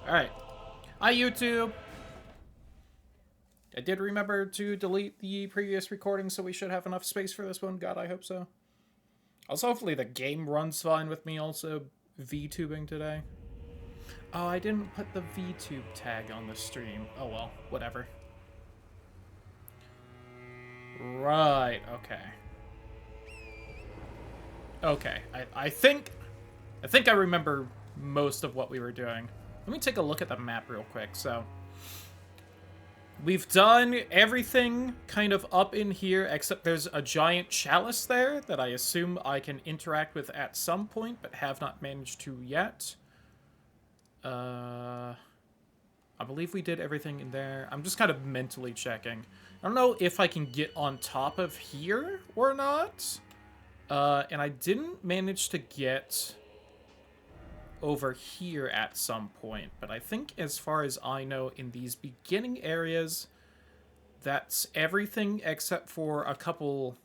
Alright. Hi, YouTube! I did remember to delete the previous recording, so we should have enough space for this one. God, I hope so. Also, hopefully the game runs fine with me also VTubing today. Oh, I didn't put the VTube tag on the stream. Oh well, whatever. Right, okay. Okay, I think I remember most of what we were doing. Let me take a look at the map real quick, so... We've done everything kind of up in here, except there's a giant chalice there that I assume I can interact with at some point, but have not managed to yet. I believe we did everything in there. I'm just kind of mentally checking. I don't know if I can get on top of here or not. And I didn't manage to get over here at some point, but I think as far as I know, in these beginning areas, that's everything except for a couple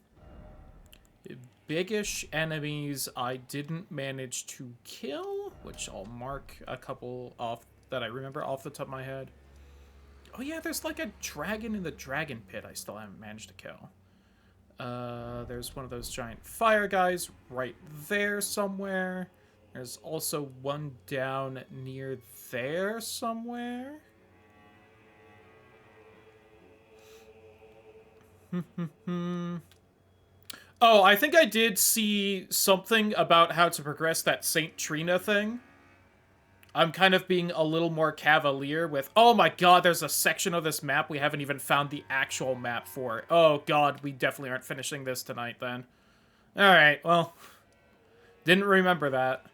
biggish enemies I didn't manage to kill, which I'll mark a couple off that I remember off the top of my head. Oh yeah, there's like a dragon in the dragon pit I still haven't managed to kill. There's one of those giant fire guys right there somewhere. There's also one down near there somewhere. Oh, I think I did see something about how to progress that Saint Trina thing. I'm kind of being a little more cavalier with, oh my god, there's a section of this map we haven't even found the actual map for. Oh god, we definitely aren't finishing this tonight then. Alright, well, didn't remember that.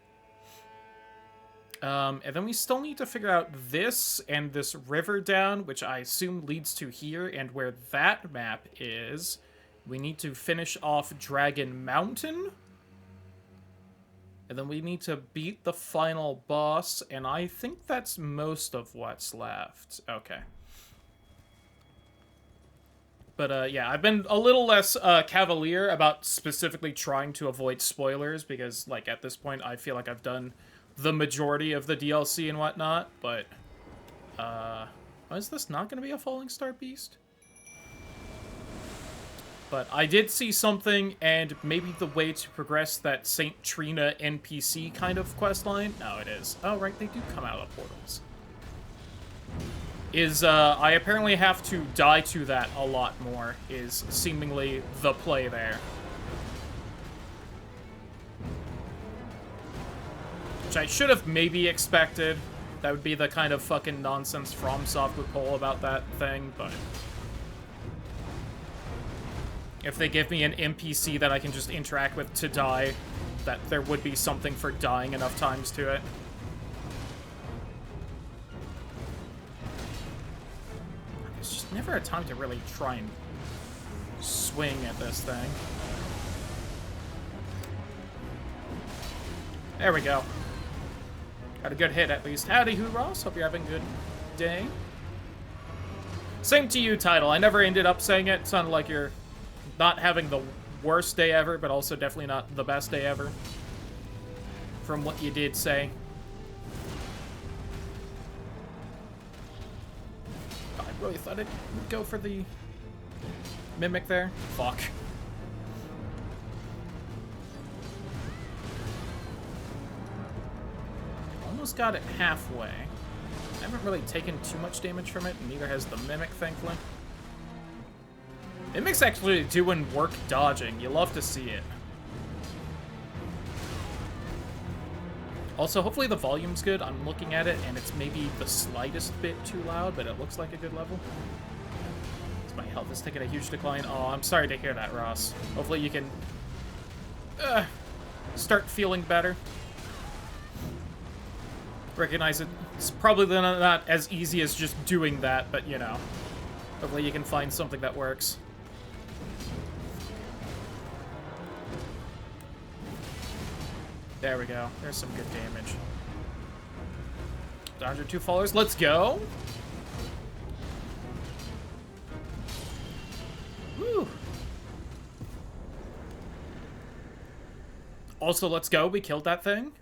And then we still need to figure out this and this river down, which I assume leads to here, and where that map is. We need to finish off Dragon Mountain. And then we need to beat the final boss, and I think that's most of what's left. Okay. But, yeah, I've been a little less cavalier about specifically trying to avoid spoilers, because, like, at this point, I feel like I've done the majority of the DLC and whatnot, but, is this not going to be a Falling Star Beast? But I did see something, and maybe the way to progress that Saint Trina NPC kind of questline. No, it is. Oh, right, they do come out of portals. I apparently have to die to that a lot more, is seemingly the play there. Which I should have maybe expected. That would be the kind of fucking nonsense FromSoft would pull about that thing, but... if they give me an NPC that I can just interact with to die, that there would be something for dying enough times to it. There's just never a time to really try and swing at this thing. There we go. Got a good hit, at least. Howdy, Ross. Hope you're having a good day. Same to you, Title. I never ended up saying it. It sounded like you're not having the worst day ever, but also definitely not the best day ever. From what you did say. I really thought it would go for the mimic there. Fuck. Almost got it halfway. I haven't really taken too much damage from it, and neither has the mimic, thankfully. Mimic's actually doing work dodging. You love to see it. Also, hopefully the volume's good. I'm looking at it, and it's maybe the slightest bit too loud, but it looks like a good level. My health is taking a huge decline. Oh, I'm sorry to hear that, Ross. Hopefully you can start feeling better. Recognize it's probably not as easy as just doing that, but, you know. Hopefully you can find something that works. There we go. There's some good damage. 102 followers. Let's go. Woo. Also, let's go. We killed that thing.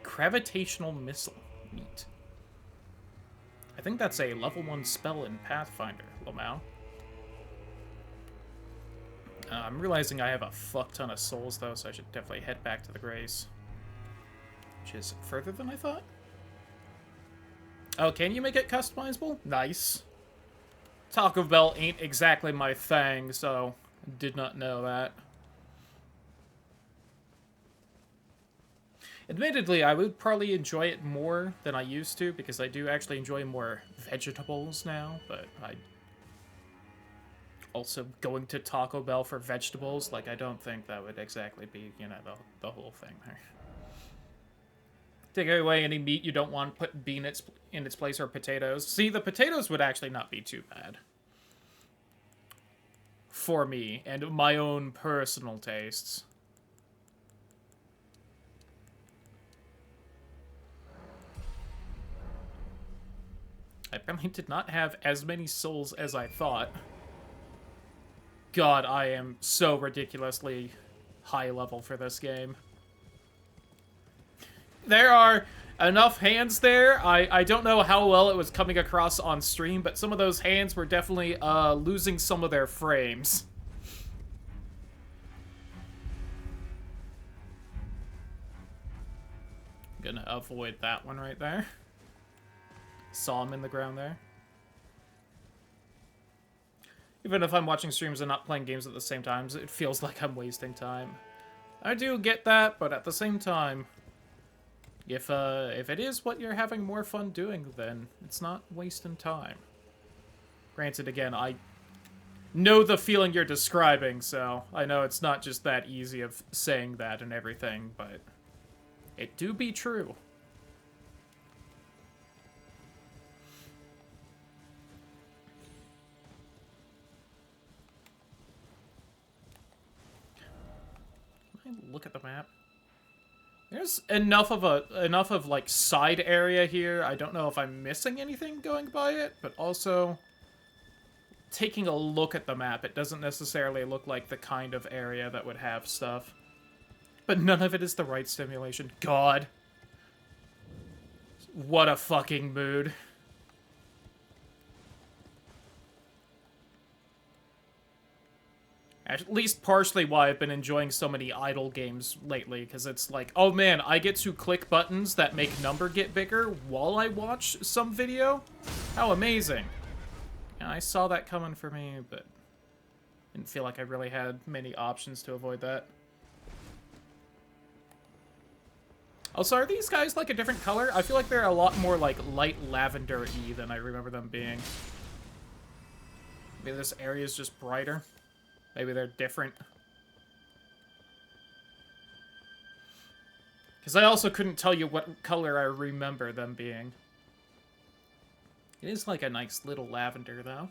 Gravitational missile. meat. I think that's a level 1 spell in Pathfinder, Lamau. I'm realizing I have a fuck ton of souls, though, so I should definitely head back to the Grace. Which is further than I thought. Oh, can you make it customizable? Nice. Taco Bell ain't exactly my thing, so did not know that. Admittedly, I would probably enjoy it more than I used to, because I do actually enjoy more vegetables now, but also going to Taco Bell for vegetables, like, I don't think that would exactly be, you know, the whole thing there. Take away any meat you don't want, put bean in its place, or potatoes. See, the potatoes would actually not be too bad. For me, and my own personal tastes. I apparently did not have as many souls as I thought. God, I am so ridiculously high level for this game. There are enough hands there. I don't know how well it was coming across on stream, but some of those hands were definitely losing some of their frames. Gonna avoid that one right there. Saw him in the ground there. Even if I'm watching streams and not playing games at the same time, it feels like I'm wasting time. I do get that, but at the same time, if it is what you're having more fun doing, then it's not wasting time. Granted, again, I know the feeling you're describing, so I know it's not just that easy of saying that and everything, but it do be true. Look at the map. There's enough of like side area here. I don't know if I'm missing anything going by it, but also taking a look at the map, it doesn't necessarily look like the kind of area that would have stuff. But none of it is the right stimulation. God. What a fucking mood. At least partially why I've been enjoying so many idle games lately, because it's like, oh man, I get to click buttons that make number get bigger while I watch some video? How amazing. Yeah, I saw that coming for me, but didn't feel like I really had many options to avoid that. Also, are these guys like a different color? I feel like they're a lot more like light lavender-y than I remember them being. Maybe this area is just brighter. Maybe they're different. Because I also couldn't tell you what color I remember them being. It is like a nice little lavender, though.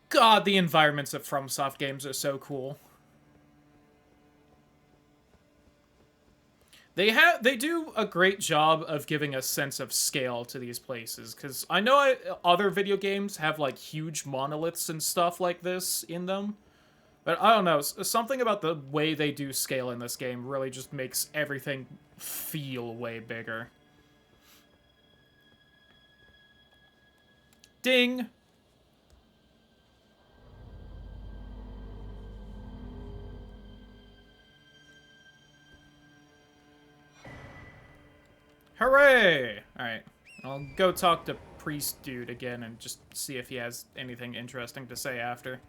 God, the environments of FromSoft games are so cool. They do a great job of giving a sense of scale to these places, because I know other video games have like huge monoliths and stuff like this in them, but I don't know, something about the way they do scale in this game really just makes everything feel way bigger. Ding! Hooray! Alright, I'll go talk to Priest Dude again and just see if he has anything interesting to say after.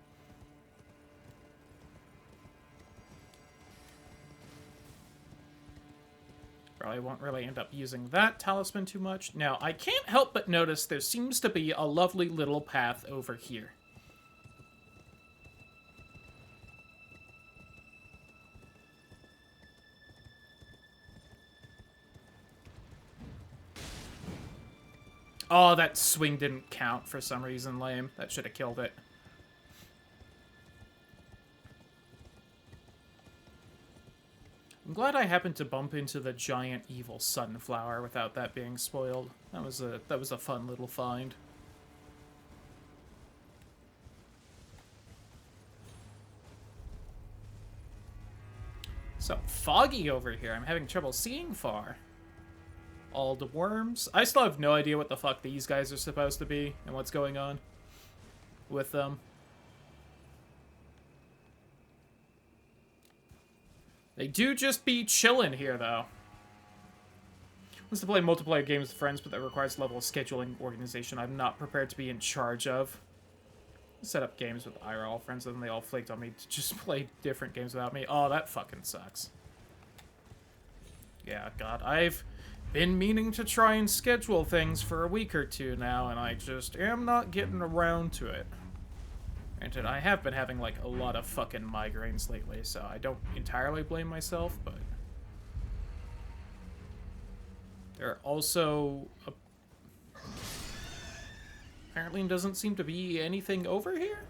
Probably won't really end up using that talisman too much. Now, I can't help but notice there seems to be a lovely little path over here. Oh, that swing didn't count for some reason, lame. That should have killed it. I'm glad I happened to bump into the giant evil sunflower without that being spoiled. That was a fun little find. So foggy over here. I'm having trouble seeing far. All the worms. I still have no idea what the fuck these guys are supposed to be and what's going on with them. They do just be chilling here, though. Wants to play multiplayer games with friends, but that requires a level of scheduling organization I'm not prepared to be in charge of. Set up games with IRL friends, and then they all flaked on me to just play different games without me. Oh, that fucking sucks. Yeah, God, I've been meaning to try and schedule things for a week or two now, and I just am not getting around to it. Granted, I have been having, like, a lot of fucking migraines lately, so I don't entirely blame myself, but... There are also... Apparently doesn't seem to be anything over here?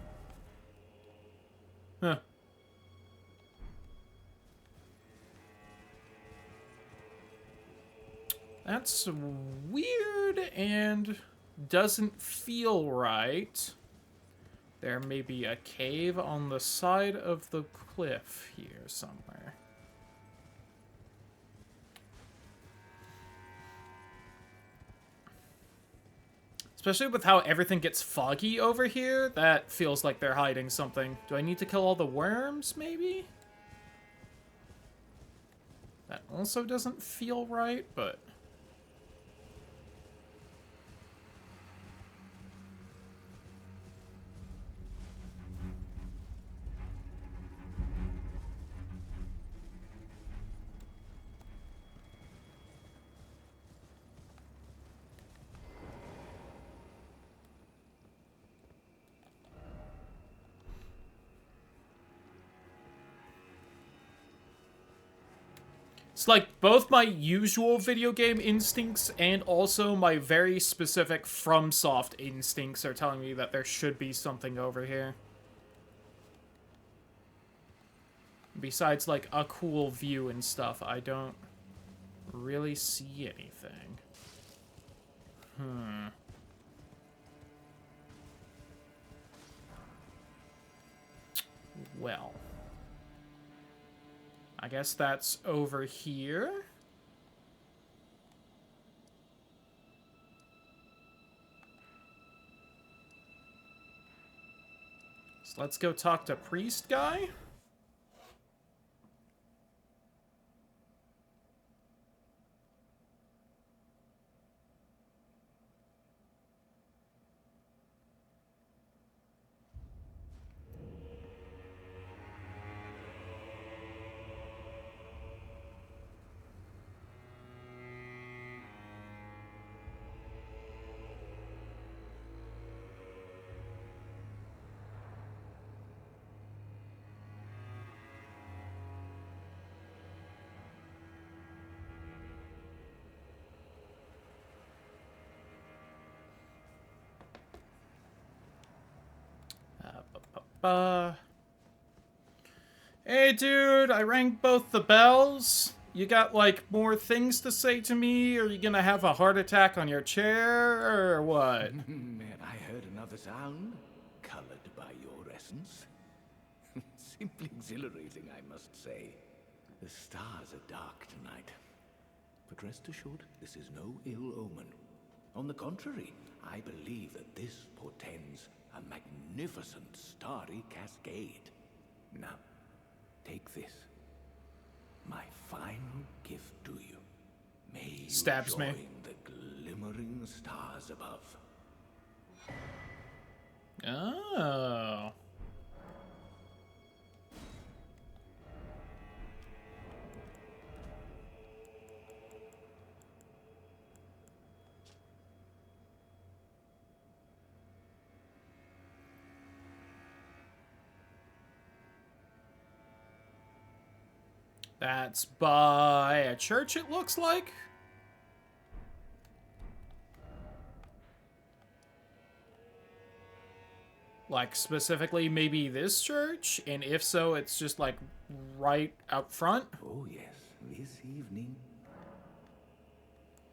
Huh. That's weird and doesn't feel right. There may be a cave on the side of the cliff here somewhere. Especially with how everything gets foggy over here, that feels like they're hiding something. Do I need to kill all the worms, maybe? That also doesn't feel right, but... It's like both my usual video game instincts and also my very specific FromSoft instincts are telling me that there should be something over here. Besides, like, a cool view and stuff, I don't really see anything. Well... I guess that's over here. So let's go talk to Priest Guy. Hey, dude, I rang both the bells. You got, like, more things to say to me? Are you gonna have a heart attack on your chair, or what? Man, I heard another sound, colored by your essence. Simply exhilarating, I must say. The stars are dark tonight. But rest assured, this is no ill omen. On the contrary, I believe that this portends a magnificent starry cascade. Now, take this. My final gift to you. May you Stabs me. join the glimmering stars above. Oh. That's by a church, it looks like. Like, specifically, maybe this church? And if so, it's just, like, right out front? Oh yes, this evening.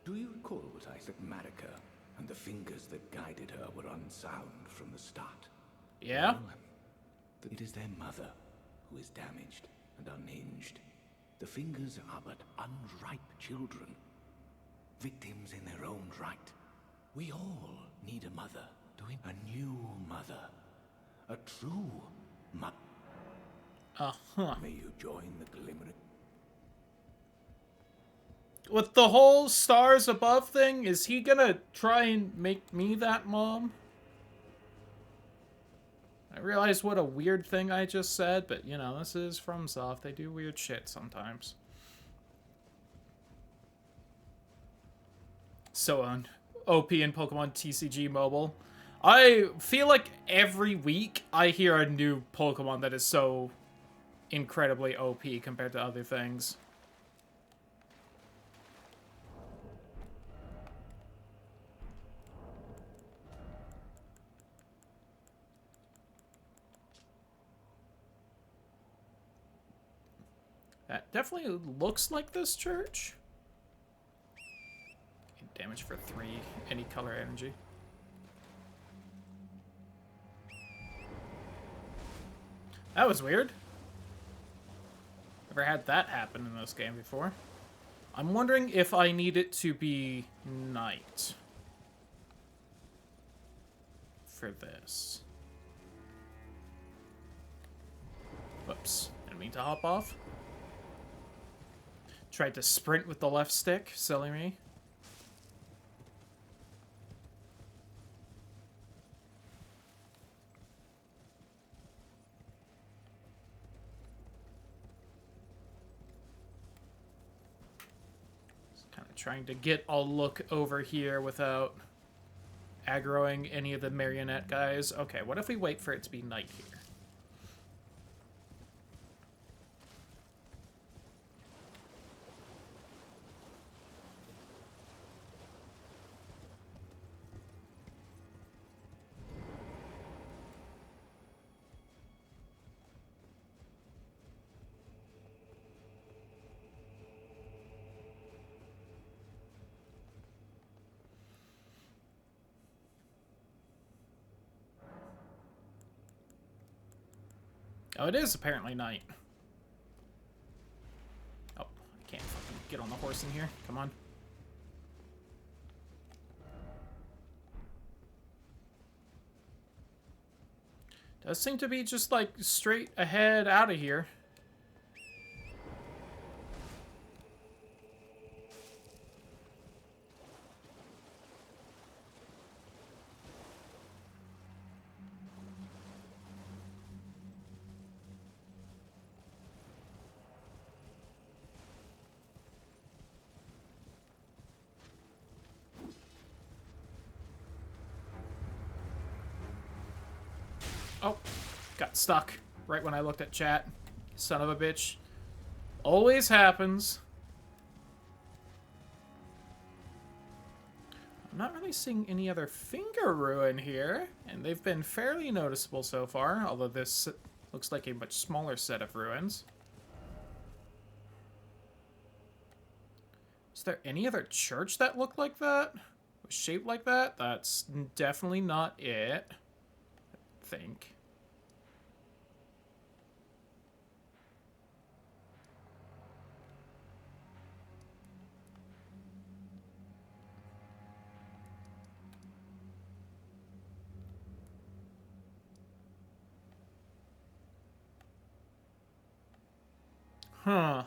Do you recall what I said Marika and the fingers that guided her were unsound from the start? Yeah? Well, it is their mother who is damaged and unhinged. The fingers are but unripe children, victims in their own right. We all need a mother, a new mother, a true mother. May you join the glimmering. With the whole stars above thing, is he gonna try and make me that mom? I realize what a weird thing I just said, but you know, this is FromSoft. They do weird shit sometimes. So on OP in Pokemon TCG Mobile. I feel like every week I hear a new Pokemon that is so incredibly OP compared to other things. That definitely looks like this church. Damage for 3, any color energy. That was weird. Never had that happen in this game before. I'm wondering if I need it to be night for this. Whoops, didn't mean to hop off. Tried to sprint with the left stick, silly me. Trying to get a look over here without aggroing any of the marionette guys. Okay, what if we wait for it to be night here? Oh, it is apparently night. Oh, I can't fucking get on the horse in here. Come on. Does seem to be just like straight ahead out of here. Oh, got stuck right when I looked at chat. Son of a bitch. Always happens. I'm not really seeing any other finger ruin here, and they've been fairly noticeable so far, although this looks like a much smaller set of ruins. Is there any other church that looked like that? Was shaped like that? That's definitely not it. I think. Huh.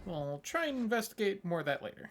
We'll try and investigate more of that later.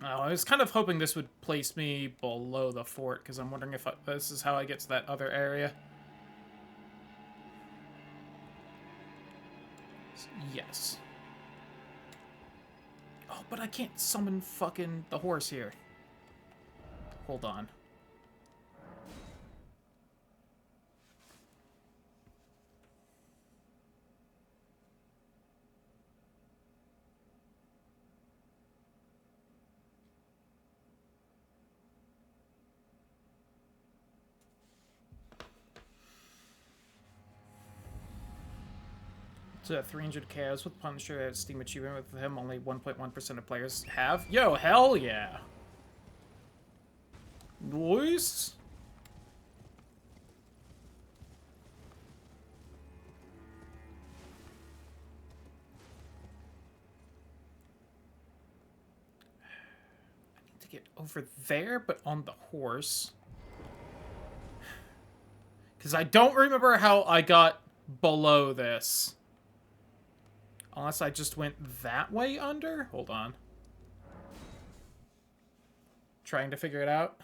Oh, I was kind of hoping this would place me below the fort, because I'm wondering if this is how I get to that other area. Yes. Oh, but I can't summon fucking the horse here. Hold on. So 300 KOs with Punisher at Steam Achievement with him, only 1.1% of players have. Yo, hell yeah! Nice! I need to get over there, but on the horse. Because I don't remember how I got below this. Unless I just went that way under? Hold on. Trying to figure it out.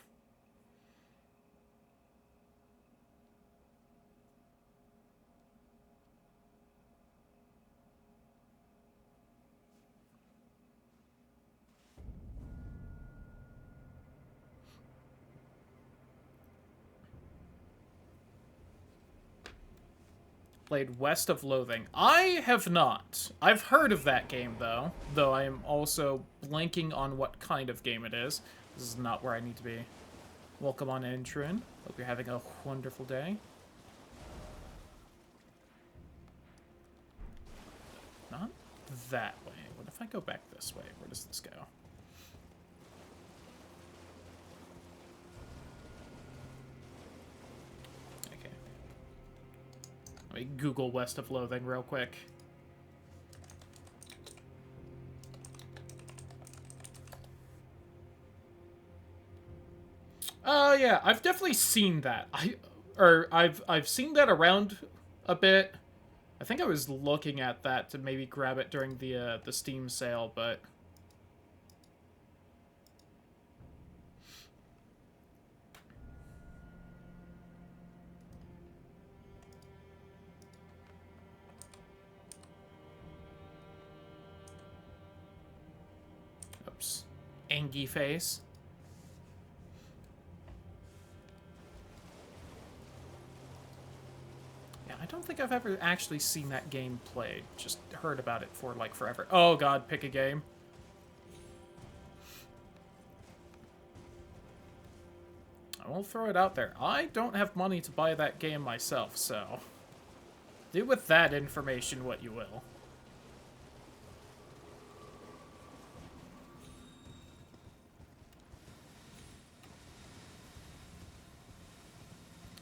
Played West of Loathing. I have not. I've heard of that game, though. Though I am also blanking on what kind of game it is. This is not where I need to be. Welcome on in, Trin. Hope you're having a wonderful day. Not that way. What if I go back this way? Where does this go? Let me Google West of Loathing real quick. Yeah, I've definitely seen that. I've seen that around a bit. I think I was looking at that to maybe grab it during the Steam sale, but oops. Angie face. Yeah, I don't think I've ever actually seen that game played. Just heard about it for, like, forever. Oh god, pick a game. I will throw it out there. I don't have money to buy that game myself, so do with that information what you will.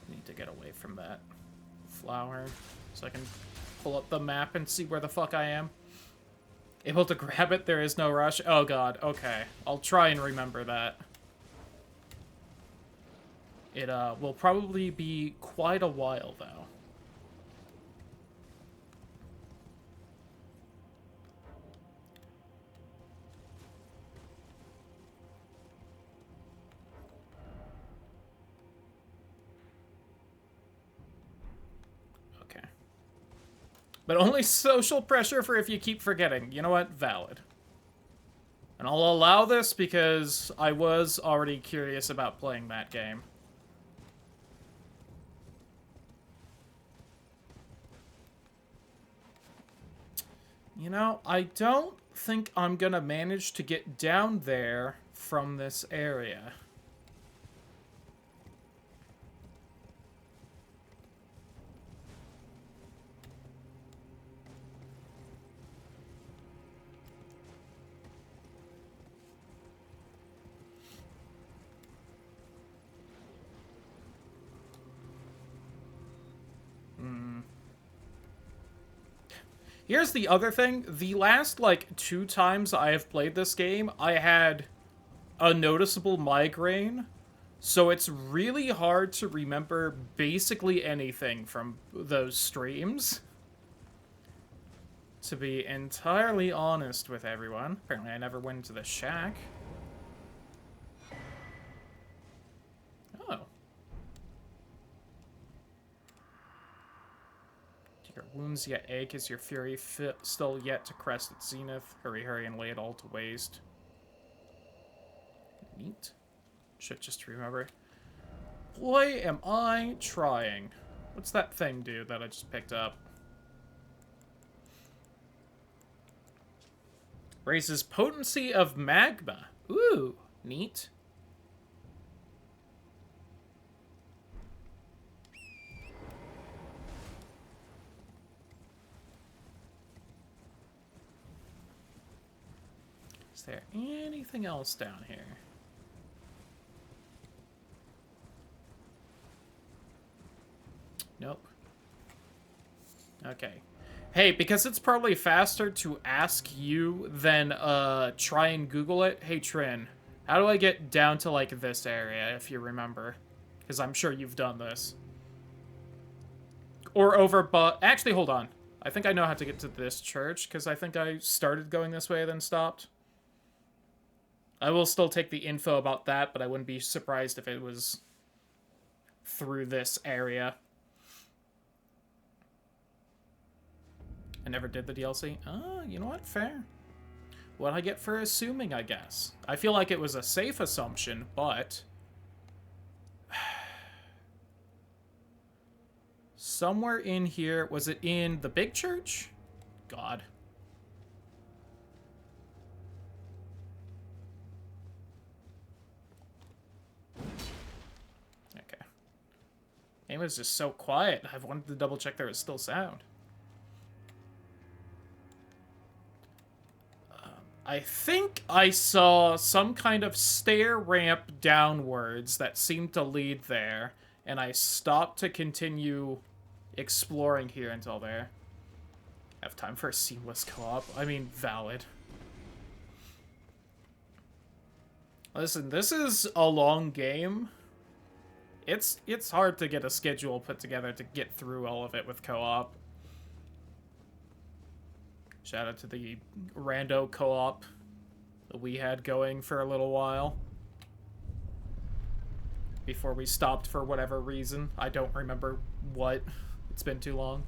Need to get away from that flower so I can pull up the map and see where the fuck I am. Able to grab it, there is no rush. Oh god, okay. I'll try and remember that. It will probably be quite a while, though. Okay. But only social pressure for if you keep forgetting. You know what? Valid. And I'll allow this because I was already curious about playing that game. You know, I don't think I'm gonna manage to get down there from this area. Here's the other thing. The last, like, 2 times I have played this game, I had a noticeable migraine. So it's really hard to remember basically anything from those streams. To be entirely honest with everyone. Apparently I never went into the shack. Your wounds yet ache as your fury still yet to crest its zenith. Hurry, hurry, and lay it all to waste. Neat. Should just remember. Boy, am I trying. What's that thing do that I just picked up? Raises potency of magma. Ooh, neat. Is there anything else down here? Nope. Okay. Hey, because it's probably faster to ask you than try and Google it. Hey, Trin, how do I get down to, like, this area, if you remember? Because I'm sure you've done this. Or over, but... Actually, hold on. I think I know how to get to this church, because I think I started going this way, then stopped. I will still take the info about that, but I wouldn't be surprised if it was through this area. I never did the DLC. Oh, you know what? Fair. What I get for assuming, I guess. I feel like it was a safe assumption, but... Somewhere in here... Was it in the big church? God. Okay. Game was just so quiet. I wanted to double check there was still sound. I think I saw some kind of stair ramp downwards that seemed to lead there, and I stopped to continue exploring here until there. Have time for a seamless co-op? I mean, valid. Listen, this is a long game. It's hard to get a schedule put together to get through all of it with co-op. Shout out to the rando co-op that we had going for a little while. Before we stopped for whatever reason. I don't remember what. It's been too long.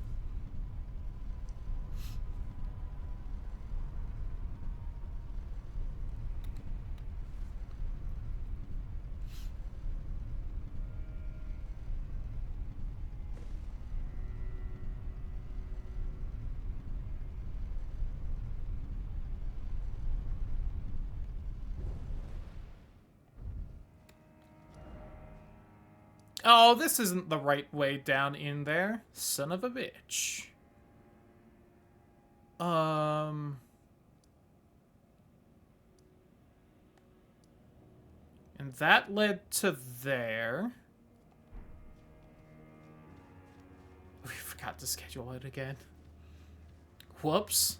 Oh, this isn't the right way down in there. Son of a bitch. And that led to there. We forgot to schedule it again. Whoops.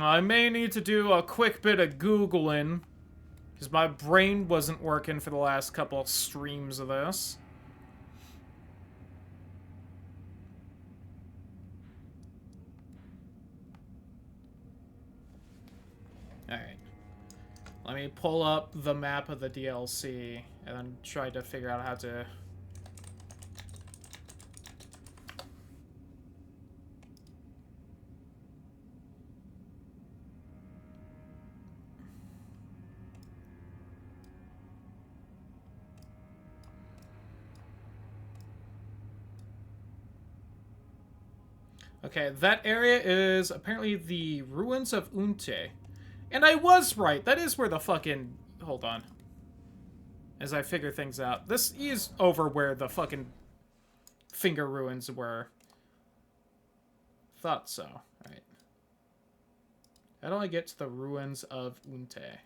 I may need to do a quick bit of Googling, because my brain wasn't working for the last couple streams of this. Alright. Let me pull up the map of the DLC, and then try to figure out how to... Okay, that area is apparently the ruins of Unte. And I was right. That is where the fucking... Hold on. As I figure things out. This is over where the fucking finger ruins were. Thought so. Alright. How do I get to the ruins of Unte?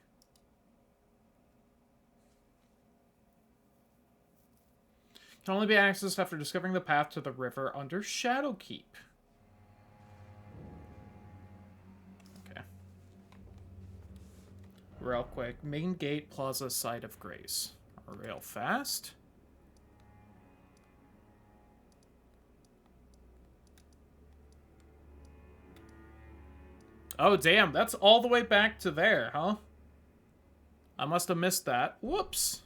Can only be accessed after discovering the path to the river under Shadowkeep. Real quick. Main gate, plaza, site of grace. Real fast. Oh, damn. That's all the way back to there, huh? I must have missed that. Whoops.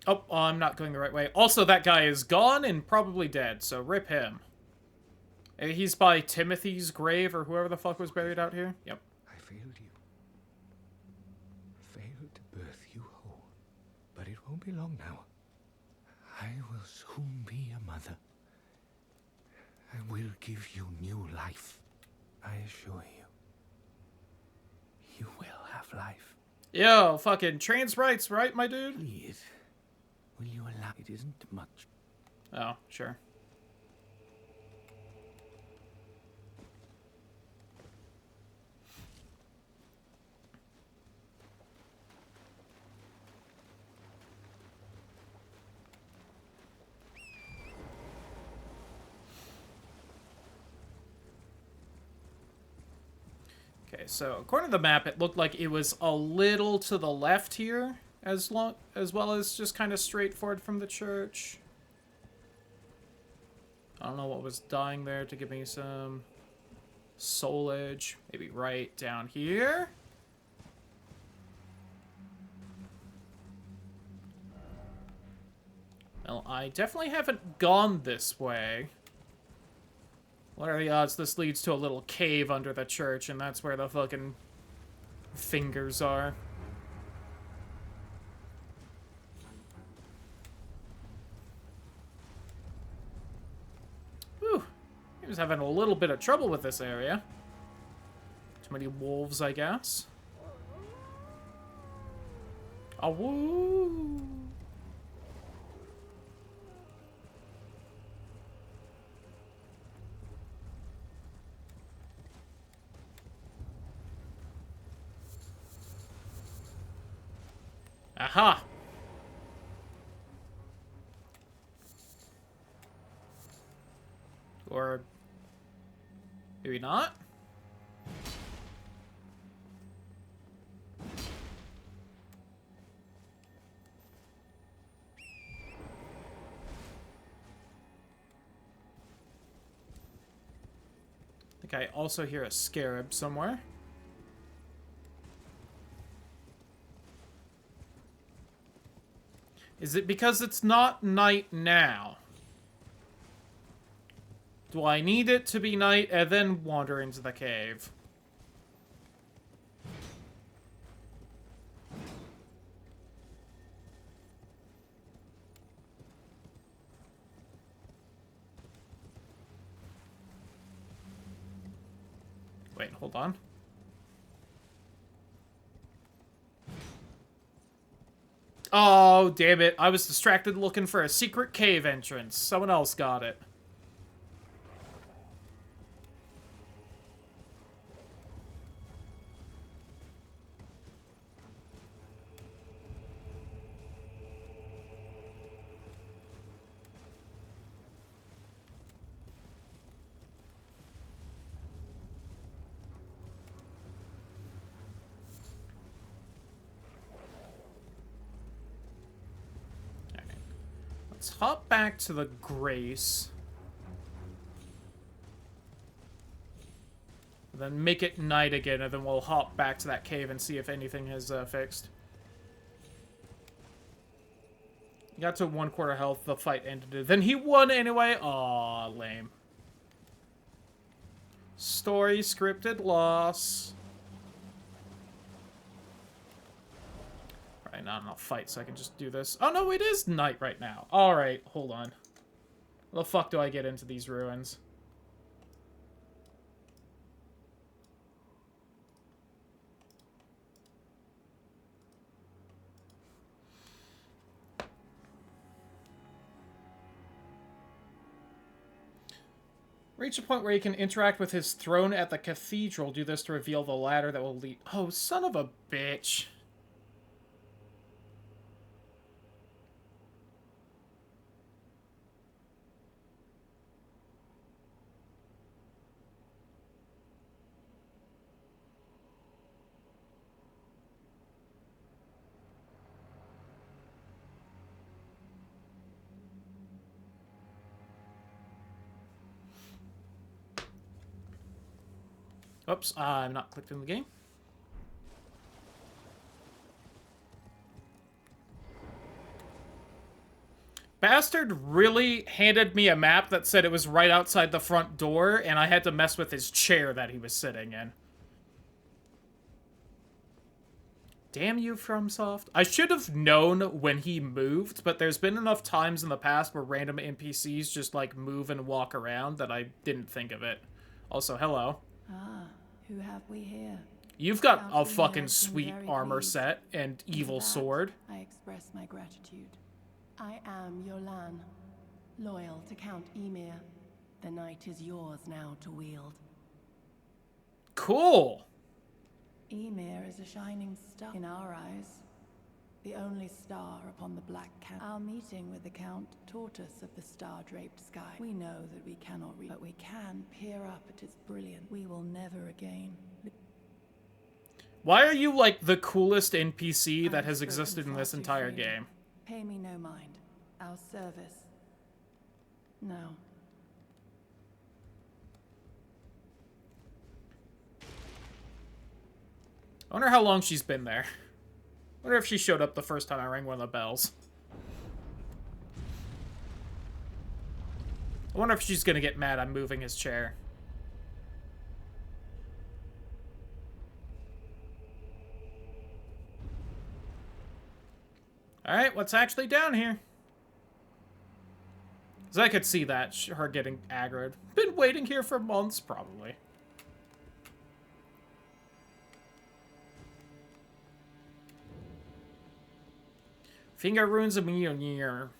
Oh, I'm not going the right way. Also, that guy is gone and probably dead, so rip him. He's by Timothy's grave, or whoever the fuck was buried out here. Yep. I failed you. Failed to birth you whole. But it won't be long now. I will soon be a mother. I will give you new life. I assure you. You will have life. Yo, fucking trans rights, right, my dude? Please. Will you allow? It isn't much. Oh, sure. Okay, so according to the map, it looked like it was a little to the left here, as well as just kind of straight forward from the church. I don't know what was dying there to give me some soulage. Maybe right down here. Well, I definitely haven't gone this way. What are the odds this leads to a little cave under the church, and that's where the fucking fingers are? Whew. He was having a little bit of trouble with this area. Too many wolves, I guess. Oh, woo! Aha! Or maybe not? I think I also hear a scarab somewhere. Is it because it's not night now? Do I need it to be night and then wander into the cave? Wait, hold on. Oh, damn it. I was distracted looking for a secret cave entrance. Someone else got it. Let's hop back to the Grace. Then make it night again, and then we'll hop back to that cave and see if anything has fixed. Got to 1/4 health, the fight ended. Then he won anyway? Aw, lame. Story scripted loss. Right, not enough fight, so I can just do this. Oh no, it is night right now. Alright, hold on. How the fuck do I get into these ruins? Reach a point where you can interact with his throne at the cathedral. Do this to reveal the ladder that will lead... Oh, son of a bitch. Oops, I'm not clicked in the game. Bastard really handed me a map that said it was right outside the front door, and I had to mess with his chair that he was sitting in. Damn you, FromSoft. I should have known when he moved, but there's been enough times in the past where random NPCs just, like, move and walk around that I didn't think of it. Also, hello. Ah, who have we here? You've got Count a Ymir fucking has been sweet very armor pleased. set and And for evil that, sword. I express my gratitude. I am Yolan, loyal to Count Ymir. The night is yours now to wield. Cool. Ymir is a shining star in our eyes, the only star upon the black canvas. Our meeting with the Count taught us of the star-draped sky. We know that we cannot reach, but we can peer up at its brilliance. We will never again. Why are you, like, the coolest NPC that I've has spoken existed in far this too entire freely. game? Pay me no mind. Our service. No. I wonder how long she's been there. I wonder if she showed up the first time I rang one of the bells. I wonder if she's gonna get mad I'm moving his chair. Alright, what's actually down here? Because I could see that, her getting aggroed. Been waiting here for months, probably. Finger runes of Mjolnir.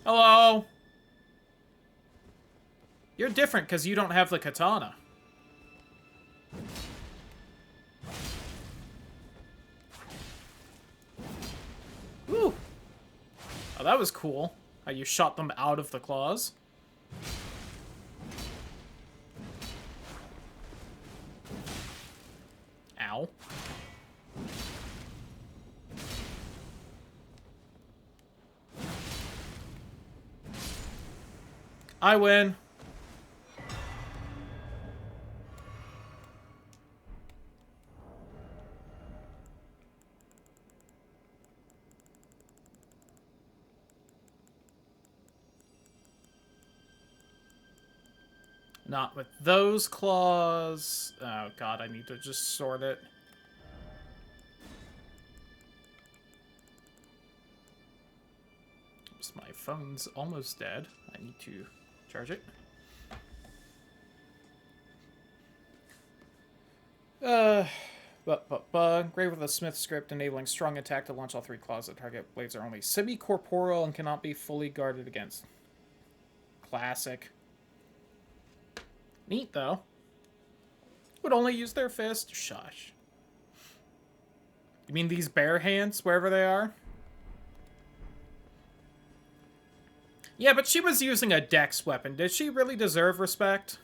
Hello? You're different because you don't have the katana. Ooh. Oh, that was cool. How you shot them out of the claws. Ow. I win. Not with those claws. Oh god, I need to just sort it. Oops, my phone's almost dead. I need to charge it. Engraved with a smith script enabling strong attack to launch all three claws at target. Blades are only semi-corporeal and cannot be fully guarded against. Classic. Neat, though. Would only use their fist? Shush. You mean these bare hands, wherever they are? Yeah, but she was using a dex weapon. Did she really deserve respect?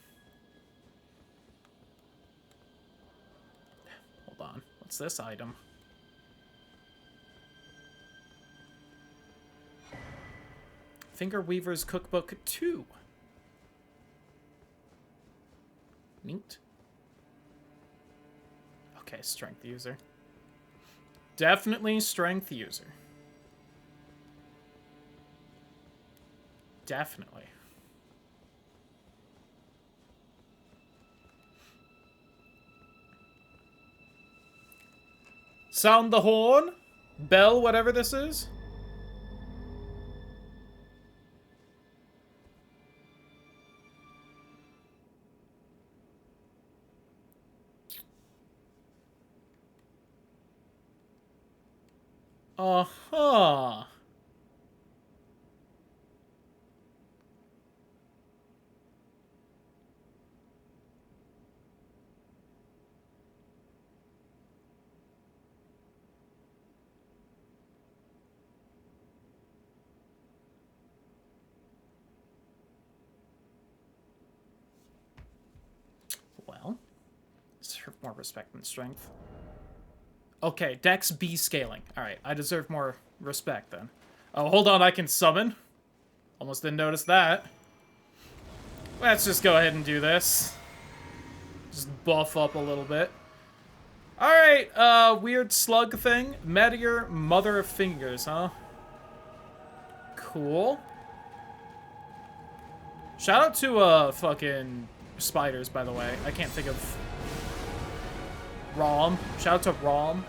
Hold on. What's this item? Finger Weaver's Cookbook 2. Neat. Okay, strength user. Definitely strength user. Definitely. Sound the horn? Bell, whatever this is? Uh-huh. Well, deserve more respect than strength. Okay, Dex B scaling. Alright, I deserve more respect then. Oh, hold on, I can summon. Almost didn't notice that. Let's just go ahead and do this. Just buff up a little bit. Alright, weird slug thing. Meteor, Mother of Fingers, huh? Cool. Shout out to, fucking spiders, by the way. I can't think of... Rom. Shout out to Rom.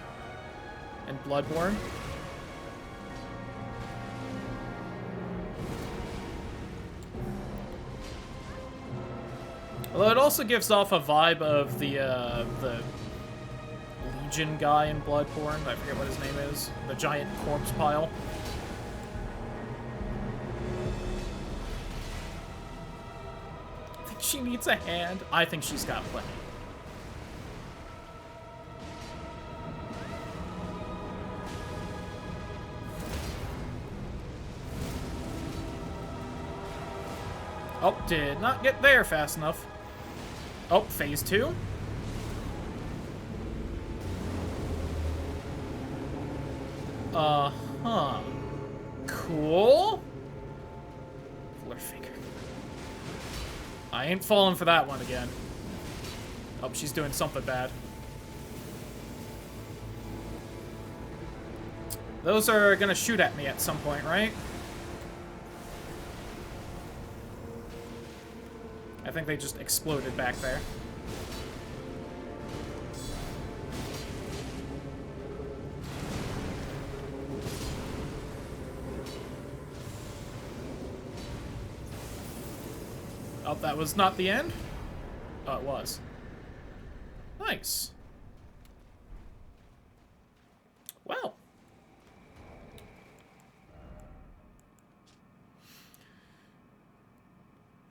And Bloodborne. Although it also gives off a vibe of the Legion guy in Bloodborne. I forget what his name is. The giant corpse pile. I think she needs a hand. I think she's got plenty. Oh, did not get there fast enough. Oh, phase 2. Uh-huh. Cool. Finger. I ain't falling for that one again. Oh, she's doing something bad. Those are gonna shoot at me at some point, right? I think they just exploded back there. Oh, that was not the end? Oh, it was. Nice. Well.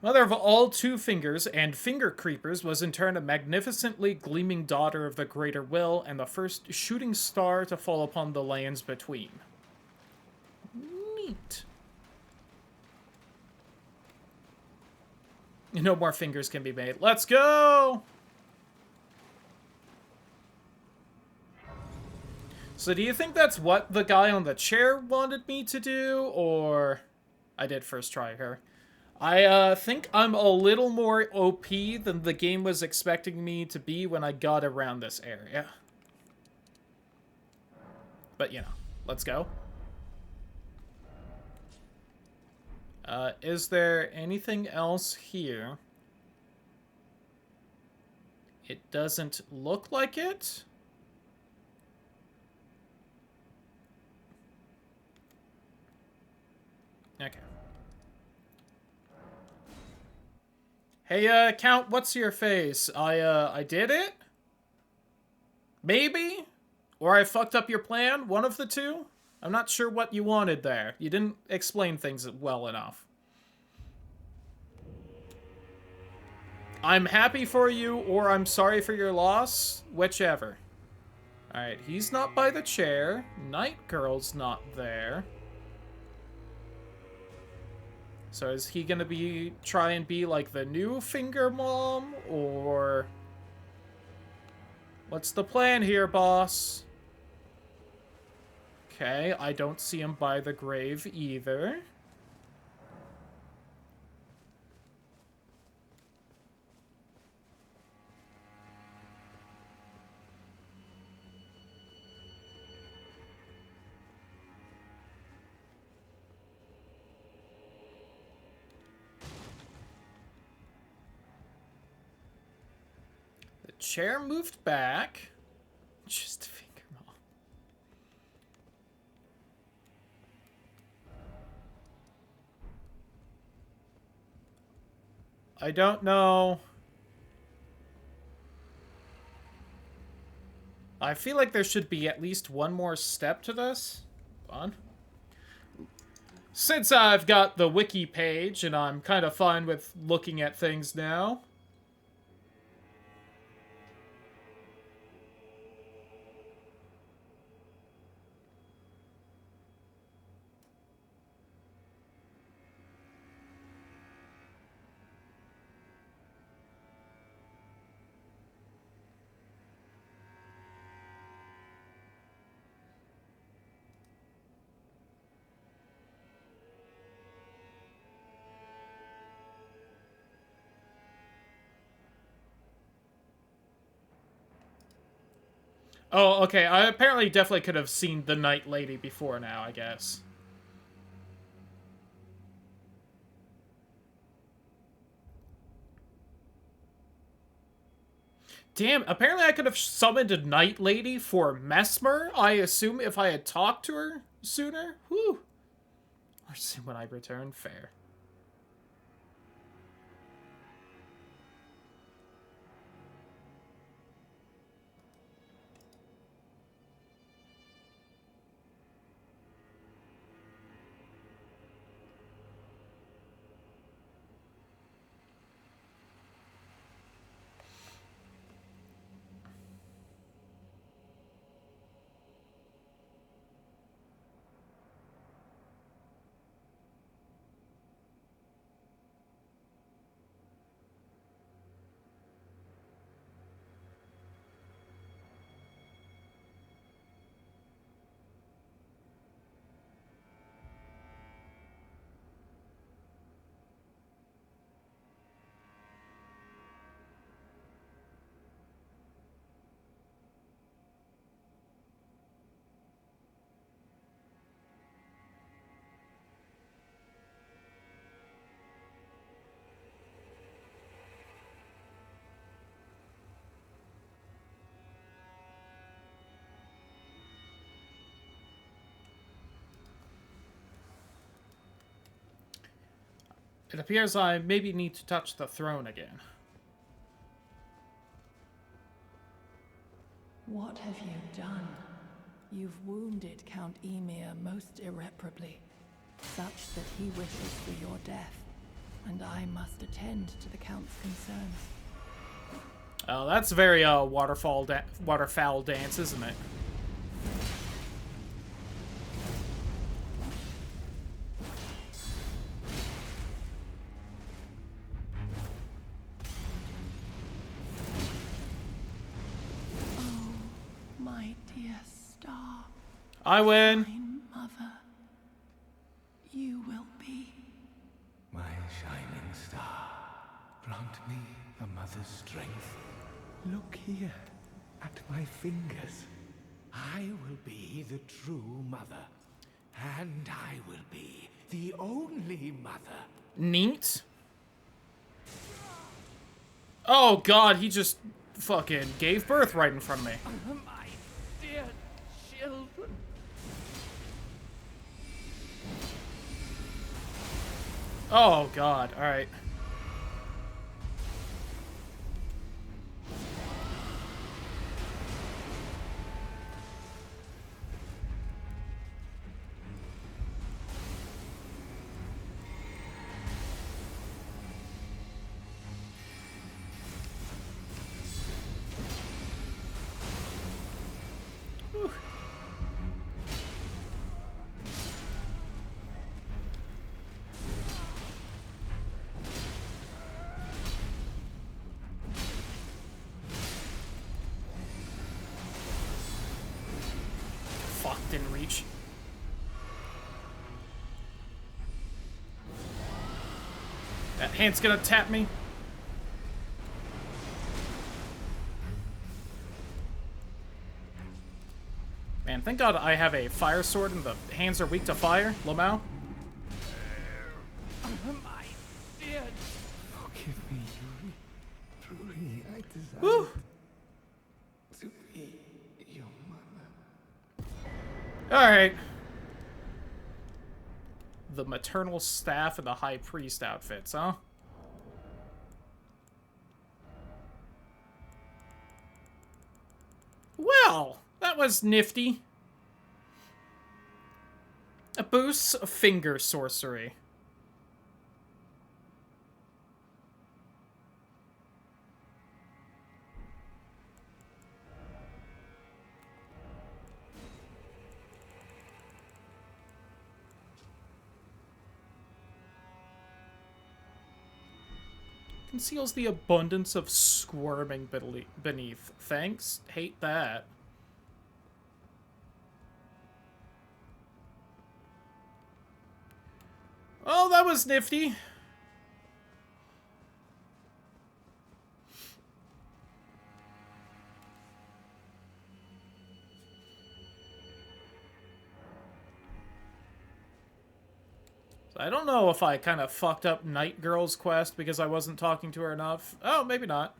Mother of all two fingers and finger creepers was in turn a magnificently gleaming daughter of the greater will and the first shooting star to fall upon the lands between. Neat. No more fingers can be made. Let's go! So do you think that's what the guy on the chair wanted me to do, or... I did first try her. I think I'm a little more OP than the game was expecting me to be when I got around this area. But, you know, let's go. Is there anything else here? It doesn't look like it. Okay. Hey, Count, what's your face? I did it? Maybe? Or I fucked up your plan? One of the two? I'm not sure what you wanted there. You didn't explain things well enough. I'm happy for you, or I'm sorry for your loss. Whichever. Alright, he's not by the chair. Night Girl's not there. So is he gonna try and be like the new Finger Mom, or... What's the plan here, boss? Okay, I don't see him by the grave either. The chair moved back. Just Finger Mom. I don't know. I feel like there should be at least one more step to this. Hold on. Since I've got the wiki page and I'm kind of fine with looking at things now. Oh, okay. I apparently definitely could have seen the Night Lady before now, I guess. Damn, apparently I could have summoned a Night Lady for Mesmer, I assume, if I had talked to her sooner. Whew. Or soon when I return. Fair. It appears I maybe need to touch the throne again. What have you done? You've wounded Count Emir most irreparably, such that he wishes for your death, and I must attend to the Count's concerns. Oh, that's very, waterfowl dance, isn't it? My dear star, I win. my mother, you will be. My shining star, grant me a mother's strength. Look here, at my fingers. I will be the true mother. And I will be the only mother. Neat. Oh god, he just fucking gave birth right in front of me. My dear children. Oh god, alright. Fuck, didn't reach. That hand's gonna tap me. Man, thank God I have a fire sword and the hands are weak to fire, Lamau. My dear. Forgive me, Yuri. Truly, I desire Woo! to be your mother. Alright. The maternal staff and the high priest outfits, huh? Well, that was nifty. A boost of finger sorcery. Conceals the abundance of squirming beneath. Thanks. Hate that. Oh, that was nifty. So I don't know if I kind of fucked up Night Girl's quest because I wasn't talking to her enough. Oh, maybe not.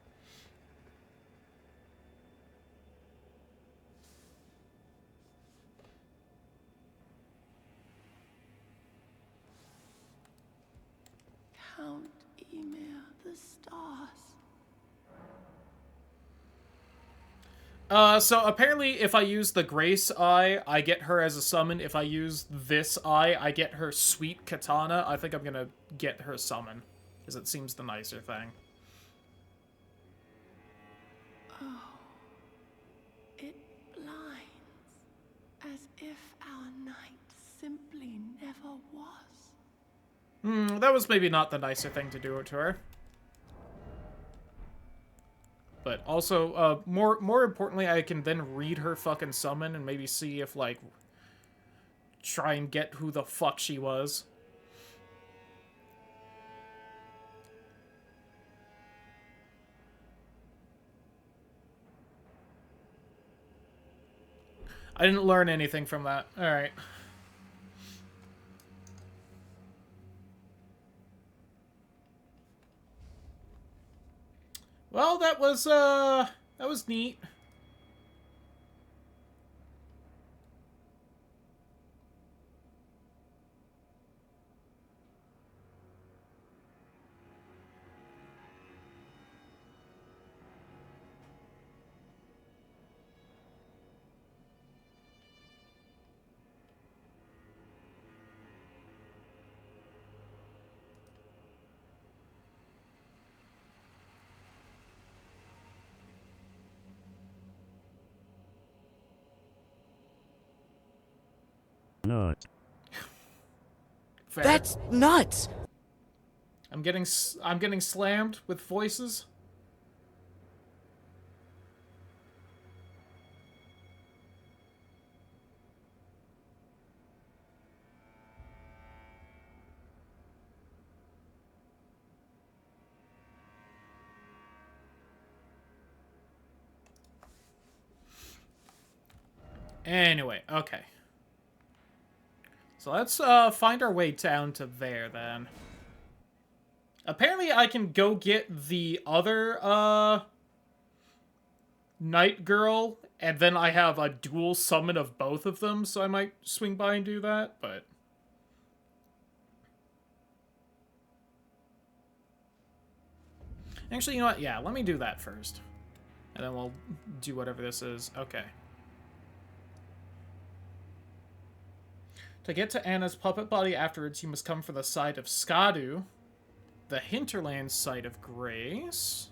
Count Ymir, the stars. So apparently if I use the Grace Eye, I get her as a summon. If I use this eye, I get her Sweet Katana. I think I'm gonna get her summon, because it seems the nicer thing. Oh, it blinds, as if our night simply never was. That was maybe not the nicer thing to do to her. But also, more importantly, I can then read her fucking summon and maybe see if, like, try and get who the fuck she was. I didn't learn anything from that. Alright. Well, that was neat. Nut. Fair. That's nuts! I'm getting slammed with voices. Anyway, okay. So let's find our way down to there then. Apparently I can go get the other Night Girl, and then I have a dual summon of both of them, so I might swing by and do that, but... Actually, you know what? Yeah, let me do that first. And then we'll do whatever this is. Okay. To get to Anna's puppet body afterwards, you must come from the side of Skadu, the hinterland site of Grace.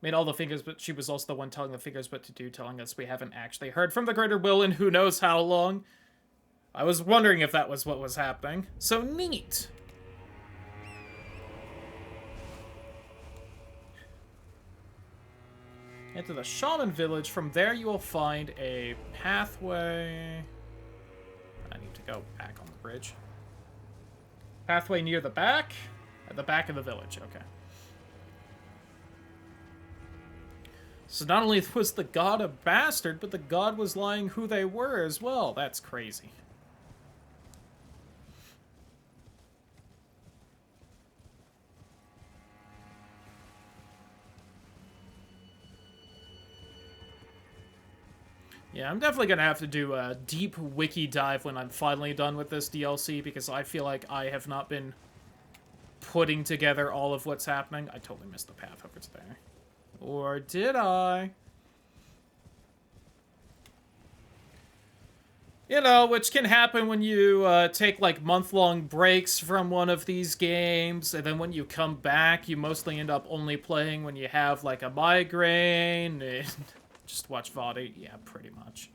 Made all the fingers, but she was also the one telling the figures what to do, telling us we haven't actually heard from the Greater Will in who knows how long. I was wondering if that was what was happening. So neat! Head to the Shaman Village. From there you will find a pathway. I need to go back on the bridge. Pathway near the back? At the back of the village, okay. So not only was the god a bastard, but the god was lying who they were as well. That's crazy. Yeah, I'm definitely gonna have to do a deep wiki dive when I'm finally done with this DLC, because I feel like I have not been putting together all of what's happening. I totally missed the path over to there. Or did I? You know, which can happen when you take, like, month-long breaks from one of these games, and then when you come back, you mostly end up only playing when you have, like, a migraine, and just watch VOD. Yeah, pretty much.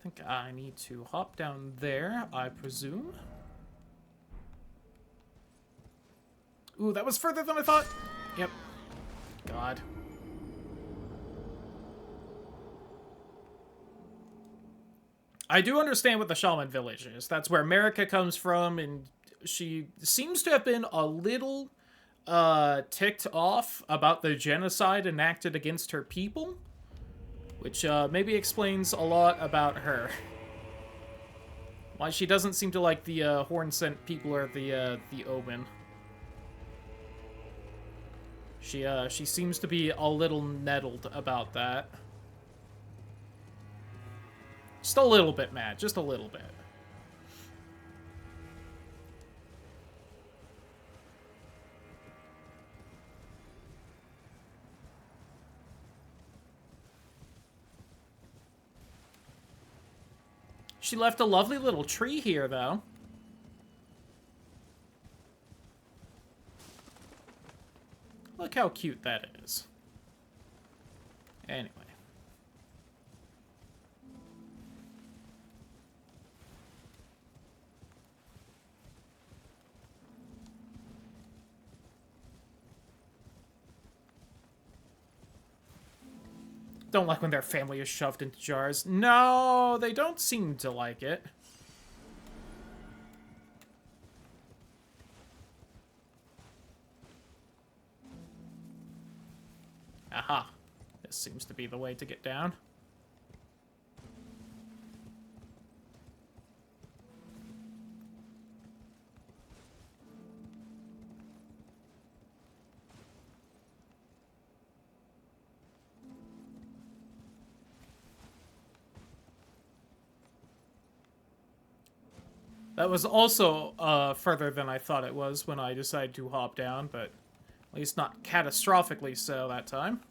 think I need to hop down there, I presume. Ooh, that was further than I thought. Yep. God. I do understand what the Shaman village is. That's where Marika comes from, and she seems to have been a little ticked off about the genocide enacted against her people, which maybe explains a lot about her. Why she doesn't seem to like the Horn-sent people or the Omen. She seems to be a little nettled about that. Just a little bit mad, just a little bit. She left a lovely little tree here, though. Look how cute that is. Anyway. Don't like when their family is shoved into jars. No, they don't seem to like it. Aha. This seems to be the way to get down. That was also further than I thought it was when I decided to hop down, but at least not catastrophically so that time.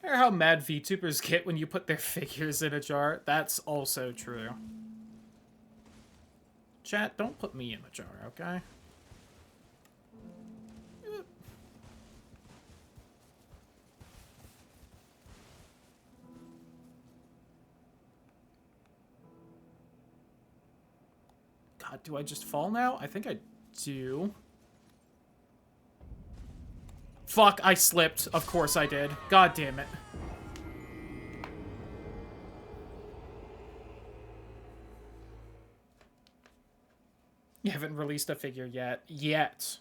Hear how mad VTubers get when you put their figures in a jar? That's also true. Chat, don't put me in the jar, okay? God, do I just fall now? I think I do. Fuck, I slipped. Of course I did. God damn it. You haven't released a figure yet. Yet.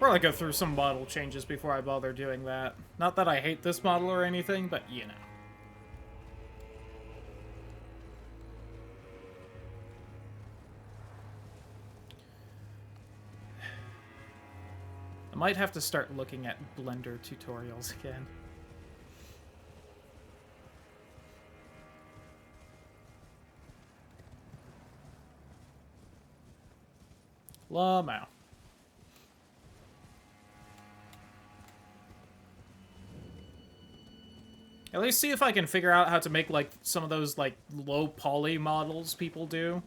Probably go through some model changes before I bother doing that. Not that I hate this model or anything, but you know. I might have to start looking at Blender tutorials again. Lamau. At least see if I can figure out how to make, like, some of those, like, low poly models people do.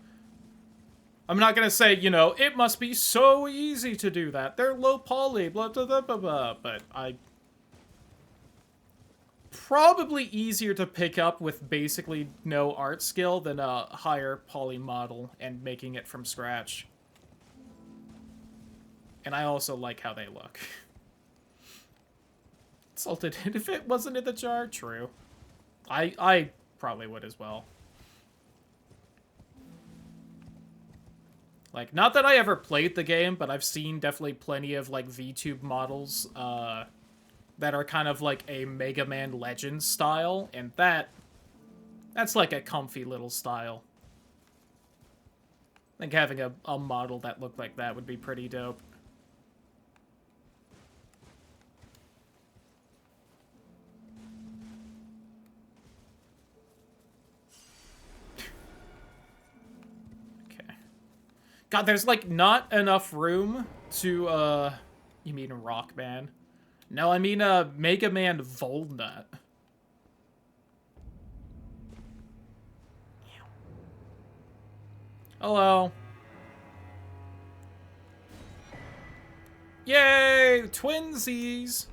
I'm not gonna say, you know, it must be so easy to do that. They're low poly, blah, blah, blah, blah, blah. But probably easier to pick up with basically no art skill than a higher poly model and making it from scratch. And I also like how they look. Salted it if it wasn't in the jar. True. I probably would as well. Like, not that I ever played the game, but I've seen definitely plenty of, like, VTube models that are kind of like a Mega Man Legends style, and that's like a comfy little style. I think having a model that looked like that would be pretty dope. God, there's, like, not enough room to, You mean Rockman? No, I mean, Mega Man Volnut. Hello. Yay! Twinsies!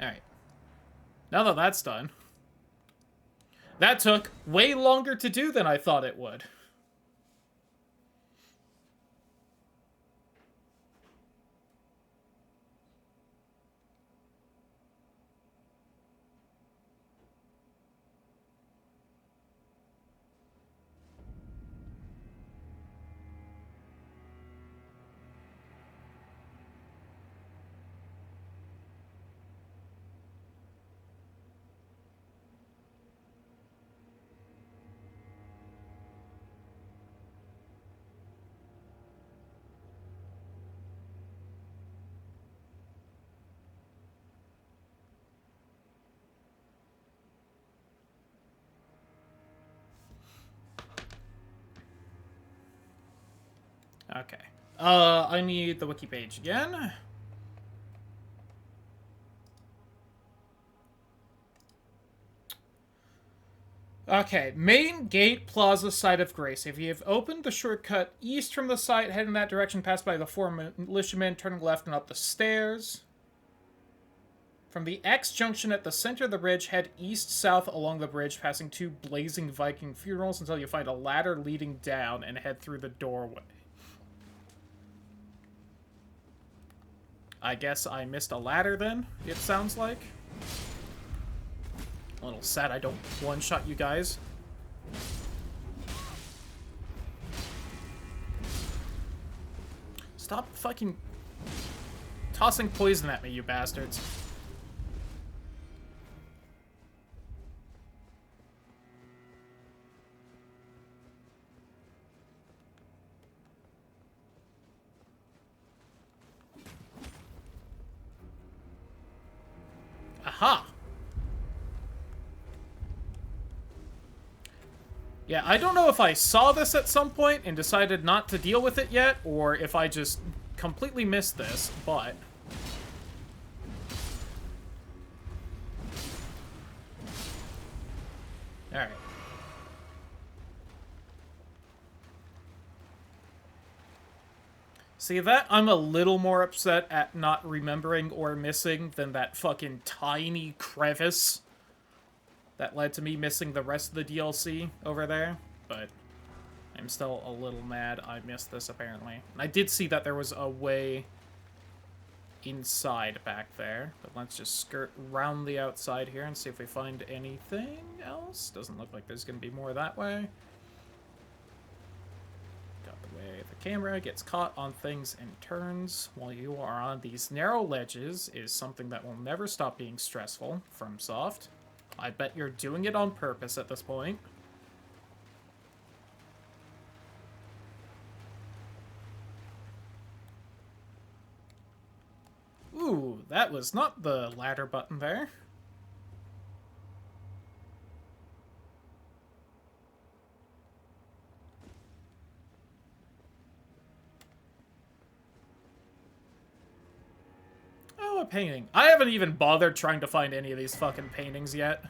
Alright. Now that that's done. That took way longer to do than I thought it would. Okay. I need the wiki page again. Okay, main gate plaza site of Grace. If you have opened the shortcut east from the site, head in that direction, pass by the 4 militiamen, turning left and up the stairs. From the X junction at the center of the bridge, head east-south along the bridge, passing 2 blazing Viking funerals until you find a ladder leading down and head through the doorway. I guess I missed a ladder then, it sounds like. A little sad I don't one-shot you guys. Stop fucking tossing poison at me, you bastards. Aha! Yeah, I don't know if I saw this at some point and decided not to deal with it yet, or if I just completely missed this, but... Alright. See, that I'm a little more upset at not remembering or missing than that fucking tiny crevice that led to me missing the rest of the DLC over there, but I'm still a little mad I missed this, apparently. And I did see that there was a way inside back there, but let's just skirt around the outside here and see if we find anything else. Doesn't look like there's going to be more that way. Got the way the camera gets caught on things and turns while you are on these narrow ledges is something that will never stop being stressful, FromSoft. I bet you're doing it on purpose at this point. Ooh, that was not the ladder button there. Oh, a painting. I haven't even bothered trying to find any of these fucking paintings yet.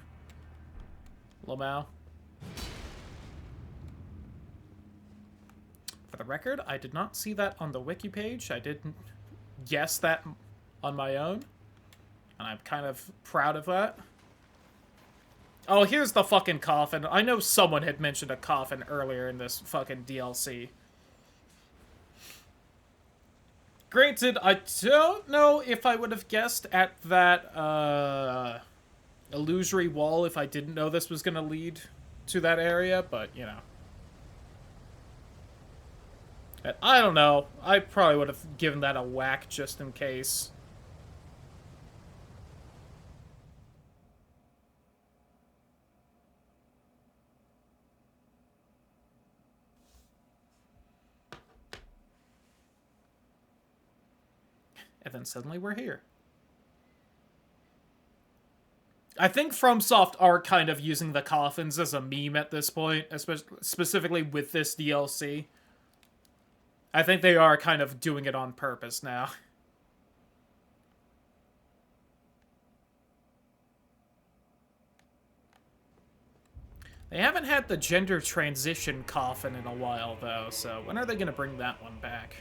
Lamau. For the record, I did not see that on the wiki page. I didn't guess that on my own. And I'm kind of proud of that. Oh, here's the fucking coffin. I know someone had mentioned a coffin earlier in this fucking DLC. Granted, I don't know if I would have guessed at that, illusory wall if I didn't know this was going to lead to that area, but, you know. And I don't know. I probably would have given that a whack just in case. And then suddenly we're here. I think FromSoft are kind of using the coffins as a meme at this point, especially specifically with this DLC. I think they are kind of doing it on purpose now. They haven't had the gender transition coffin in a while, though, so when are they going to bring that one back?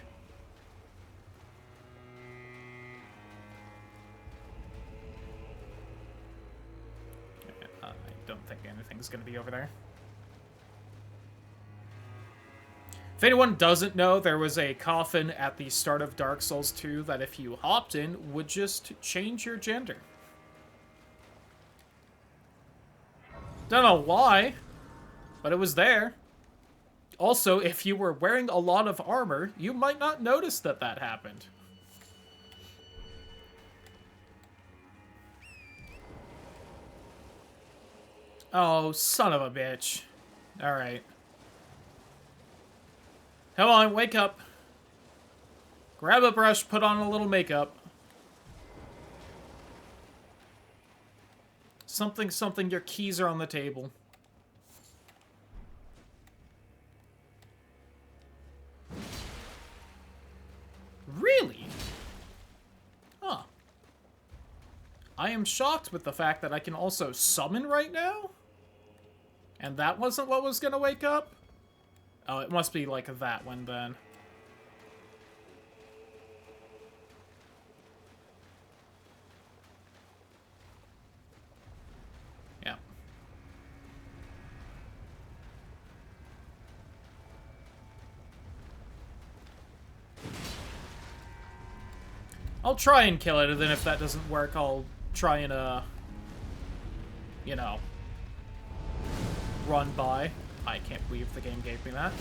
I don't think anything's going to be over there. If anyone doesn't know, there was a coffin at the start of Dark Souls 2 that if you hopped in, would just change your gender. Don't know why, but it was there. Also, if you were wearing a lot of armor, you might not notice that that happened. Oh, son of a bitch. Alright. Come on, wake up. Grab a brush, put on a little makeup. Something, something, your keys are on the table. Really? Huh. I am shocked with the fact that I can also summon right now? And that wasn't what was gonna wake up? Oh, it must be like that one then. Yeah. I'll try and kill it, and then if that doesn't work, I'll try and, you know, run by. I can't believe the game gave me that.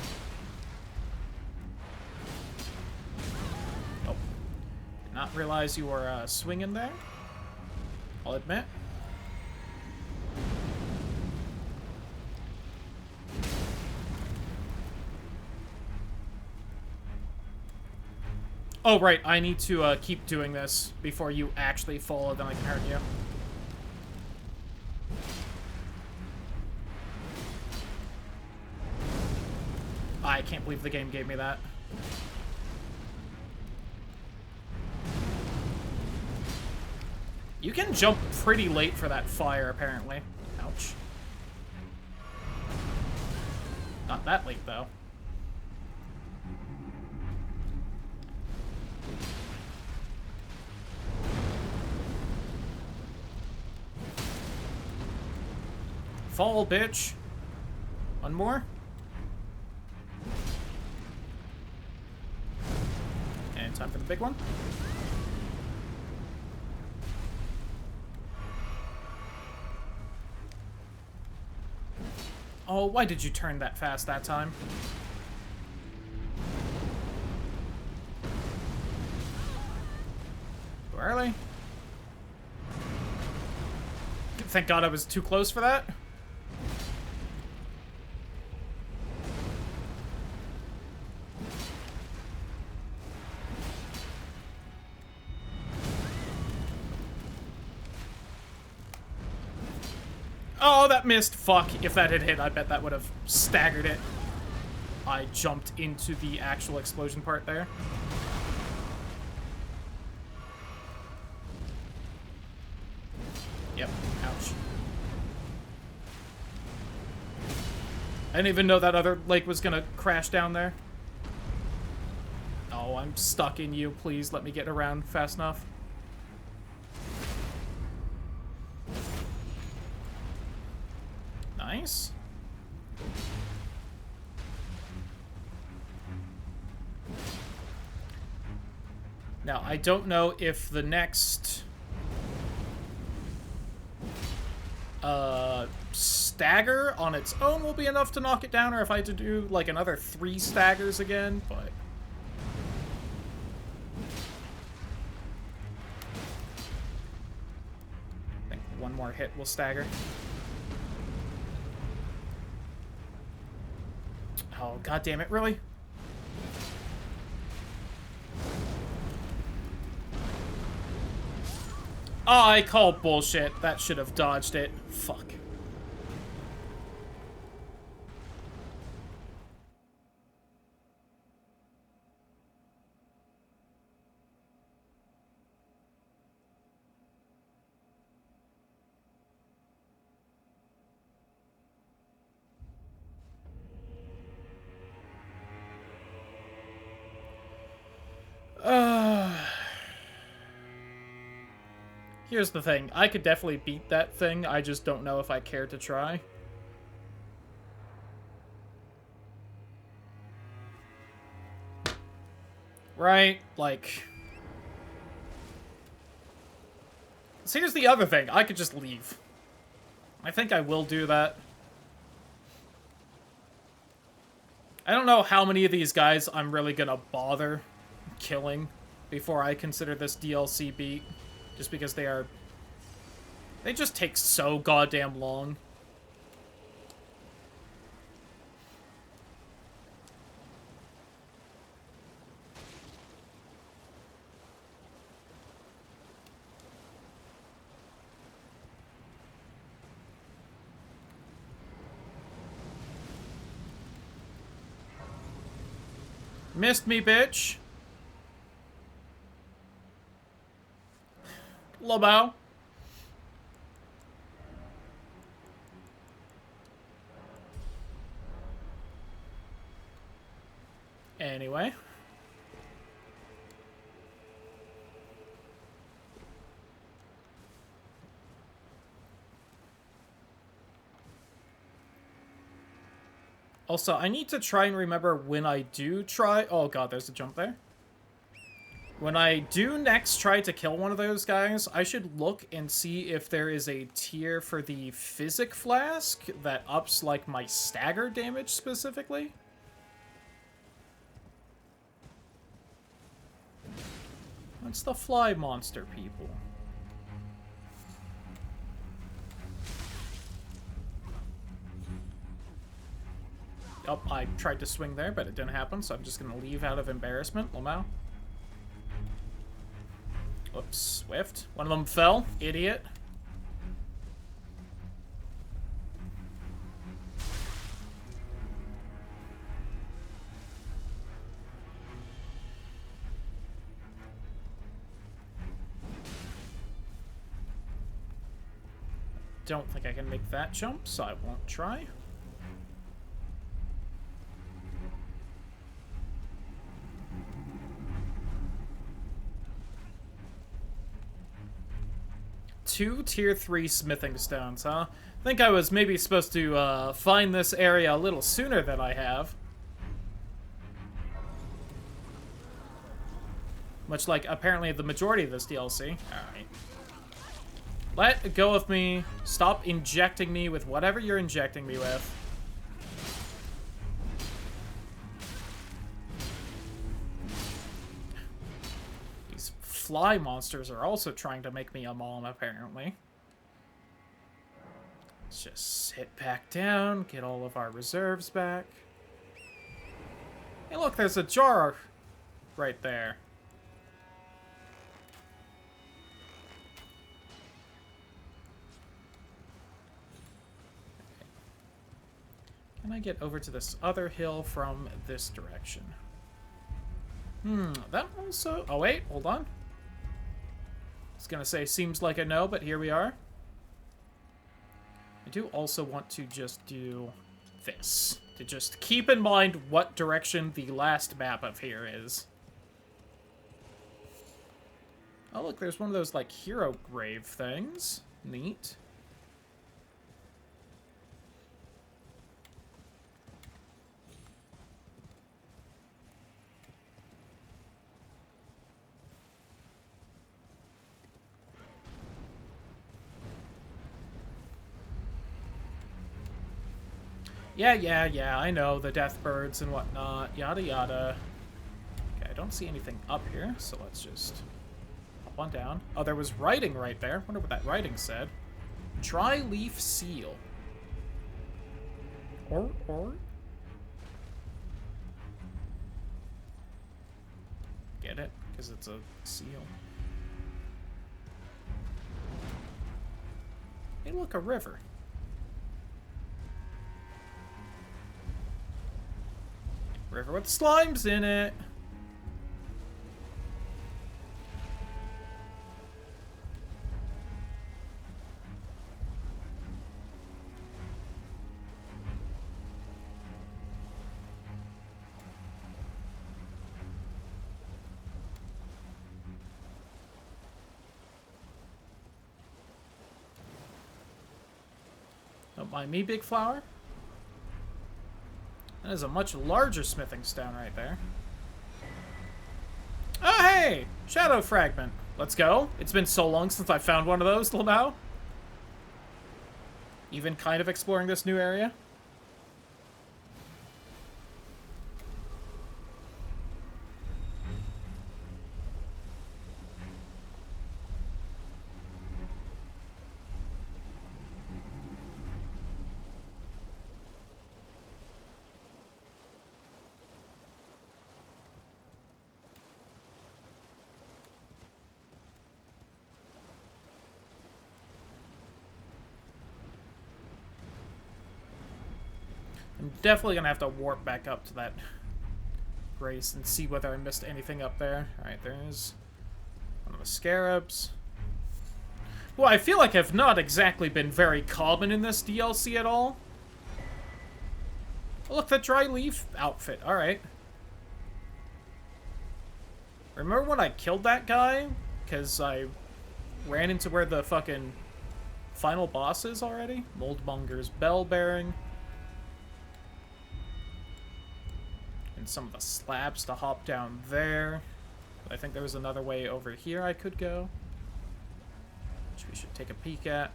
Oh. Did not realize you were, swinging there. I'll admit. Oh, right, I need to, keep doing this before you actually fall, then I can hurt you. I can't believe the game gave me that. You can jump pretty late for that fire, apparently. Ouch. Not that late, though. Fall, bitch. One more. And time for the big one. Oh, why did you turn that fast that time? Too early. Thank God I was too close for that. Oh, that missed. Fuck. If that had hit, I bet that would have staggered it. I jumped into the actual explosion part there. Yep. Ouch. I didn't even know that other lake was gonna crash down there. Oh, I'm stuck in you. Please let me get around fast enough. Nice. Now, I don't know if the next stagger on its own will be enough to knock it down, or if I had to do like another 3 staggers again, but I think one more hit will stagger. Oh, god damn it, really? Oh, I call bullshit. That should have dodged it. Fuck. Here's the thing. I could definitely beat that thing. I just don't know if I care to try. Right? Like... See, here's the other thing. I could just leave. I think I will do that. I don't know how many of these guys I'm really gonna bother killing before I consider this DLC beat. Just because they are... They just take so goddamn long. Missed me, bitch. Lobo. Anyway. Also, I need to try and remember when I do try... Oh god, there's a jump there. When I do next try to kill one of those guys, I should look and see if there is a tier for the Physic Flask that ups, like, my stagger damage specifically. That's the fly monster, people. Oh, I tried to swing there, but it didn't happen, so I'm just gonna leave out of embarrassment. Lamau. Oops, Swift. One of them fell. Idiot. Don't think I can make that jump, so I won't try. Two tier 3 smithing stones, huh? I think I was maybe supposed to find this area a little sooner than I have. Much like apparently the majority of this DLC. Alright. Let go of me. Stop injecting me with whatever you're injecting me with. These fly monsters are also trying to make me a mom, apparently. Let's just sit back down, get all of our reserves back. Hey look, there's a jar right there. Can I get over to this other hill from this direction? That also... Oh, wait, hold on. I was gonna say, seems like a no, but here we are. I do also want to just do this. To just keep in mind what direction the last map of here is. Oh, look, there's one of those, like, hero grave things. Neat. Yeah, I know, the death birds and whatnot, yada yada. Okay, I don't see anything up here, so let's just hop on down. Oh, there was writing right there. Wonder what that writing said. Dry leaf seal. Or? Get it? Because it's a seal. Hey, look, a river. River with slimes in it. Don't mind me, big flower. That is a much larger smithing stone right there. Oh, hey! Shadow fragment. Let's go. It's been so long since I found one of those till now. Even kind of exploring this new area. I'm definitely gonna have to warp back up to that race and see whether I missed anything up there. Alright, there's one of the scarabs. Well, I feel like I've not exactly been very common in this DLC at all. Oh, look, the dry leaf outfit. Alright. Remember when I killed that guy? Because I ran into where the fucking final boss is already? Moldmonger's bell bearing. And some of the slabs to hop down there. I think there was another way over here I could go, which we should take a peek at.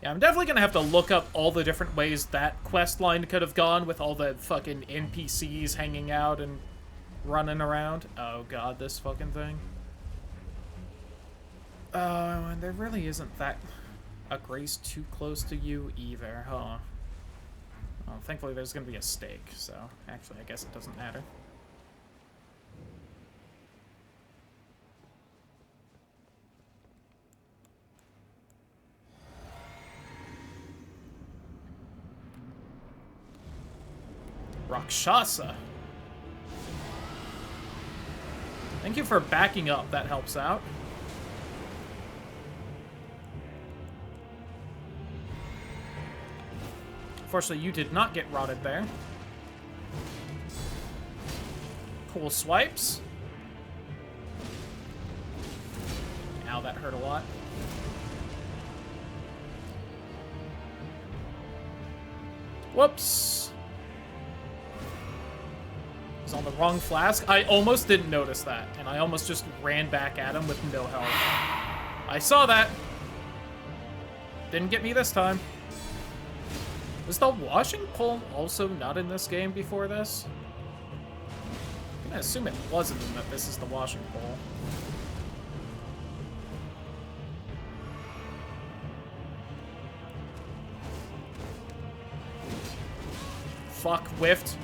Yeah, I'm definitely gonna have to look up all the different ways that quest line could have gone with all the fucking NPCs hanging out and running around. Oh god, this fucking thing. Oh, and there really isn't that a grace too close to you either, huh? Well, thankfully there's gonna be a stake, so actually I guess it doesn't matter. Rakshasa. Thank you for backing up, that helps out. Unfortunately, you did not get rotted there. Cool swipes. Ow, that hurt a lot. Whoops. He's on the wrong flask. I almost didn't notice that, and I almost just ran back at him with no health. I saw that. Didn't get me this time. Was the washing pole also not in this game before this? I'm gonna assume it wasn't, and that this is the washing pole. Fuck, whiffed.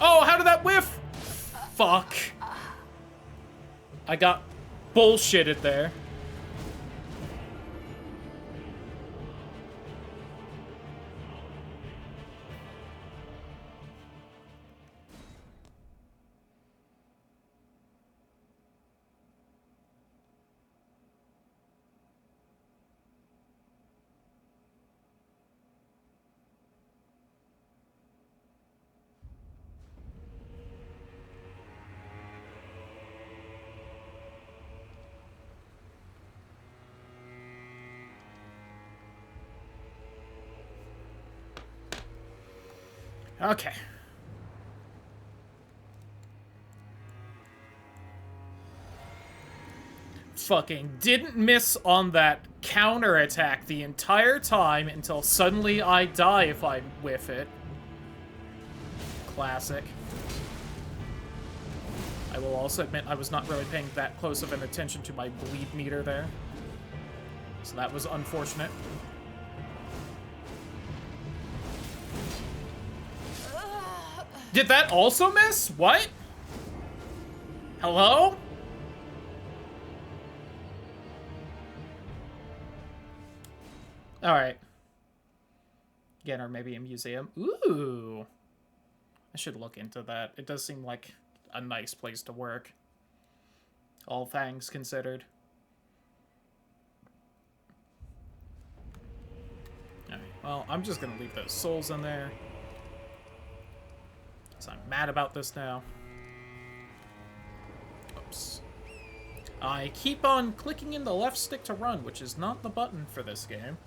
Oh, how did that whiff? Fuck. I got bullshitted there. Okay. Fucking didn't miss on that counterattack the entire time until suddenly I die if I whiff it. Classic. I will also admit I was not really paying that close of an attention to my bleed meter there. So that was unfortunate. Did that also miss? What? Hello? Alright. Again, or maybe a museum. Ooh. I should look into that. It does seem like a nice place to work. All things considered. Alright, well, I'm just gonna leave those souls in there. because I'm mad about this now. Oops. I keep on clicking in the left stick to run, which is not the button for this game.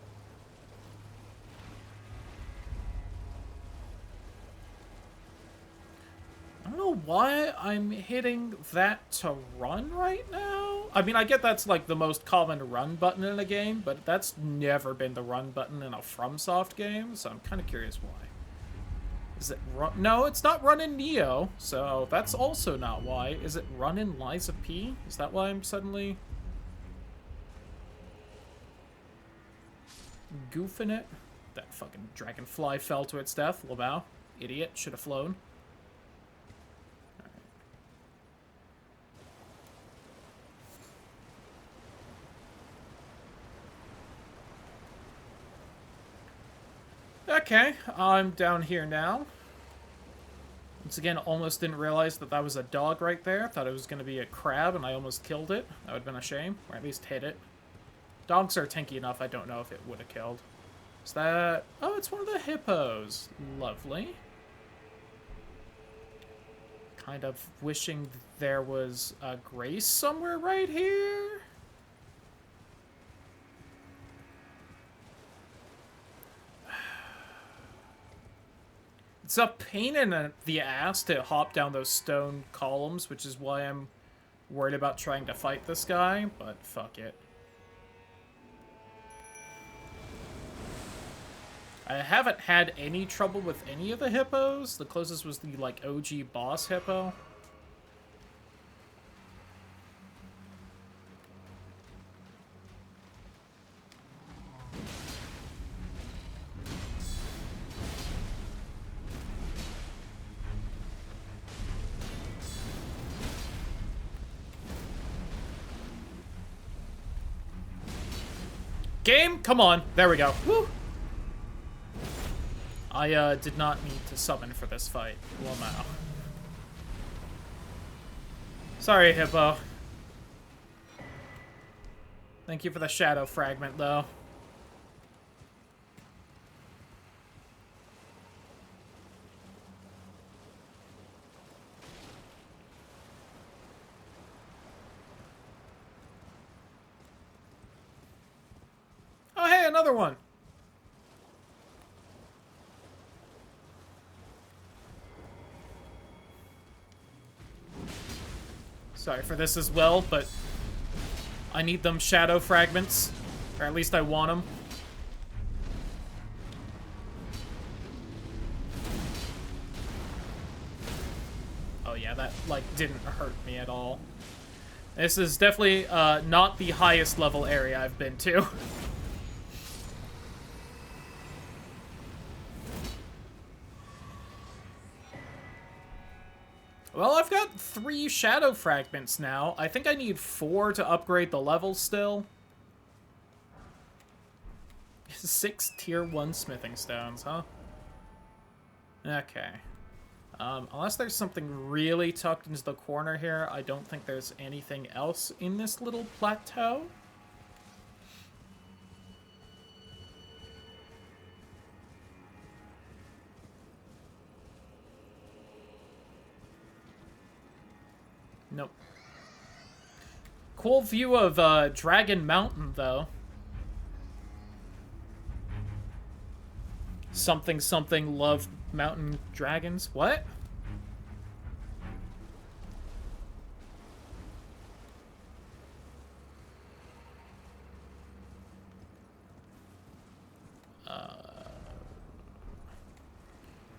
I don't know why I'm hitting that to run right now. I mean, I get that's like the most common run button in a game, but that's never been the run button in a FromSoft game, so I'm kind of curious why. Is it run? No, it's not run in Neo, so that's also not why. Is it run in Liza P? Is that why I'm suddenly goofing it? That fucking dragonfly fell to its death. Labao. Idiot. Should have flown. Okay, I'm down here now. Once again, almost didn't realize that that was a dog right there. Thought it was going to be a crab, and I almost killed it. That would have been a shame. Or at least hit it. Dogs are tanky enough, I don't know if it would have killed. Is that... Oh, it's one of the hippos. Lovely. Kind of wishing there was a Grace somewhere right here. It's a pain in the ass to hop down those stone columns, which is why I'm worried about trying to fight this guy, but fuck it. I haven't had any trouble with any of the hippos. The closest was the, like, OG boss hippo. Game, come on. There we go. Woo! I did not need to summon for this fight. Lamau. Sorry, Hippo. Thank you for the shadow fragment, though. Oh, hey, another one. Sorry for this as well, but I need them shadow fragments. Or at least I want them. Oh yeah, that, like, didn't hurt me at all. This is definitely not the highest level area I've been to. Well, I've got 3 shadow fragments now. I think I need 4 to upgrade the level still. 6 tier 1 smithing stones, huh? Okay. Unless there's something really tucked into the corner here, I don't think there's anything else in this little plateau. Nope. Cool view of Dragon Mountain, though. Something something love mountain dragons. What?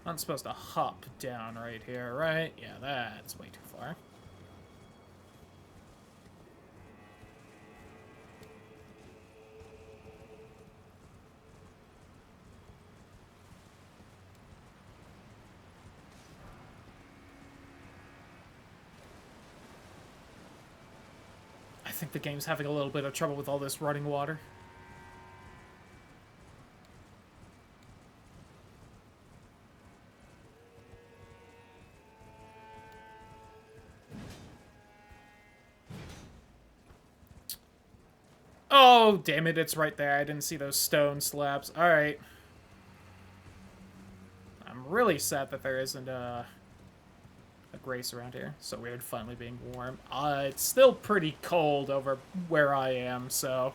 I'm supposed to hop down right here, right? Yeah, that's way too far. I think the game's having a little bit of trouble with all this running water. Oh, damn it, it's right there. I didn't see those stone slabs. Alright. I'm really sad that there isn't of grace around here. So weird finally being warm. It's still pretty cold over where I am, so...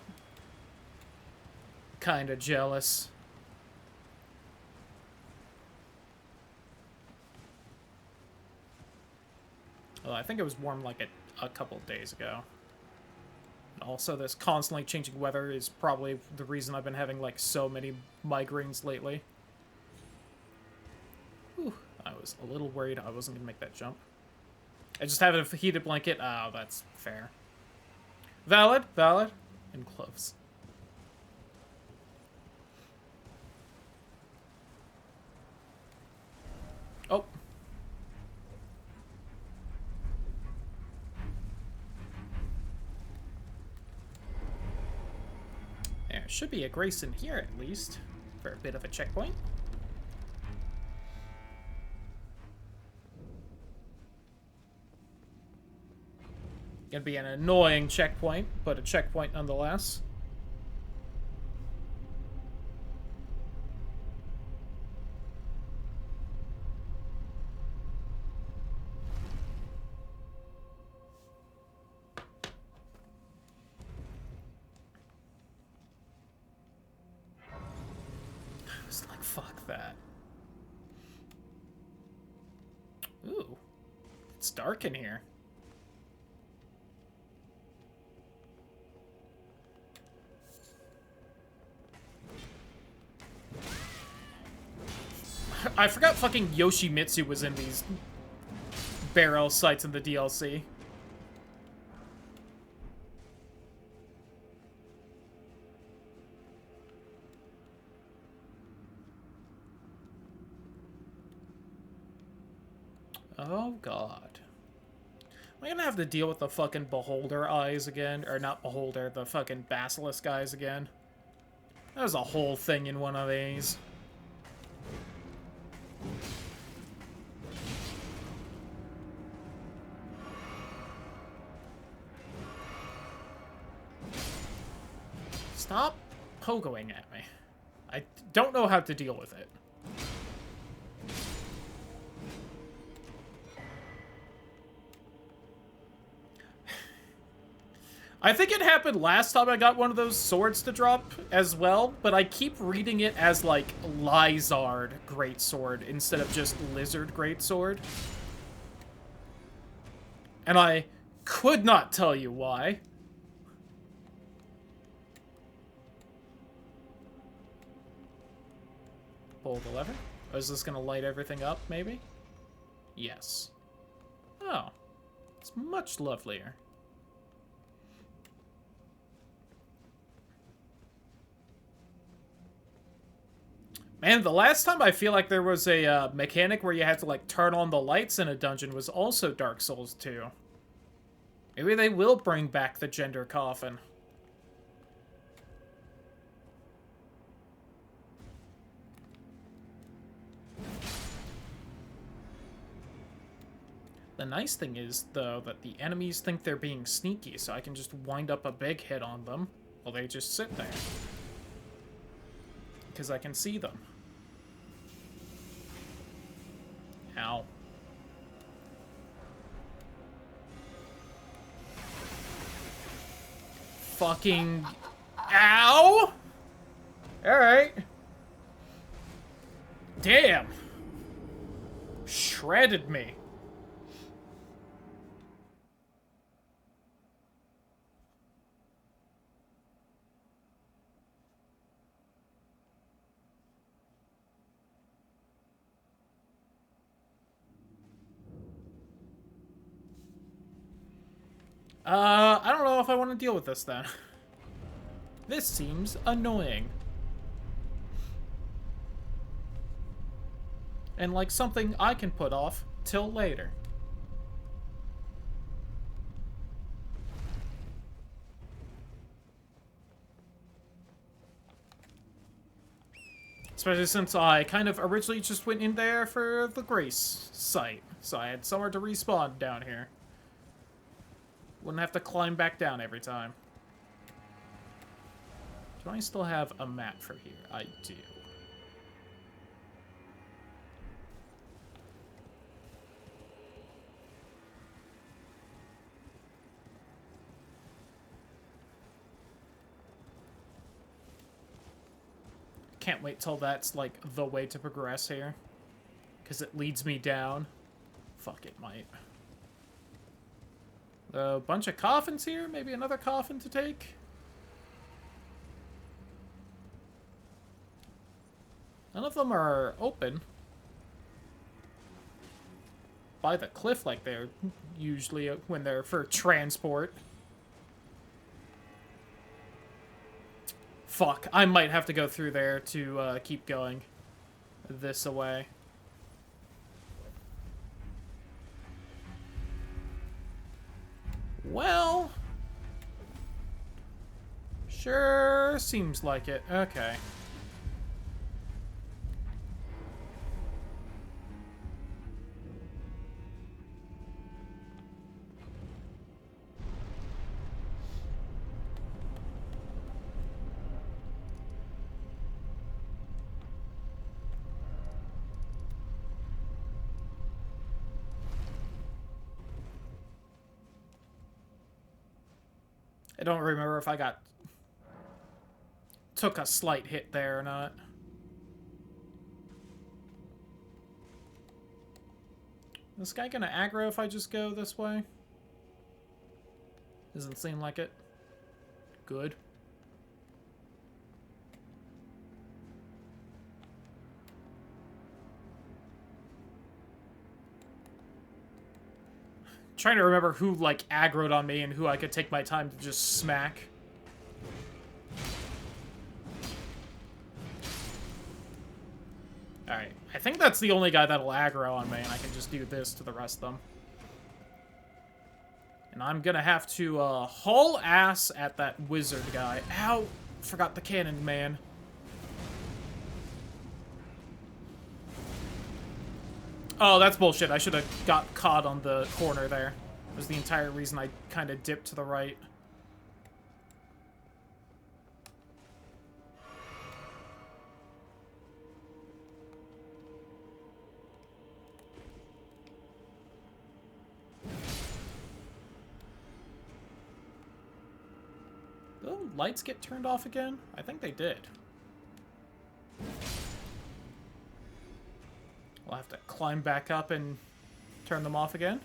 Kinda jealous. Well, I think it was warm like a couple days ago. Also, this constantly changing weather is probably the reason I've been having, like, so many migraines lately. Whew, I was a little worried I wasn't gonna make that jump. I just have a heated blanket. Oh, that's fair. Valid, valid, and gloves. Oh. There should be a grace in here, at least, for a bit of a checkpoint. Gonna be an annoying checkpoint, but a checkpoint nonetheless. It's like, fuck that. Ooh. It's dark in here. I forgot fucking Yoshimitsu was in these barrel sites in the DLC. Oh god. Am I gonna have to deal with the fucking beholder eyes again? Or not beholder, the fucking basilisk eyes again? That was a whole thing in one of these. Stop pogoing at me. I don't know how to deal with it. I think it happened last time I got one of those swords to drop as well, but I keep reading it as, like, Lizard Greatsword instead of just Lizard Greatsword. And I could not tell you why. Pull the lever? Or is this gonna light everything up, maybe? Yes. Oh. It's much lovelier. Man, the last time I feel like there was a mechanic where you had to, like, turn on the lights in a dungeon was also Dark Souls 2. Maybe they will bring back the gender coffin. The nice thing is, though, that the enemies think they're being sneaky, so I can just wind up a big hit on them while they just sit there. Because I can see them. Ow. Fucking... Ow! Alright. Damn. Shredded me. I don't know if I want to deal with this then. This seems annoying. And like something I can put off till later. Especially since I kind of originally just went in there for the Grace site. So I had somewhere to respawn down here. Wouldn't have to climb back down every time. Do I still have a map for here? I do. can't wait till that's, like, the way to progress here. Because it leads me down. Fuck, it might. A bunch of coffins here? Maybe another coffin to take? None of them are open. By the cliff like they're usually when they're for transport. Fuck, I might have to go through there to keep going this away. Well, sure seems like it. Okay. I don't remember if I took a slight hit there or not. Is this guy gonna aggro if I just go this way? Doesn't seem like it. Good. Trying to remember who, like, aggroed on me and who I could take my time to just smack. Alright, I think that's the only guy that'll aggro on me, and I can just do this to the rest of them. And I'm gonna have to, haul ass at that wizard guy. Ow! Forgot the cannon, man. Oh, that's bullshit. I should have got caught on the corner there. That was the entire reason I kind of dipped to the right. Oh, lights get turned off again? I think they did. We'll have to climb back up and turn them off again.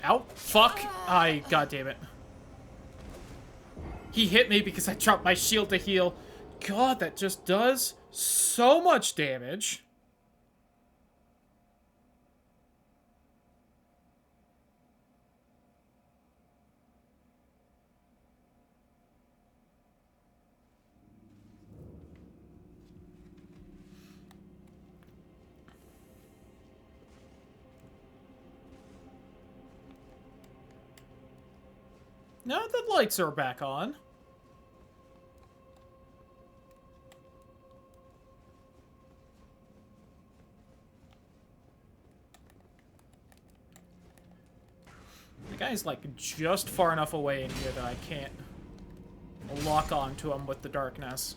Ow! Fuck! God damn it. He hit me because I dropped my shield to heal. God, that just does so much damage. Now the lights are back on. The guy's like just far enough away in here that I can't lock on to him with the darkness.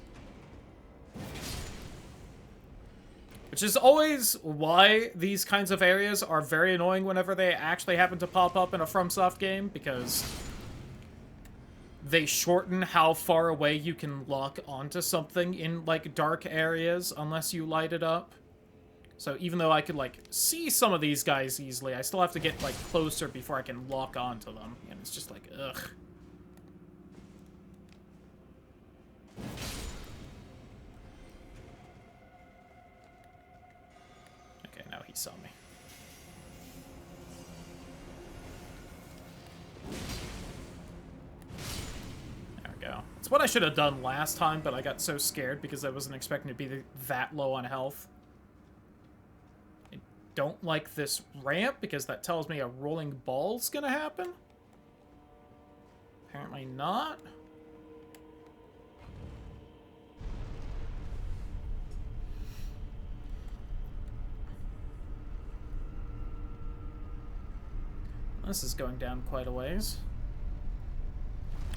Which is always why these kinds of areas are very annoying whenever they actually happen to pop up in a FromSoft game, because they shorten how far away you can lock onto something in, like, dark areas unless you light it up. So even though I could, like, see some of these guys easily, I still have to get, like, closer before I can lock onto them. And it's just like, ugh. Okay, now he saw me. It's what I should have done last time, but I got so scared because I wasn't expecting to be that low on health. I don't like this ramp because that tells me a rolling ball's gonna happen. Apparently not. This is going down quite a ways.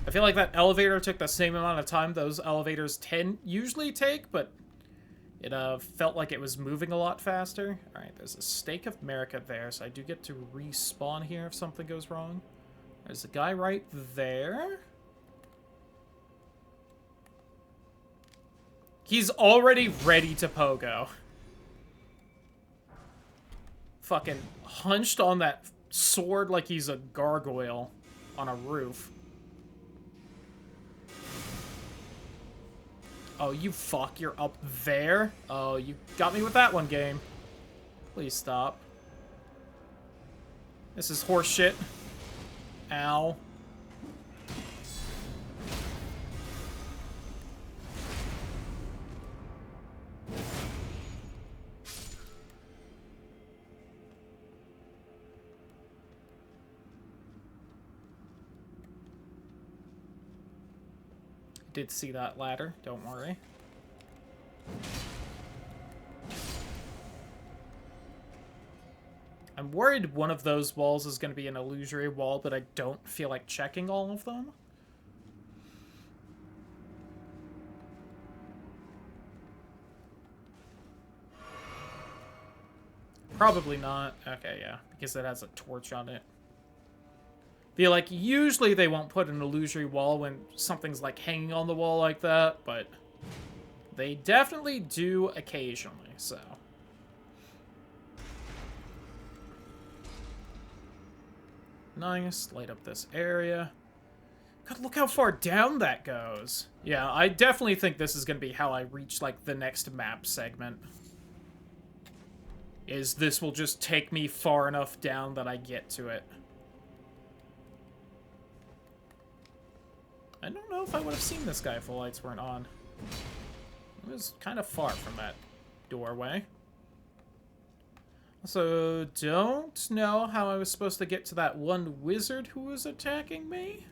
I feel like that elevator took the same amount of time those elevators usually take, but it felt like it was moving a lot faster. Alright, there's a Stake of America there, so I do get to respawn here if something goes wrong. There's a guy right there. He's already ready to pogo. Fucking hunched on that sword like he's a gargoyle on a roof. Oh, you fuck, you're up there? Oh, you got me with that one, game. Please stop. This is horse shit. Ow. Did see that ladder, don't worry. I'm worried one of those walls is going to be an illusory wall, but I don't feel like checking all of them. Probably not. Okay, yeah, because it has a torch on it. Feel like usually they won't put an illusory wall when something's like hanging on the wall like that, but they definitely do occasionally, so. Nice, light up this area. God, look how far down that goes. Yeah, I definitely think this is gonna be how I reach, like, the next map segment. Is this will just take me far enough down that I get to it. I don't know if I would have seen this guy if the lights weren't on. It was kind of far from that doorway. Also, don't know how I was supposed to get to that one wizard who was attacking me.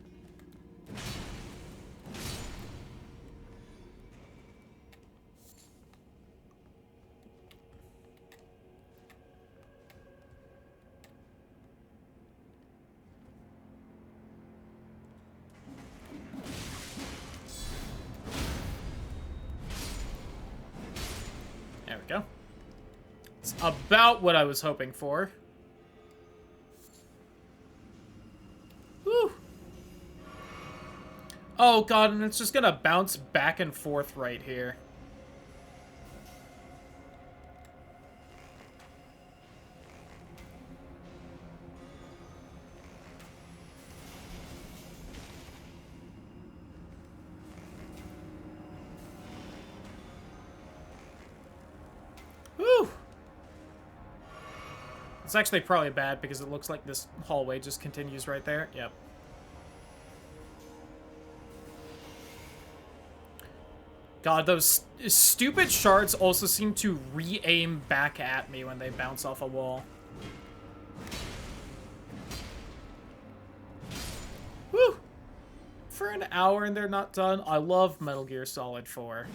There we go. It's about what I was hoping for. Whew. Oh god, and it's just gonna bounce back and forth right here. Whew. It's actually probably bad because it looks like this hallway just continues right there. Yep. God, those stupid shards also seem to re-aim back at me when they bounce off a wall. Woo! For an hour and they're not done. I love Metal Gear Solid 4.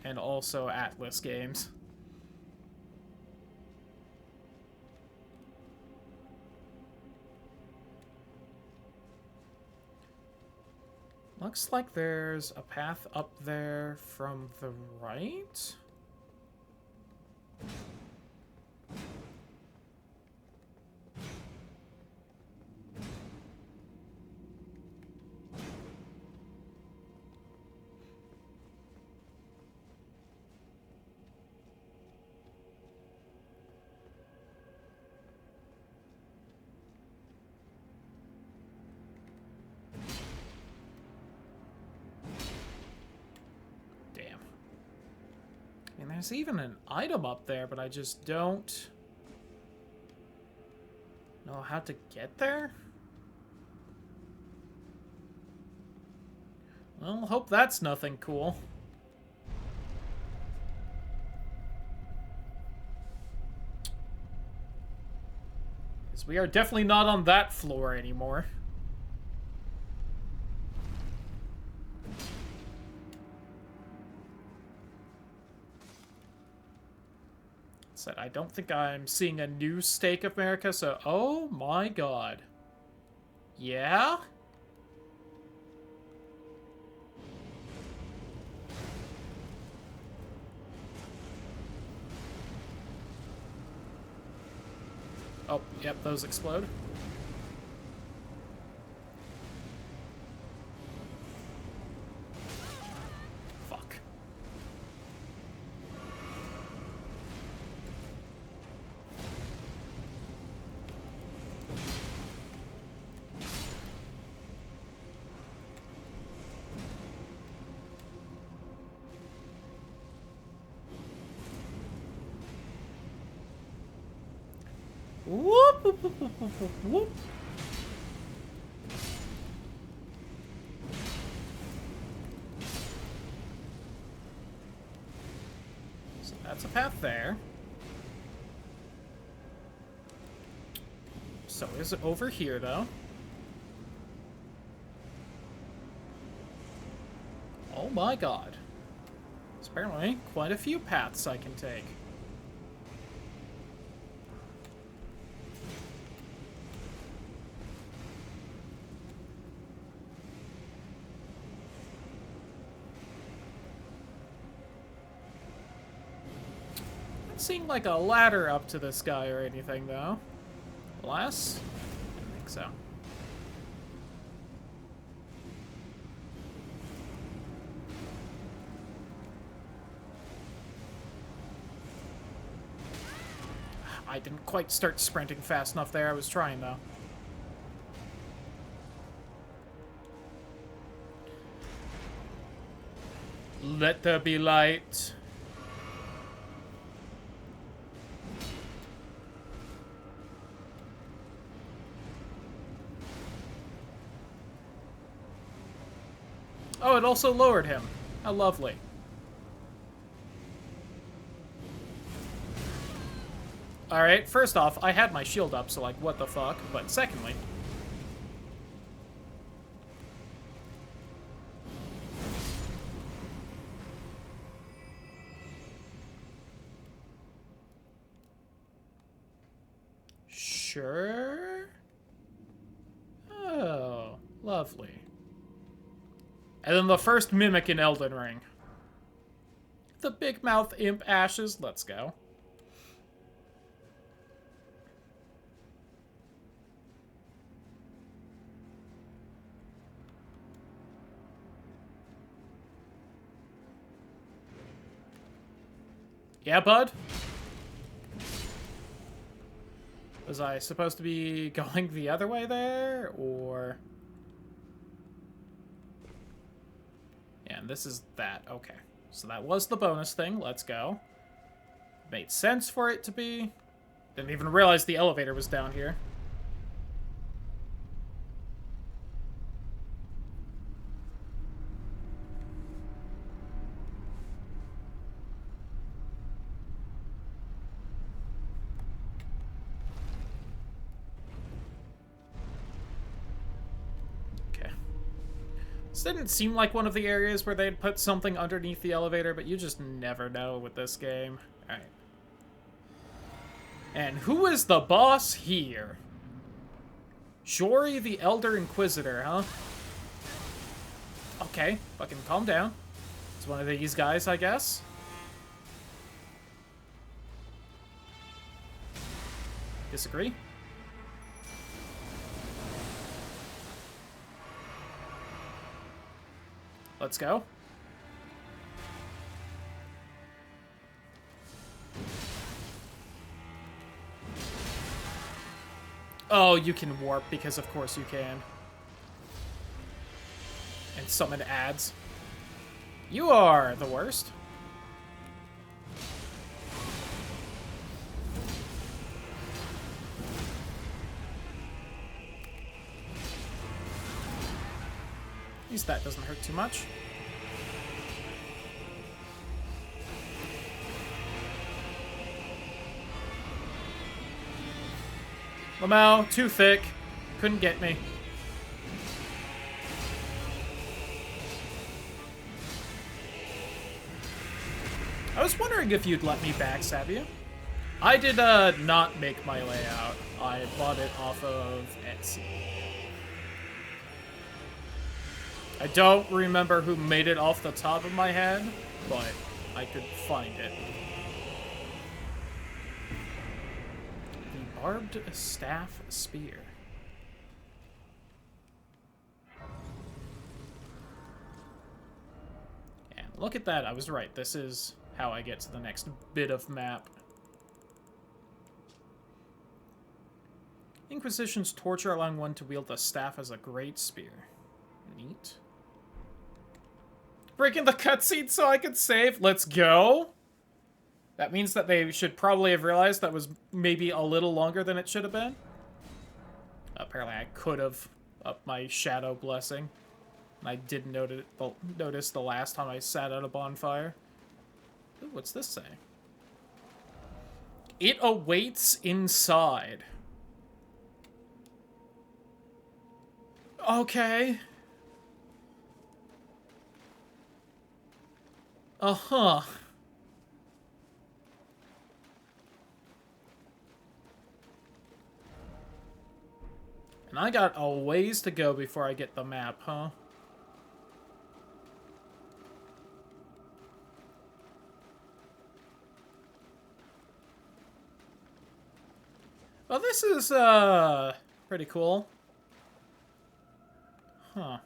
And also Atlas games. Looks like there's a path up there from the right. And there's even an item up there, but I just don't know how to get there. Well, hope that's nothing cool. Because we are definitely not on that floor anymore. Said, I don't think I'm seeing a new Stake of America, so... Oh my god. Yeah? Oh, yep, those explode. Fuck. whoop, whoop, whoop, whoop, whoop. So that's a path there. So is it over here, though? Oh my god. There's apparently quite a few paths I can take. Doesn't seem like a ladder up to this guy or anything, though. Alas, I don't think so. I didn't quite start sprinting fast enough there. I was trying, though. Let there be light. Oh, it also lowered him. How lovely. Alright, first off, I had my shield up, so like, what the fuck? But secondly... Sure? Oh, lovely. And then the first mimic in Elden Ring. The big mouth imp ashes, let's go. Yeah, bud? Was I supposed to be going the other way there, or... Yeah, and this is that. Okay. So that was the bonus thing. Let's go. Made sense for it to be. Didn't even realize the elevator was down here. This didn't seem like one of the areas where they'd put something underneath the elevator, but you just never know with this game. Alright. And who is the boss here? Shori the Elder Inquisitor, huh? Okay, fucking calm down. It's one of these guys, I guess. Disagree? Let's go. Oh, you can warp, because of course you can. And summon ads. You are the worst. At least that doesn't hurt too much. Lamau, too thick. Couldn't get me. I was wondering if you'd let me backstab you. I did not make my layout. I bought it off of Etsy. I don't remember who made it off the top of my head, but I could find it. The Barbed Staff Spear. And look at that, I was right. This is how I get to the next bit of map. Inquisition's torture, allowing one to wield the staff as a great spear. Neat. Breaking the cutscene so I could save. Let's go. That means that they should probably have realized that was maybe a little longer than it should have been. Apparently I could have upped my shadow blessing. And I didn't notice the last time I sat at a bonfire. Ooh, what's this say? It awaits inside. Okay. Uh-huh. And I got a ways to go before I get the map, huh? Well, this is, pretty cool. Huh.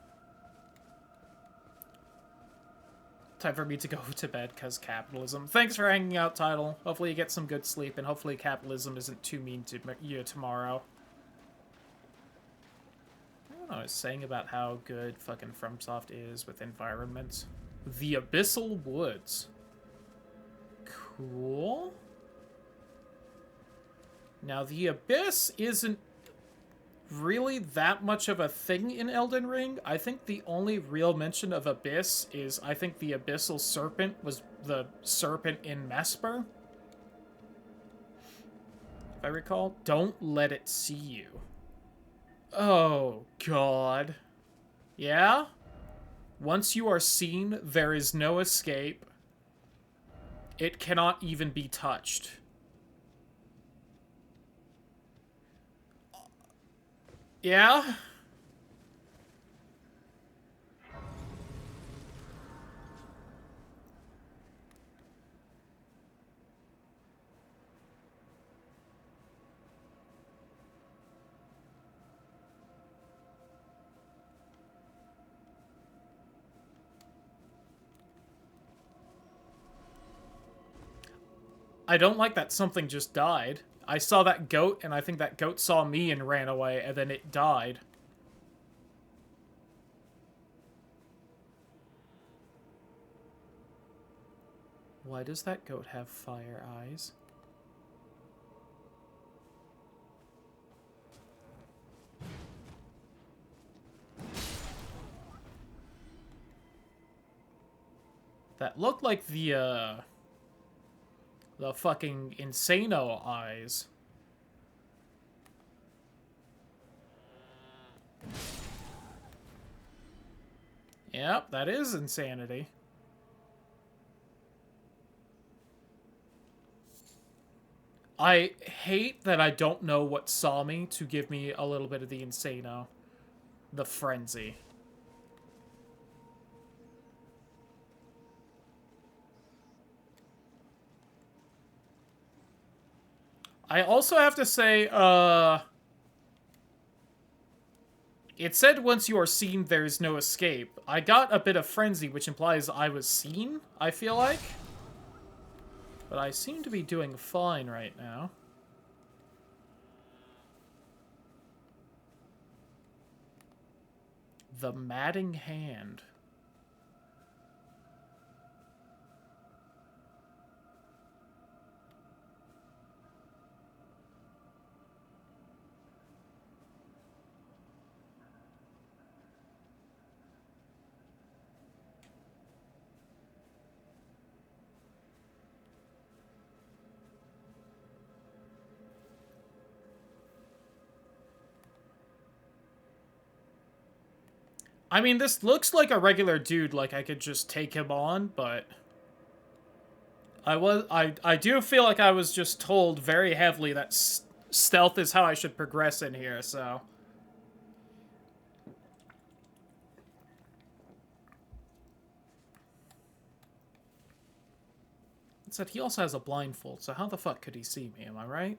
Time for me to go to bed, because capitalism. Thanks for hanging out, Tidal. Hopefully you get some good sleep, and hopefully capitalism isn't too mean to you tomorrow. I don't know what I was saying about how good fucking FromSoft is with environments. The Abyssal Woods. Cool. Now, the Abyss isn't really that much of a thing in Elden Ring. I think the only real mention of Abyss is, I think the Abyssal Serpent was the serpent in Mesper. If I recall. Don't let it see you. Oh, God. Yeah? Once you are seen, there is no escape. It cannot even be touched. Yeah? I don't like that something just died. I saw that goat, and I think that goat saw me and ran away, and then it died. Why does that goat have fire eyes? That looked like the fucking Insano eyes. Yep, that is insanity. I hate that I don't know what saw me to give me a little bit of the Insano. The frenzy. I also have to say, it said once you are seen, there is no escape. I got a bit of frenzy, which implies I was seen, I feel like. But I seem to be doing fine right now. The Matting Hand. I mean, this looks like a regular dude, like I could just take him on, but I do feel like I was just told very heavily that stealth is how I should progress in here, so. It said he also has a blindfold, so how the fuck could he see me, am I right?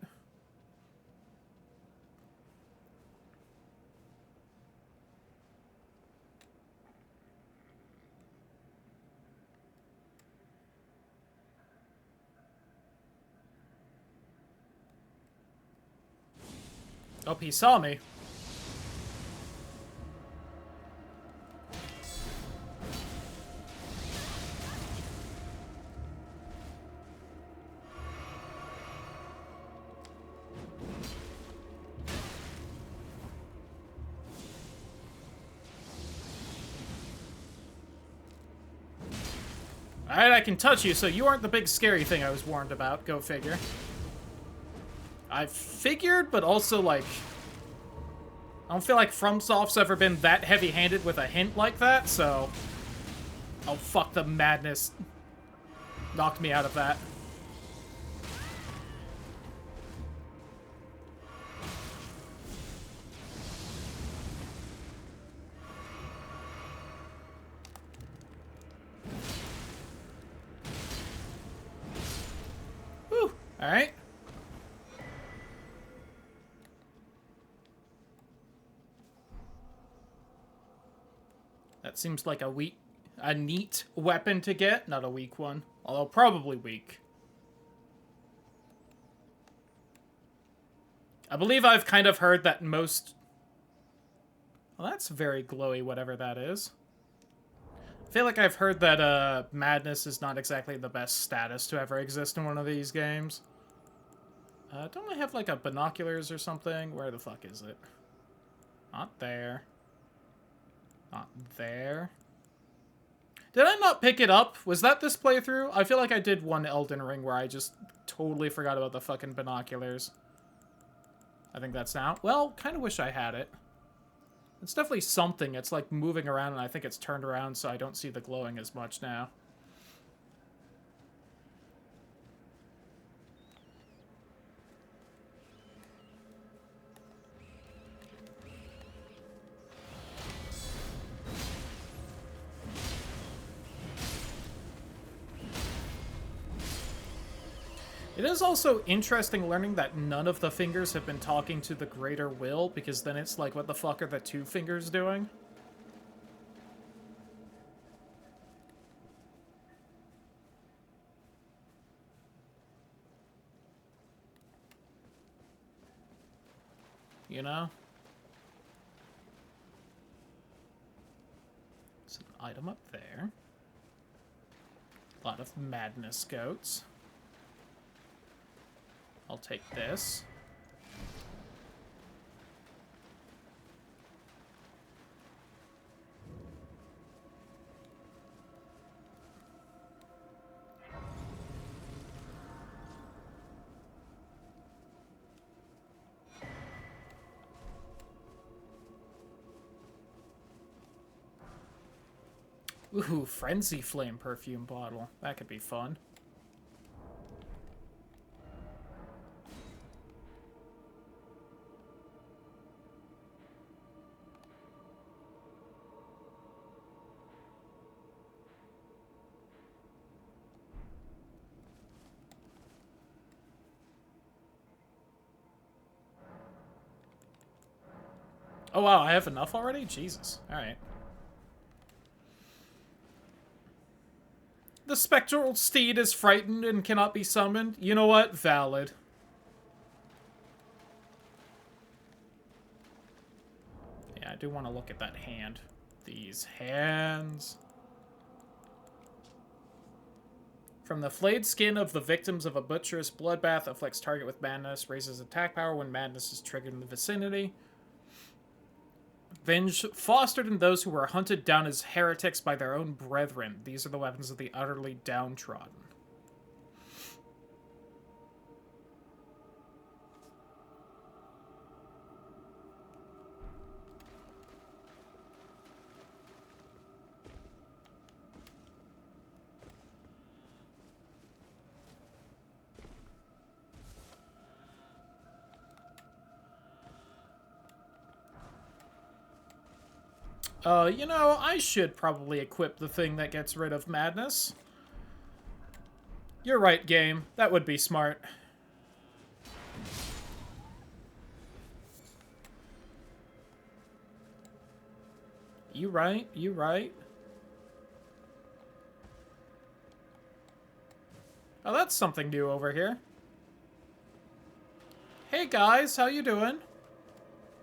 Oh, he saw me. Alright, I can touch you, so you aren't the big scary thing I was warned about. Go figure. I figured, but also, like... I don't feel like FromSoft's ever been that heavy-handed with a hint like that, so... Oh, fuck, the madness knocked me out of that. Whew, alright. That seems like a neat weapon to get, not a weak one. Although probably weak. I believe I've kind of heard that most... Well, that's very glowy, whatever that is. I feel like I've heard that madness is not exactly the best status to ever exist in one of these games. Don't I have like a binoculars or something? Where the fuck is it? Not there. Not there. Did I not pick it up? Was that this playthrough? I feel like I did one Elden Ring where I just totally forgot about the fucking binoculars. I think that's now. Well, kind of wish I had it. It's definitely something. It's like moving around and I think it's turned around so I don't see the glowing as much now. It is also interesting learning that none of the fingers have been talking to the greater will, because then it's like, what the fuck are the two fingers doing? You know? There's an item up there. A lot of madness goats. I'll take this. Ooh, Frenzy Flame perfume bottle. That could be fun. Oh wow, I have enough already? Jesus. Alright. The spectral steed is frightened and cannot be summoned. You know what? Valid. Yeah, I do want to look at that hand. These hands. From the flayed skin of the victims of a butcherous bloodbath, afflicts target with madness, raises attack power when madness is triggered in the vicinity. Venge fostered in those who were hunted down as heretics by their own brethren. These are the weapons of the utterly downtrodden. You know, I should probably equip the thing that gets rid of madness. You're right, game. That would be smart. You right, you right. Oh, that's something new over here. Hey guys, how you doing?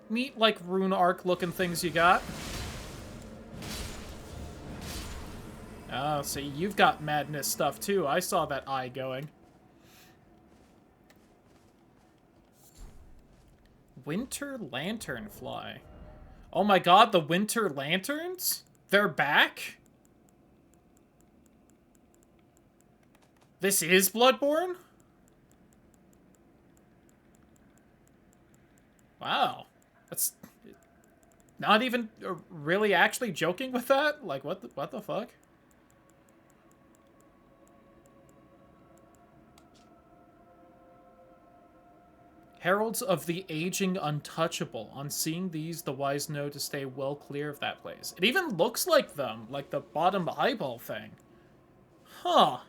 Neat, like, rune arc looking things you got. Oh, see, you've got madness stuff too. I saw that eye going. Winter lanternfly. Oh my god, the winter lanterns? They're back? This is Bloodborne? Wow. That's not even really actually joking with that? Like, what the fuck? Heralds of the Aging Untouchable. On seeing these, the wise know to stay well clear of that place. It even looks like them, like the bottom eyeball thing. Huh.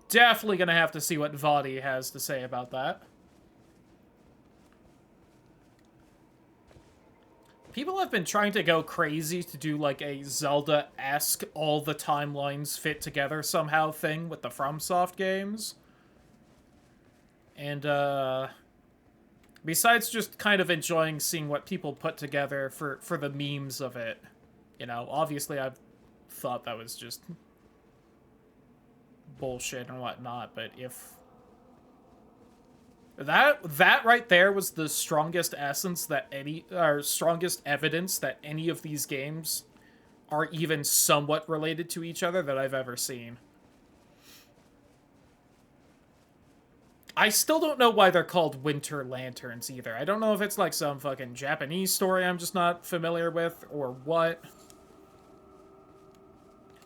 Definitely gonna have to see what Vadi has to say about that. People have been trying to go crazy to do like a Zelda-esque all the timelines fit together somehow thing with the FromSoft games. And besides just kind of enjoying seeing what people put together for the memes of it, you know, obviously I've thought that was just bullshit and whatnot, but if that right there was the strongest essence that any, or strongest evidence that any of these games are even somewhat related to each other that I've ever seen. I still don't know why they're called Winter Lanterns either. I don't know if it's like some fucking Japanese story I'm just not familiar with or what.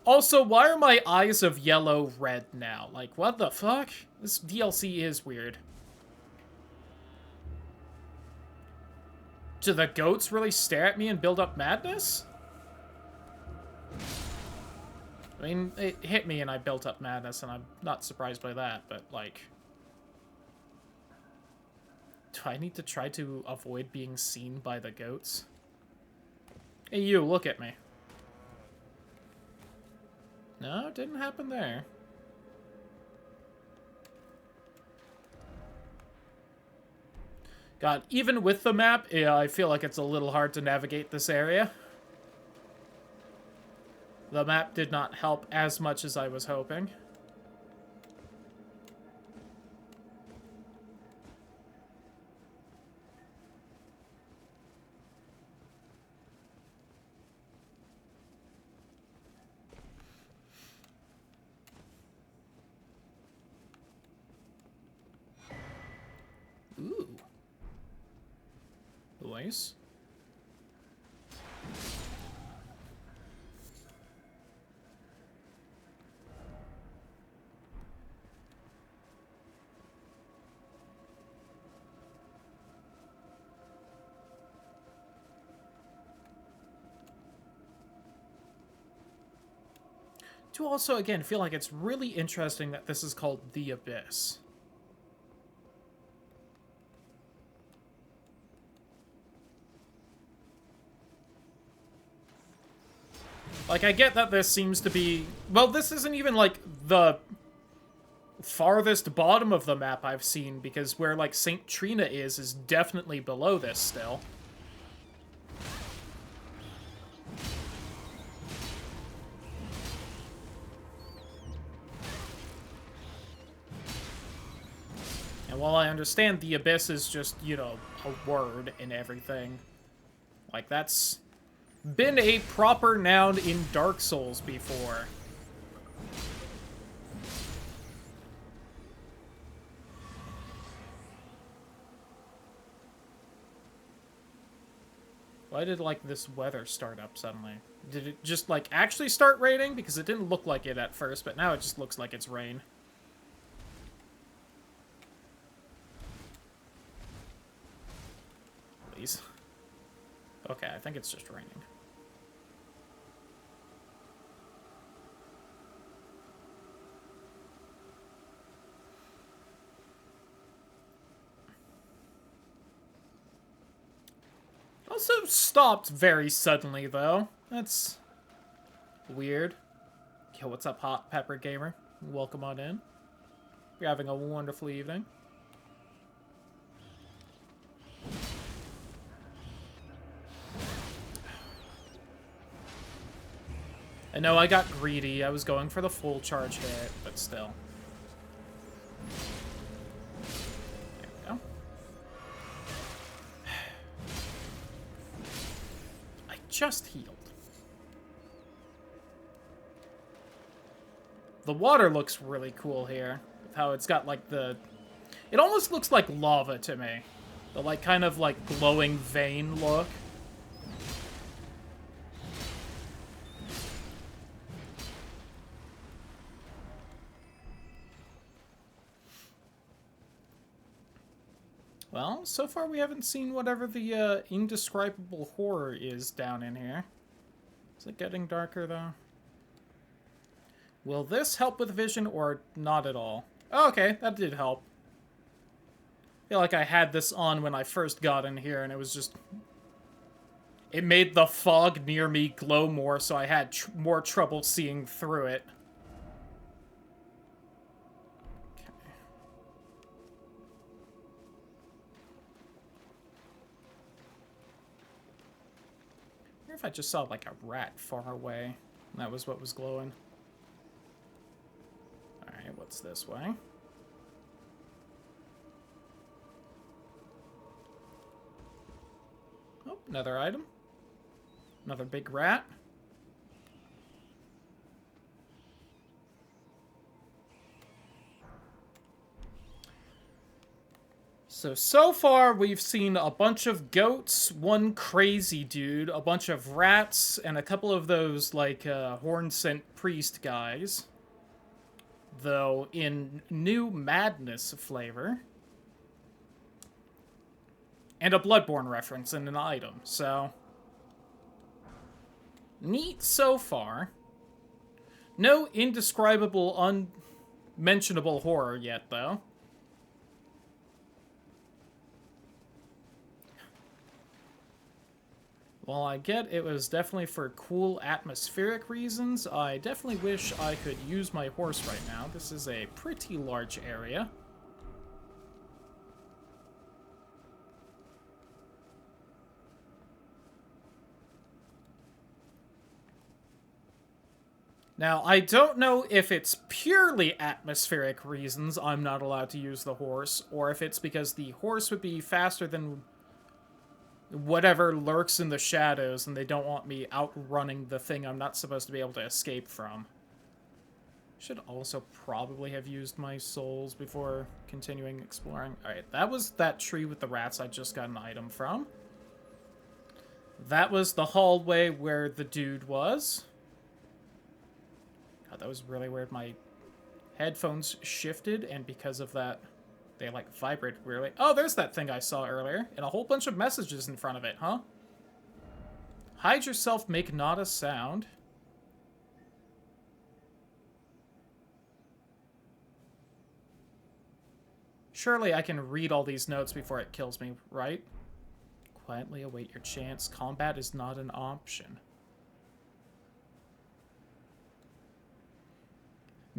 Also, why are my eyes of yellow red now? Like, what the fuck? This DLC is weird. Do the goats really stare at me and build up madness? I mean, it hit me and I built up madness, and I'm not surprised by that, but, like... Do I need to try to avoid being seen by the goats? Hey, you, look at me. No, it didn't happen there. God, even with the map, yeah, I feel like it's a little hard to navigate this area. The map did not help as much as I was hoping. Ooh. Nice. Do also, again, feel like it's really interesting that this is called The Abyss. Like, I get that this seems to be... Well, this isn't even, like, the farthest bottom of the map I've seen, because where, like, St. Trina is definitely below this still. And while I understand the Abyss is just, you know, a word and everything, like, that's been a proper noun in Dark Souls before. Why did, like, this weather start up suddenly? Did it just, like, actually start raining? Because it didn't look like it at first, but now it just looks like it's rain. Please. Okay, I think it's just raining. Also stopped very suddenly, though. That's weird. Yo, what's up, Hot Pepper Gamer? Welcome on in. You're having a wonderful evening. I know I got greedy. I was going for the full charge hit, but still. just healed. The water looks really cool here. How it's got, like, the... It almost looks like lava to me. The, like, kind of, like, glowing vein look. Well, so far we haven't seen whatever the indescribable horror is down in here. Is it getting darker, though? Will this help with vision or not at all? Oh, okay, that did help. I feel like I had this on when I first got in here, and it was just... It made the fog near me glow more, so I had more trouble seeing through it. Okay. I wonder if I just saw, like, a rat far away, and that was what was glowing. Alright, what's this way? Oh, another item. Another big rat. So far we've seen a bunch of goats, one crazy dude, a bunch of rats, and a couple of those, like, horn-scent priest guys. Though, in new madness flavor. And a Bloodborne reference in an item, so... Neat so far. No indescribable, unmentionable horror yet, though. While I get it was definitely for cool atmospheric reasons, I definitely wish I could use my horse right now. This is a pretty large area. Now, I don't know if it's purely atmospheric reasons I'm not allowed to use the horse, or if it's because the horse would be faster than whatever lurks in the shadows, and they don't want me outrunning the thing I'm not supposed to be able to escape from. Should also probably have used my souls before continuing exploring. Alright, that was that tree with the rats I just got an item from. That was the hallway where the dude was. God, that was really weird. My headphones shifted, and because of that, they, like, vibrate weirdly. Oh, there's that thing I saw earlier, and a whole bunch of messages in front of it, huh? Hide yourself, make not a sound. Surely I can read all these notes before it kills me, right? Quietly await your chance. Combat is not an option.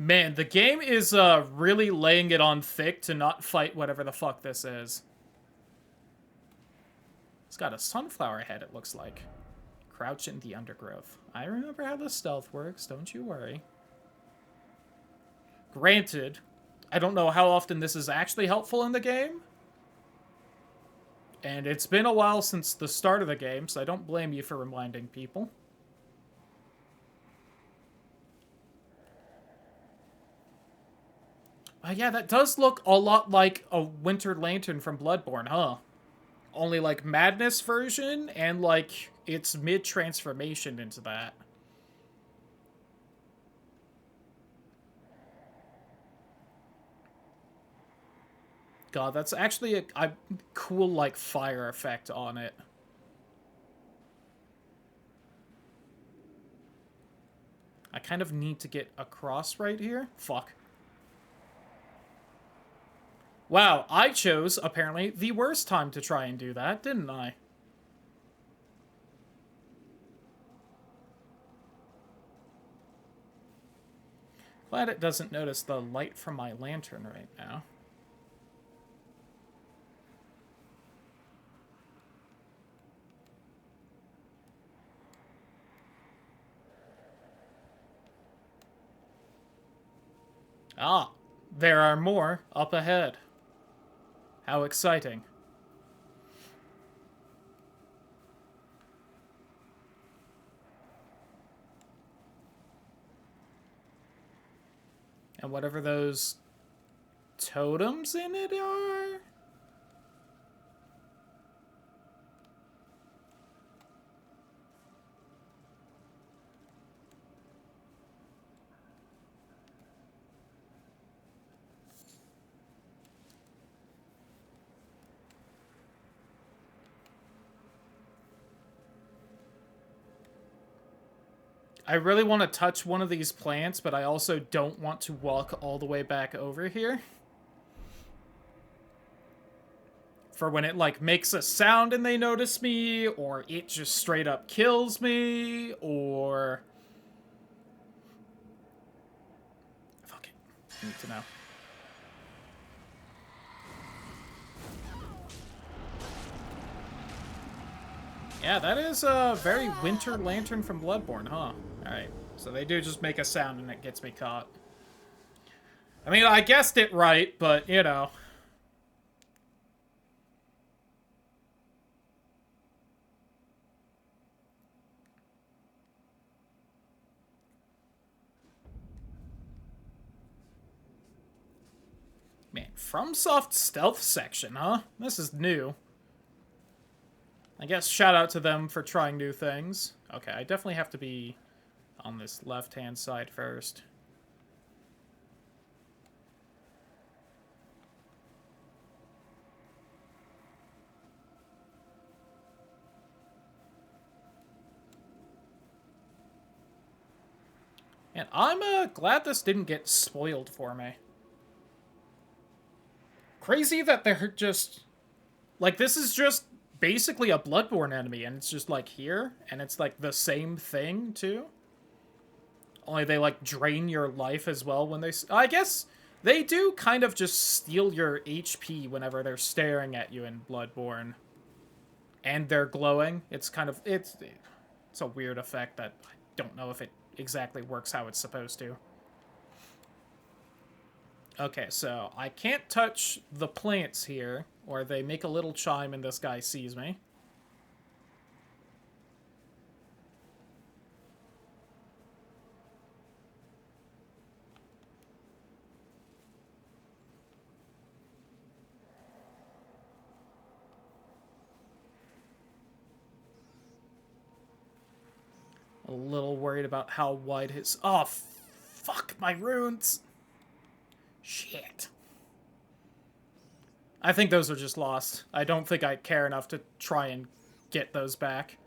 Man, the game is really laying it on thick to not fight whatever the fuck this is. It's got a sunflower head, it looks like. Crouch in the undergrowth. I remember how the stealth works, don't you worry. Granted, I don't know how often this is actually helpful in the game. And it's been a while since the start of the game, so I don't blame you for reminding people. Yeah, that does look a lot like a Winter Lantern from Bloodborne, huh? Only, like, Madness version, and, like, it's mid-transformation into that. God, that's actually a cool, like, fire effect on it. I kind of need to get across right here. Fuck. Wow, I chose, apparently, the worst time to try and do that, didn't I? Glad it doesn't notice the light from my lantern right now. Ah, there are more up ahead. How exciting. And whatever those totems in it are? I really want to touch one of these plants, but I also don't want to walk all the way back over here. For when it, like, makes a sound and they notice me, or it just straight up kills me, or... Fuck it. I need to know. Yeah, that is a very Winter Lantern from Bloodborne, huh? Alright, so they do just make a sound and it gets me caught. I mean, I guessed it right, but, you know. Man, FromSoft stealth section, huh? This is new. I guess shout out to them for trying new things. Okay, I definitely have to be on this left-hand side first. And I'm glad this didn't get spoiled for me. Crazy that they're just... Like, this is just basically a Bloodborne enemy, and it's just, like, here, and it's, like, the same thing, too. Only they, like, drain your life as well when they... I guess they do kind of just steal your HP whenever they're staring at you in Bloodborne. And they're glowing. It's kind of... It's a weird effect that I don't know if it exactly works how it's supposed to. Okay, so I can't touch the plants here, or they make a little chime and this guy sees me. A little worried about how wide his... Oh, fuck my runes! Shit. I think those are just lost. I don't think I care enough to try and get those back.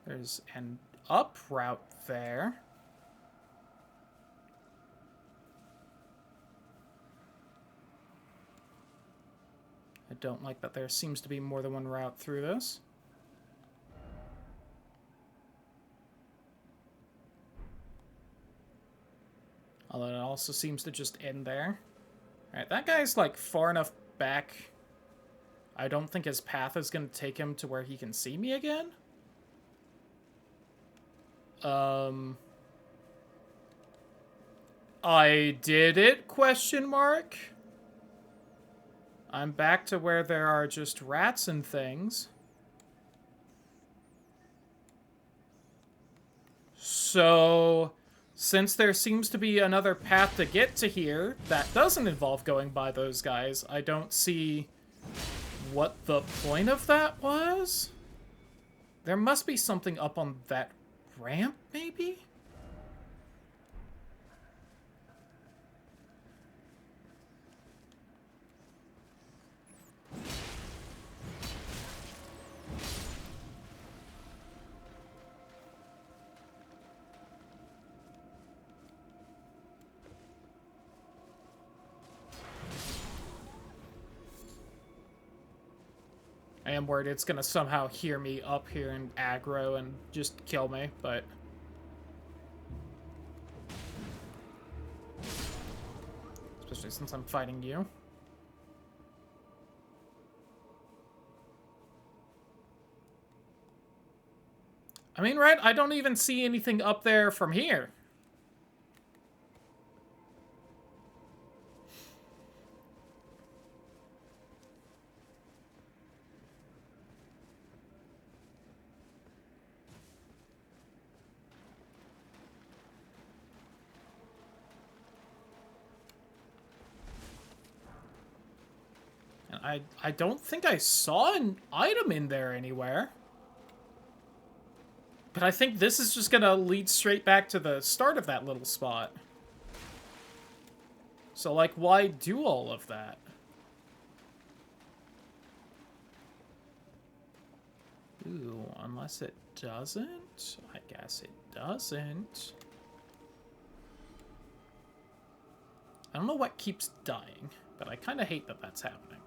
There's an up route there. I don't like that there seems to be more than one route through this. Although it also seems to just end there. Alright, that guy's, like, far enough back. I don't think his path is going to take him to where he can see me again. I did it, question mark. I'm back to where there are just rats and things. So, since there seems to be another path to get to here that doesn't involve going by those guys, I don't see what the point of that was. There must be something up on that ramp, maybe? I am worried it's gonna somehow hear me up here and aggro and just kill me, but... Especially since I'm fighting you. I mean, right? I don't even see anything up there from here. I don't think I saw an item in there anywhere. But I think this is just gonna lead straight back to the start of that little spot. So, like, why do all of that? Ooh, unless it doesn't? I guess it doesn't. I don't know what keeps dying, but I kind of hate that that's happening.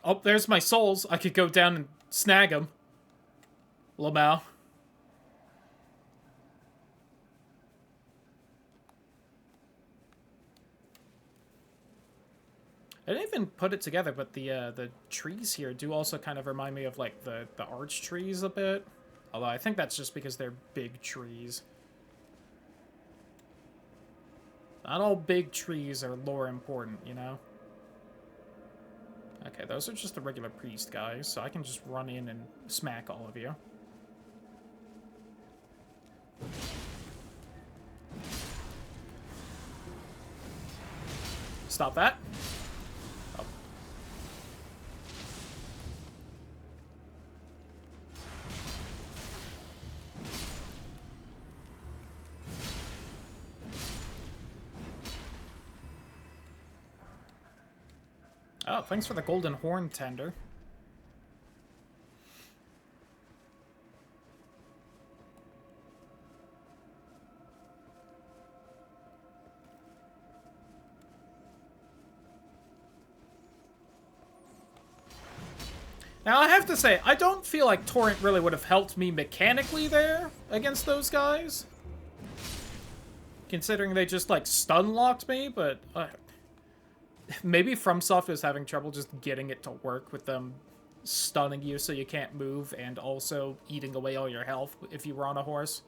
Oh, there's my souls. I could go down and snag them. Lamau. I didn't even put it together, but the trees here do also kind of remind me of, like, the arch trees a bit. Although I think that's just because they're big trees. Not all big trees are lore important, you know? Okay, those are just the regular priest guys, so I can just run in and smack all of you. Stop that. Oh. Oh, thanks for the golden horn tender. Now, I have to say, I don't feel like Torrent really would have helped me mechanically there against those guys. Considering they just, like, stun-locked me, but... maybe FromSoft was having trouble just getting it to work with them stunning you so you can't move and also eating away all your health if you were on a horse.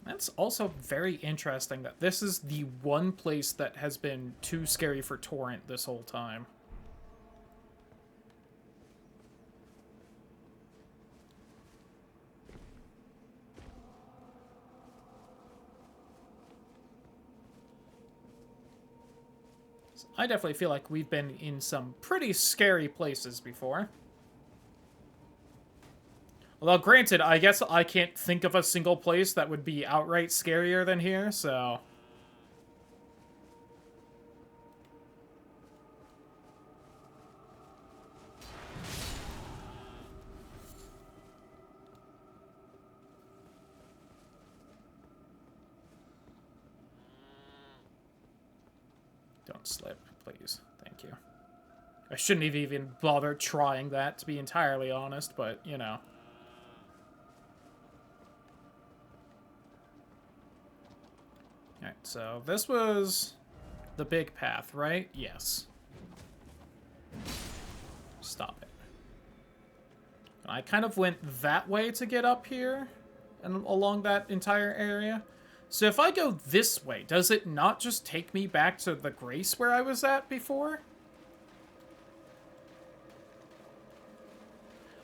That's also very interesting that this is the one place that has been too scary for Torrent this whole time. So I definitely feel like we've been in some pretty scary places before. Although, granted, I guess I can't think of a single place that would be outright scarier than here, so... Don't slip, please. Thank you. I shouldn't have even bothered trying that, to be entirely honest, but, you know... Alright, so this was the big path, right? Yes. Stop it. I kind of went that way to get up here and along that entire area. So if I go this way, does it not just take me back to the Grace where I was at before?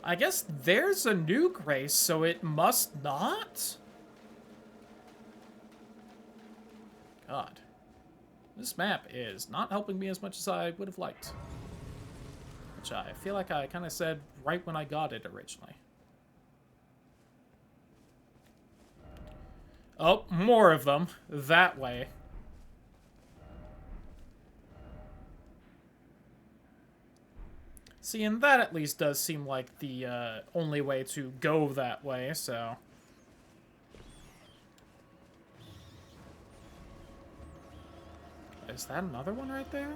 I guess there's a new Grace, so it must not? God. This map is not helping me as much as I would have liked. Which I feel like I kind of said right when I got it originally. Oh, more of them. That way. See, and that at least does seem like the only way to go that way, so... Is that another one right there?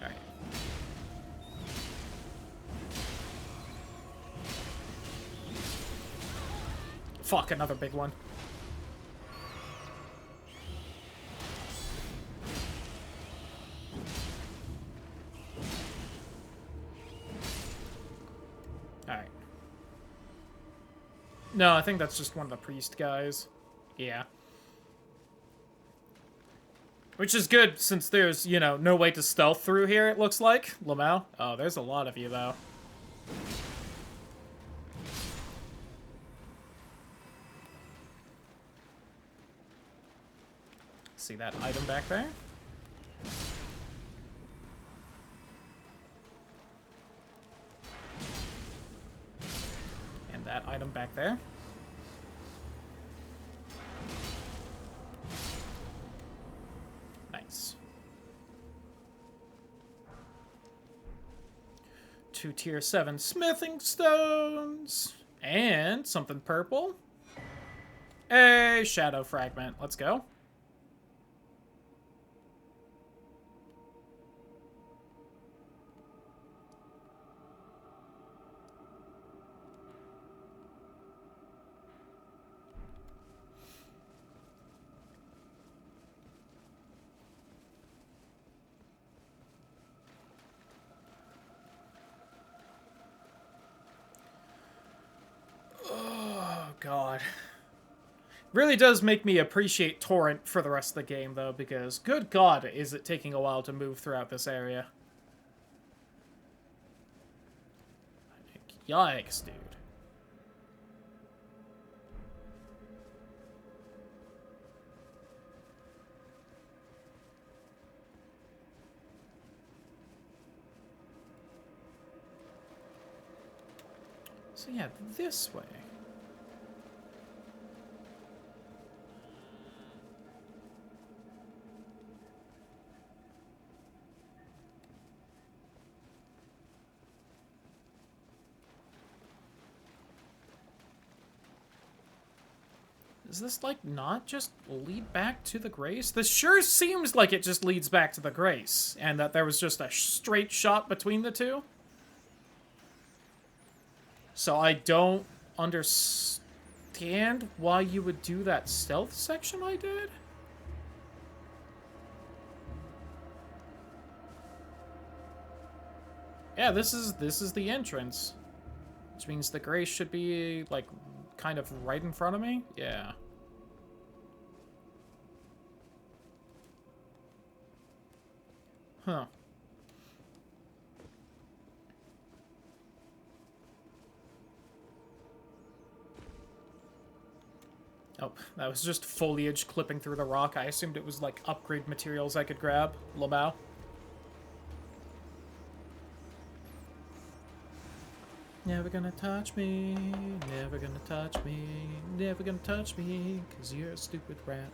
Alright. Fuck, another big one. No, I think that's just one of the priest guys. Yeah. Which is good, since there's, you know, no way to stealth through here, it looks like. Lamau. Oh, there's a lot of you, though. See that item back there? And that item back there. Nice. 2 tier 7 smithing stones. And something purple. A shadow fragment. Let's go. God. Really does make me appreciate Torrent for the rest of the game, though, because good God, is it taking a while to move throughout this area. Yikes, dude. So yeah, this way. Does this, like, not just lead back to the Grace? This sure seems like it just leads back to the Grace, and that there was just a straight shot between the two. So I don't understand why you would do that stealth section I did. Yeah, this is the entrance. Which means the Grace should be, like, kind of right in front of me? Yeah. Huh. Oh, that was just foliage clipping through the rock. I assumed it was, like, upgrade materials I could grab. Lamau. Never gonna touch me, never gonna touch me, never gonna touch me, 'cause you're a stupid rat.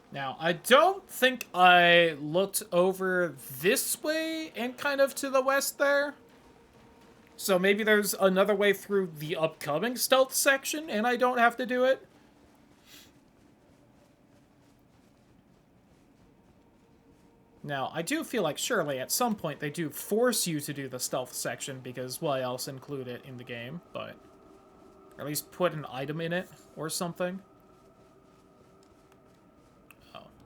Now, I don't think I looked over this way and kind of to the west there. So maybe there's another way through the upcoming stealth section and I don't have to do it. Now, I do feel like surely at some point they do force you to do the stealth section because why else include it in the game, but... Or at least put an item in it or something.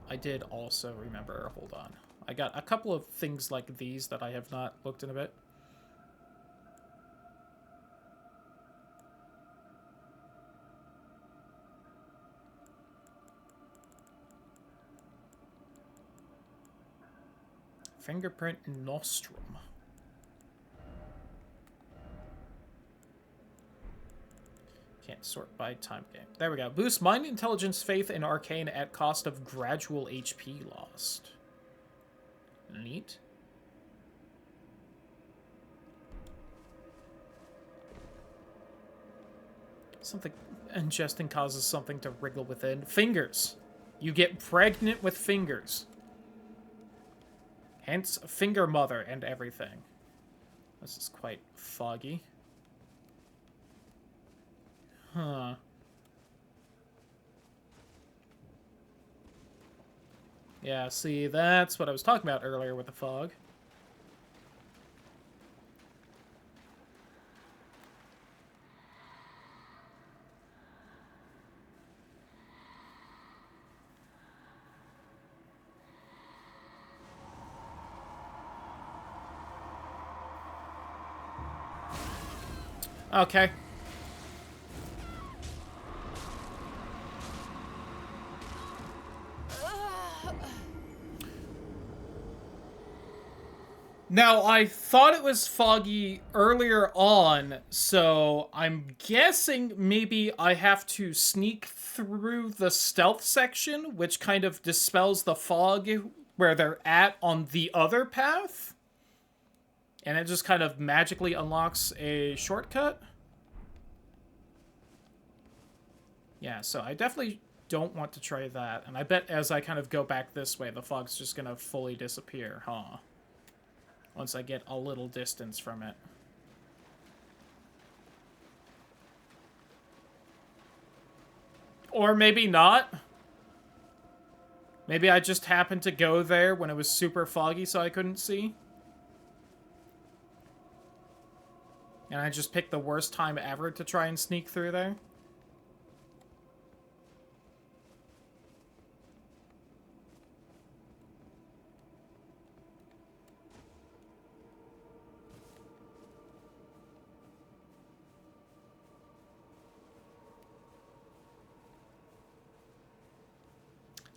I did also remember, hold on. I got a couple of things like these that I have not looked in a bit. Fingerprint Nostrum. Can't sort by time game. There we go. Boost mind, intelligence, faith, and arcane at cost of gradual HP lost. Neat. Something ingesting causes something to wriggle within. Fingers. You get pregnant with fingers. Hence, finger mother and everything. This is quite foggy. Huh. Yeah, see, that's what I was talking about earlier with the fog. Okay. Now, I thought it was foggy earlier on, so I'm guessing maybe I have to sneak through the stealth section, which kind of dispels the fog where they're at on the other path. And it just kind of magically unlocks a shortcut. Yeah, so I definitely don't want to try that. And I bet as I kind of go back this way, the fog's just gonna fully disappear, huh? Once I get a little distance from it. Or maybe not. Maybe I just happened to go there when it was super foggy so I couldn't see. And I just picked the worst time ever to try and sneak through there.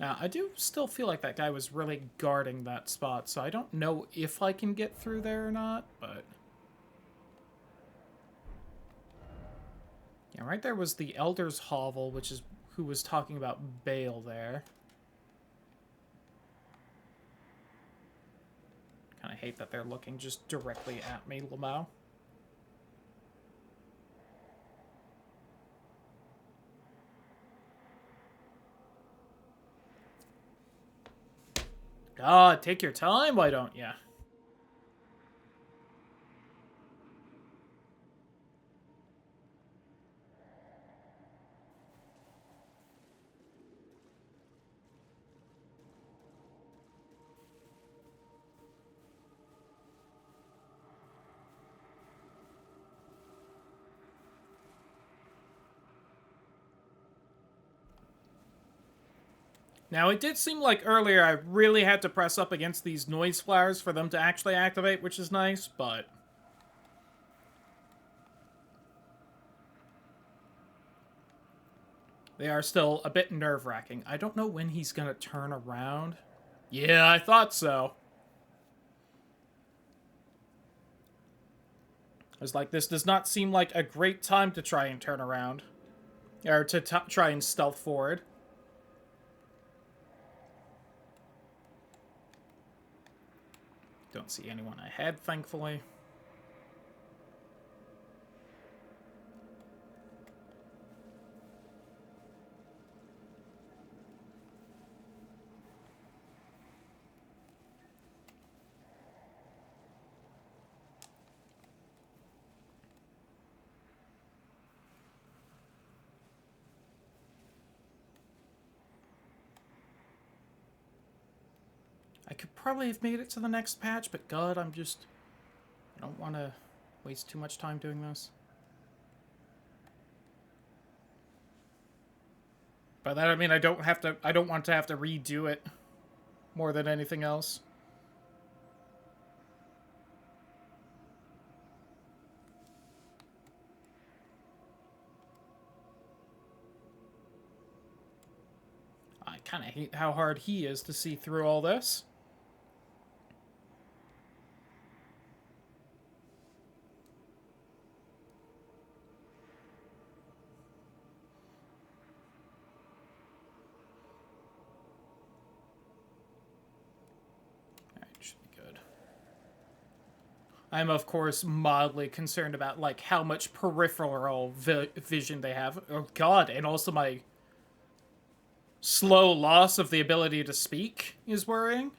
Now, I do still feel like that guy was really guarding that spot, so I don't know if I can get through there or not, but... Yeah, right there was the Elder's Hovel, which is who was talking about Bayle there. Kind of hate that they're looking just directly at me, Lamau. God, take your time, why don't ya? Now, it did seem like earlier I really had to press up against these noise flowers for them to actually activate, which is nice, but... They are still a bit nerve-wracking. I don't know when he's gonna turn around. Yeah, I thought so. I was like, this does not seem like a great time to try and turn around. Or to try and stealth forward. Don't see anyone ahead, thankfully. I could probably have made it to the next patch, but God, I don't want to waste too much time doing this. By that I mean I don't want to have to redo it more than anything else. I kind of hate how hard he is to see through all this. I'm, of course, mildly concerned about, like, how much peripheral vision they have. Oh, God, and also my slow loss of the ability to speak is worrying.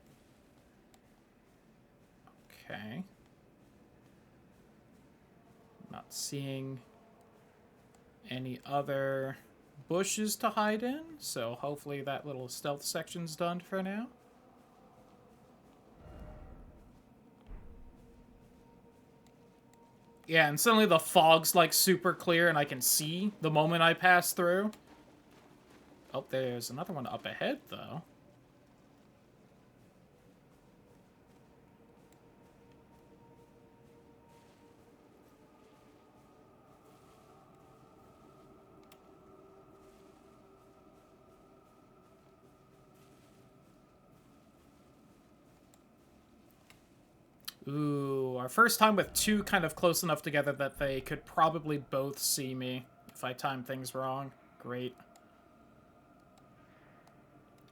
Okay. Not seeing any other bushes to hide in, so hopefully that little stealth section's done for now. Yeah, and suddenly the fog's, like, super clear and I can see the moment I pass through. Oh, there's another one up ahead, though. Ooh, our first time with two kind of close enough together that they could probably both see me if I time things wrong. Great.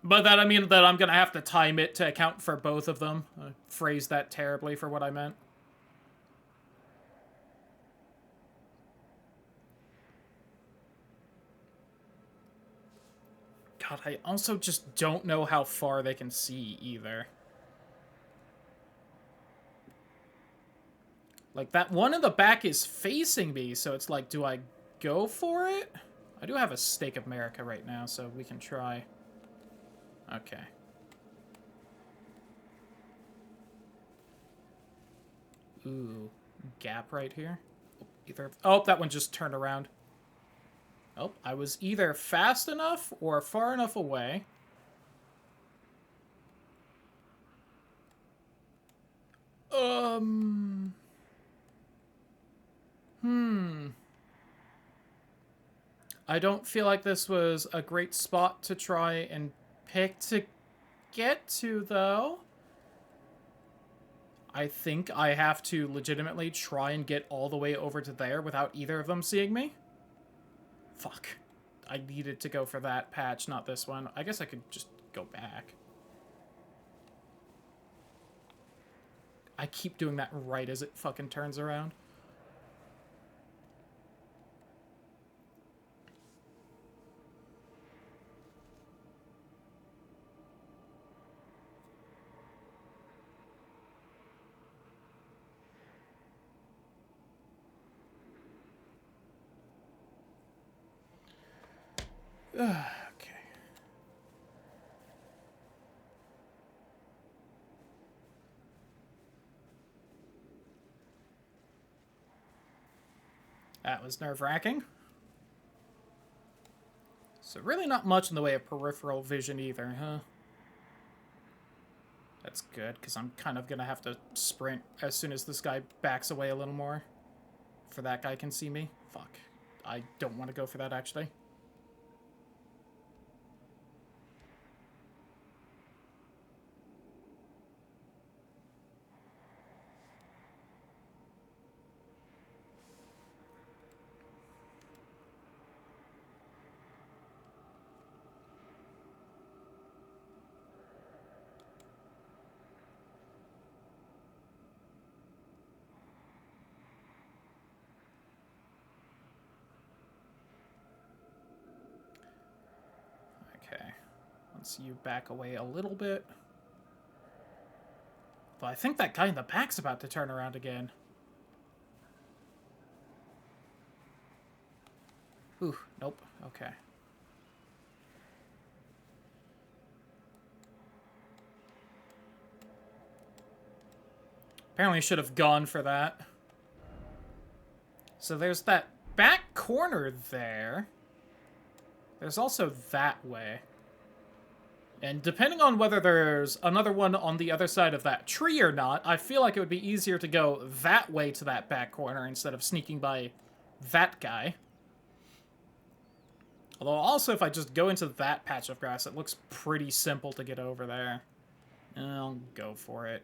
But that, I mean that I'm gonna have to time it to account for both of them. I phrased that terribly for what I meant. God, I also just don't know how far they can see either. Like, that one in the back is facing me, so it's like, do I go for it? I do have a Stake of America right now, so we can try. Okay. Ooh, gap right here. Oh, that one just turned around. Oh, I was either fast enough or far enough away. I don't feel like this was a great spot to try and pick to get to, though. I think I have to legitimately try and get all the way over to there without either of them seeing me. Fuck. I needed to go for that patch, not this one. I guess I could just go back. I keep doing that right as it fucking turns around. Okay. That was nerve-wracking. So really not much in the way of peripheral vision either, huh? That's good, because I'm kind of going to have to sprint as soon as this guy backs away a little more. For that guy can see me. Fuck. I don't want to go for that, actually. Okay. Let's see you back away a little bit. But I think that guy in the back's about to turn around again. Ooh, nope. Okay. Apparently should have gone for that. So there's that back corner there. There's also that way. And depending on whether there's another one on the other side of that tree or not, I feel like it would be easier to go that way to that back corner instead of sneaking by that guy. Although also if I just go into that patch of grass, it looks pretty simple to get over there. I'll go for it.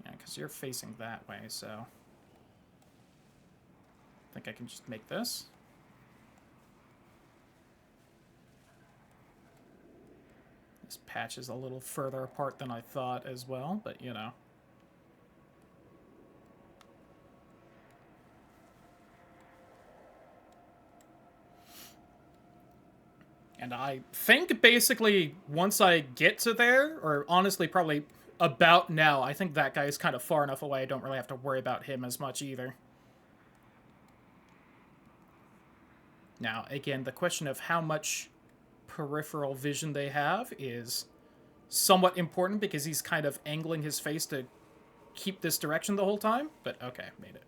Yeah, because you're facing that way, so... I think I can just make this. This patch is a little further apart than I thought as well, but you know. And I think basically once I get to there, or honestly probably about now, I think that guy is kind of far enough away I don't really have to worry about him as much either. Now, again, the question of how much peripheral vision they have is somewhat important because he's kind of angling his face to keep this direction the whole time, but okay, made it.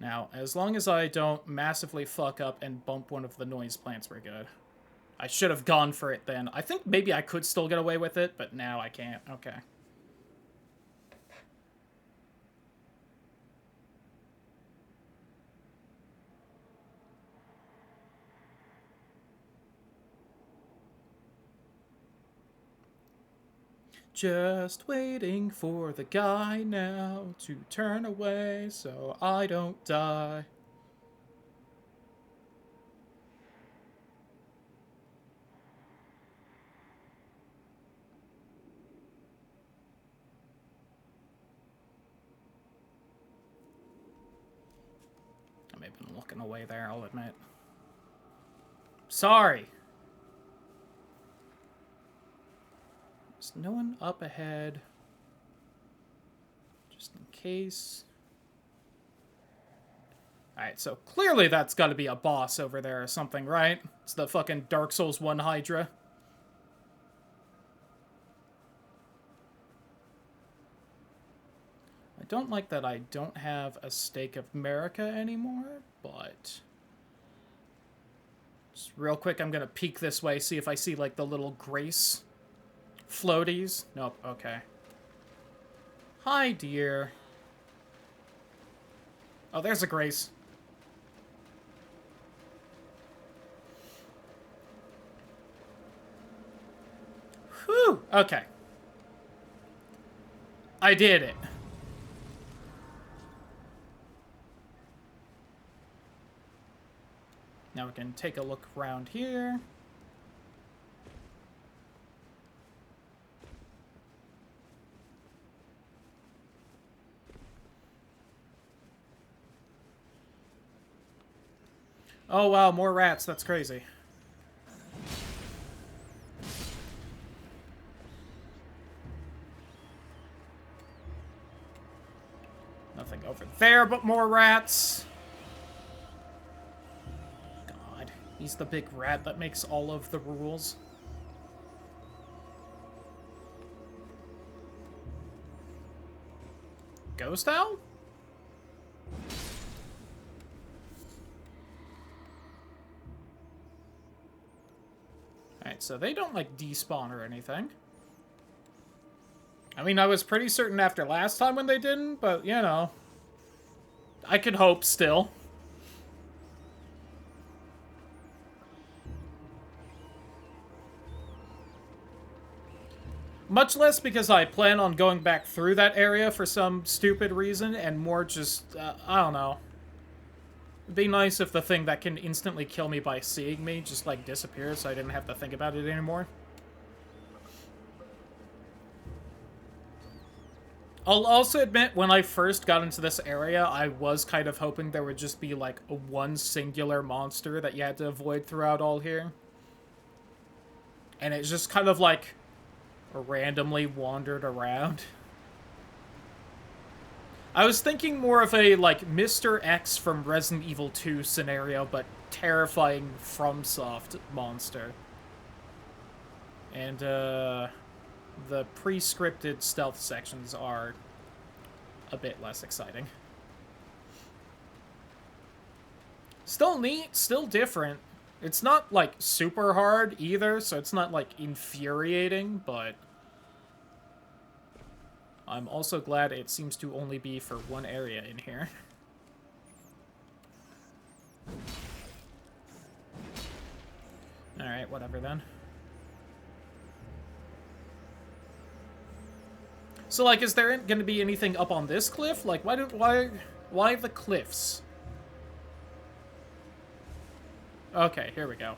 Now, as long as I don't massively fuck up and bump one of the noise plants, we're good. I should have gone for it then. I think maybe I could still get away with it, but now I can't. Okay. Just waiting for the guy now to turn away so I don't die. I may have been looking away there, I'll admit. Sorry. There's no one up ahead. Just in case. Alright, so clearly that's gotta be a boss over there or something, right? It's the fucking Dark Souls 1 Hydra. I don't like that I don't have a Stake of America anymore, but... Just real quick, I'm gonna peek this way, see if I see, like, the little Grace floaties. Nope, okay. Hi, dear. Oh, there's a Grace. Whew, okay. I did it. Now we can take a look around here. Oh wow, more rats, that's crazy. Nothing over there but more rats. God, he's the big rat that makes all of the rules. Ghost Owl? Alright, so they don't, like, despawn or anything. I mean, I was pretty certain after last time when they didn't, but, you know. I could hope still. Much less because I plan on going back through that area for some stupid reason, and more just, I don't know. It'd be nice if the thing that can instantly kill me by seeing me just, like, disappears so I didn't have to think about it anymore. I'll also admit, when I first got into this area, I was kind of hoping there would just be, like, one singular monster that you had to avoid throughout all here. And it just kind of, like, randomly wandered around. I was thinking more of a, like, Mr. X from Resident Evil 2 scenario, but terrifying FromSoft monster. And, the pre-scripted stealth sections are a bit less exciting. Still neat, still different. It's not, like, super hard either, so it's not, like, infuriating, but... I'm also glad it seems to only be for one area in here. Alright, whatever then. So, like, is there gonna be anything up on this cliff? Like, why the cliffs? Okay, here we go.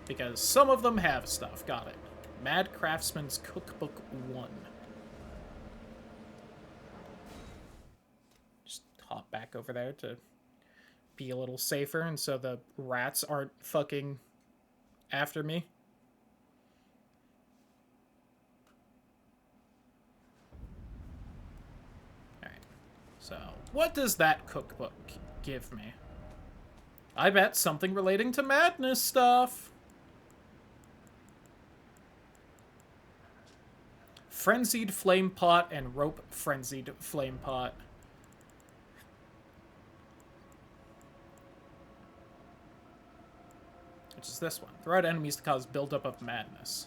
Because some of them have stuff. Got it. Mad Craftsman's Cookbook 1. Just hop back over there to be a little safer, and so the rats aren't fucking after me. Alright. So, what does that cookbook give me? I bet something relating to madness stuff. Frenzied Flame Pot and Rope Frenzied Flame Pot. Which is this one. Throw out enemies to cause buildup of madness.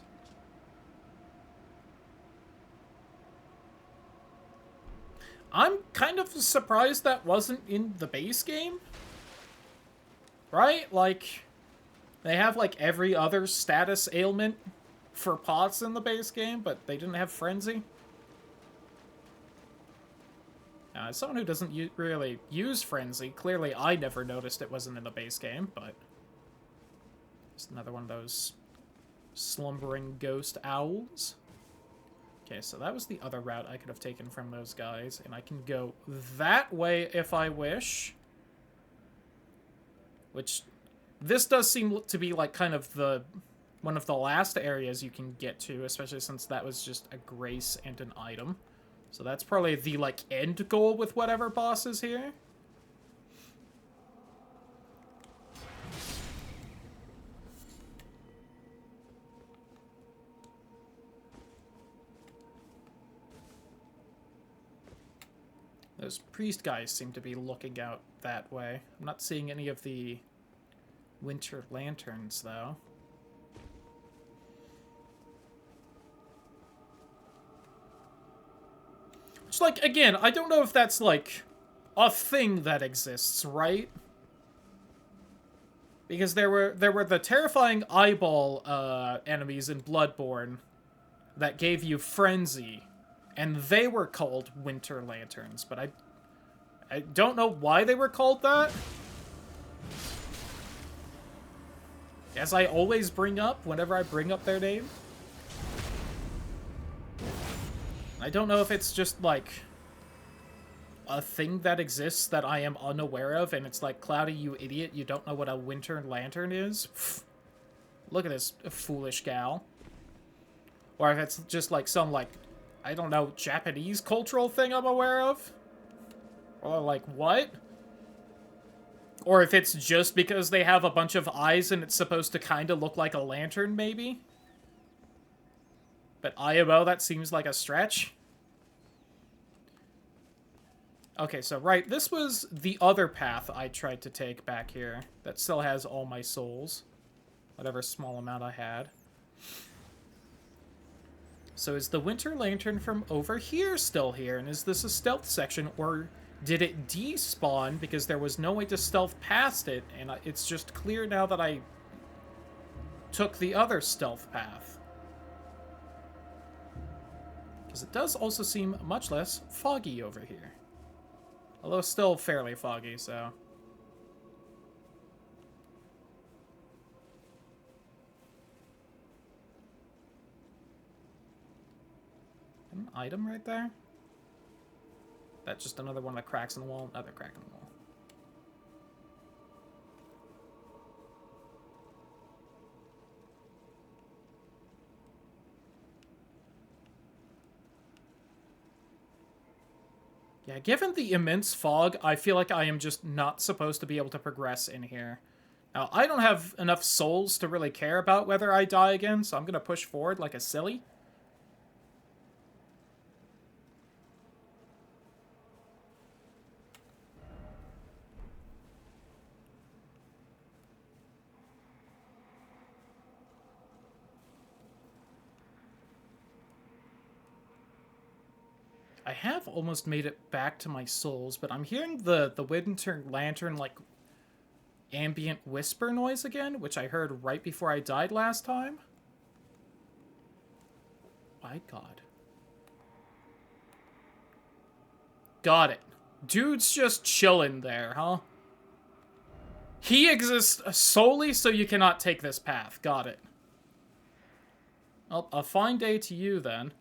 I'm kind of surprised that wasn't in the base game. Right? Like, they have, like, every other status ailment for pots in the base game, but they didn't have Frenzy. As someone who doesn't really use Frenzy, clearly I never noticed it wasn't in the base game, but it's another one of those slumbering ghost owls. Okay, so that was the other route I could have taken from those guys, and I can go that way if I wish. Which, this does seem to be like kind of one of the last areas you can get to, especially since that was just a grace and an item. So that's probably the, like, end goal with whatever boss is here. Those priest guys seem to be looking out that way. I'm not seeing any of the winter lanterns, though. Which, like, again, I don't know if that's, like, a thing that exists, right? Because there were the terrifying eyeball enemies in Bloodborne that gave you Frenzy, and they were called Winter Lanterns, but I don't know why they were called that. As I always bring up whenever I bring up their name. I don't know if it's just, like, a thing that exists that I am unaware of, and it's like, Cloudy, you idiot, you don't know what a Winter Lantern is? Pfft. Look at this foolish gal. Or if it's just, like, some, like, I don't know, Japanese cultural thing I'm aware of? Or, like, what? Or if it's just because they have a bunch of eyes and it's supposed to kind of look like a lantern, maybe? But IMO, that seems like a stretch. Okay, so, right, this was the other path I tried to take back here that still has all my souls. Whatever small amount I had. So is the Winter Lantern from over here still here? And is this a stealth section, or did it despawn because there was no way to stealth past it, and it's just clear now that I took the other stealth path? Because it does also seem much less foggy over here. Although still fairly foggy, so... An item right there? That's just another one of the cracks in the wall. Another crack in the wall. Yeah, given the immense fog, I feel like I am just not supposed to be able to progress in here. Now, I don't have enough souls to really care about whether I die again, so I'm gonna push forward like a silly. I have almost made it back to my souls, but I'm hearing the Winter Lantern, like, ambient whisper noise again, which I heard right before I died last time. My god. Got it. Dude's just chilling there, huh? He exists solely so you cannot take this path. Got it. Well, a fine day to you, then.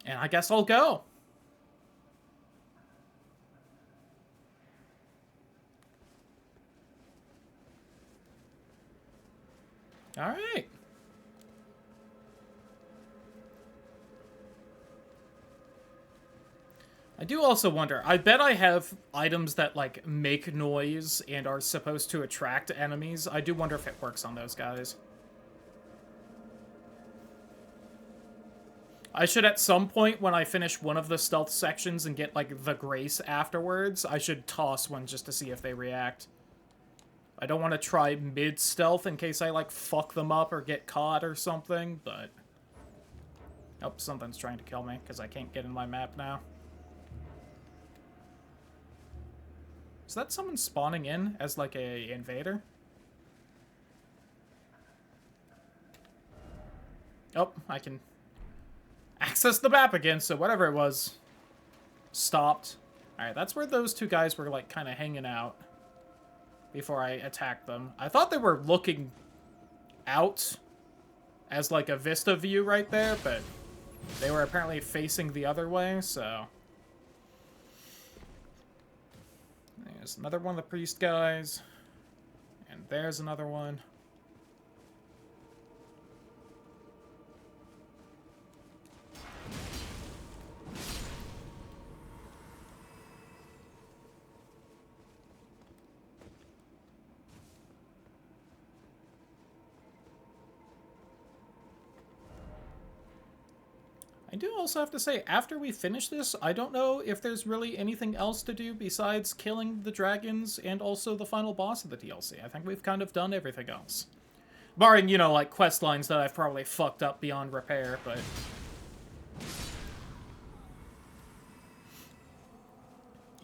And I guess I'll go. All right. I do also wonder, I bet I have items that, like, make noise and are supposed to attract enemies. I do wonder if it works on those guys. I should, at some point, when I finish one of the stealth sections and get, like, the grace afterwards, I should toss one just to see if they react. I don't want to try mid-stealth in case I, like, fuck them up or get caught or something, but... Oh, something's trying to kill me, because I can't get in my map now. Is that someone spawning in as, like, a invader? Oh, I can access the map again, so whatever it was stopped. Alright, that's where those two guys were, like, kind of hanging out before I attacked them. I thought they were looking out as, like, a vista view right there, but they were apparently facing the other way, so... There's another one of the priest guys. And there's another one. I do also have to say, after we finish this, I don't know if there's really anything else to do besides killing the dragons and also the final boss of the DLC. I think we've kind of done everything else. Barring, you know, like, quest lines that I've probably fucked up beyond repair, but...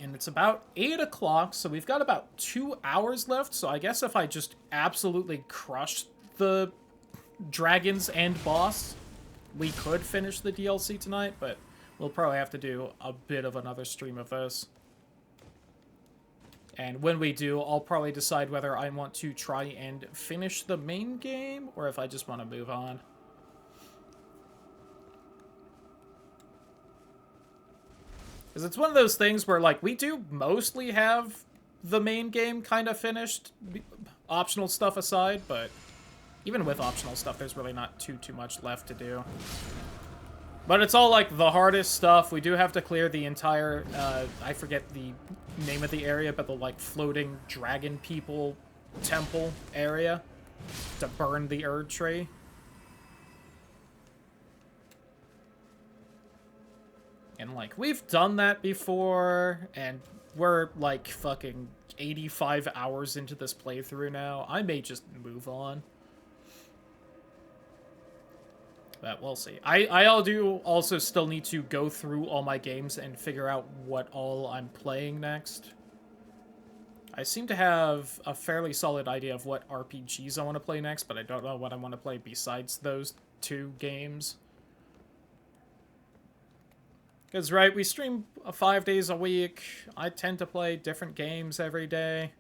And it's about 8 o'clock, so we've got about 2 hours left, so I guess if I just absolutely crush the dragons and boss... we could finish the DLC tonight, but we'll probably have to do a bit of another stream of this. And when we do, I'll probably decide whether I want to try and finish the main game, or if I just want to move on. Because it's one of those things where, like, we do mostly have the main game kind of finished, optional stuff aside, but... even with optional stuff, there's really not too much left to do. But it's all, like, the hardest stuff. We do have to clear the entire, I forget the name of the area, but the, like, floating dragon people temple area to burn the Erd tree. And, like, we've done that before, and we're, like, fucking 85 hours into this playthrough now. I may just move on. But we'll see. I do also still need to go through all my games and figure out what all I'm playing next. I seem to have a fairly solid idea of what RPGs I want to play next, but I don't know what I want to play besides those 2 games. Because, right, we stream 5 days a week. I tend to play different games every day.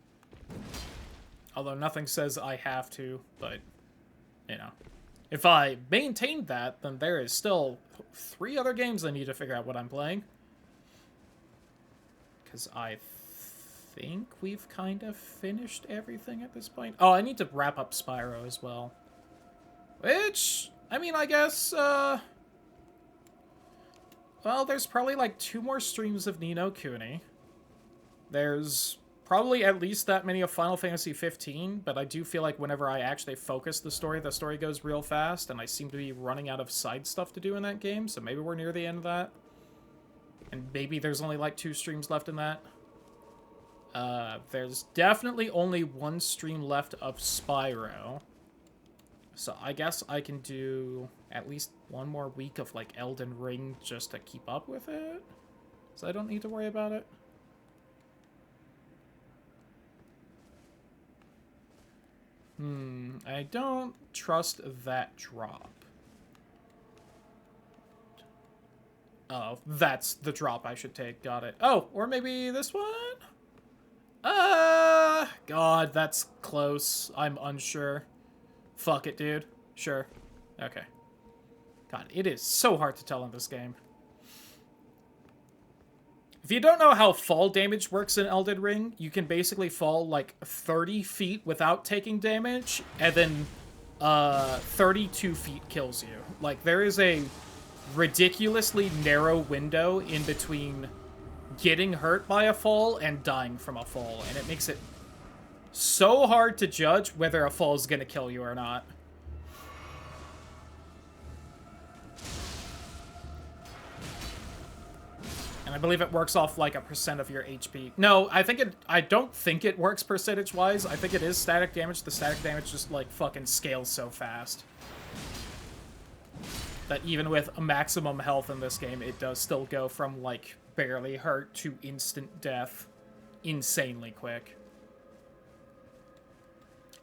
Although nothing says I have to, but, you know. If I maintained that, then there is still 3 other games I need to figure out what I'm playing. Because I think we've kind of finished everything at this point. Oh, I need to wrap up Spyro as well. Which, I mean, I guess, well, there's probably like 2 more streams of Ni no Kuni. There's probably at least that many of Final Fantasy 15, but I do feel like whenever I actually focus the story goes real fast, and I seem to be running out of side stuff to do in that game, so maybe we're near the end of that. And maybe there's only like 2 streams left in that. There's definitely only 1 stream left of Spyro. So I guess I can do at least 1 more week of like Elden Ring just to keep up with it. So I don't need to worry about it. I don't trust that drop. Oh, that's the drop I should take. Got it. Oh, or maybe this one? God, that's close. I'm unsure. Fuck it, dude. Sure. Okay. God, it is so hard to tell in this game. If you don't know how fall damage works in Elden Ring, you can basically fall like 30 feet without taking damage, and then 32 feet kills you. Like, there is a ridiculously narrow window in between getting hurt by a fall and dying from a fall, and it makes it so hard to judge whether a fall is going to kill you or not. And I believe it works off like a % of your HP. No, I don't think it works percentage-wise. I think it is static damage. The static damage just like fucking scales so fast that even with a maximum health in this game, it does still go from like barely hurt to instant death. insanely quick.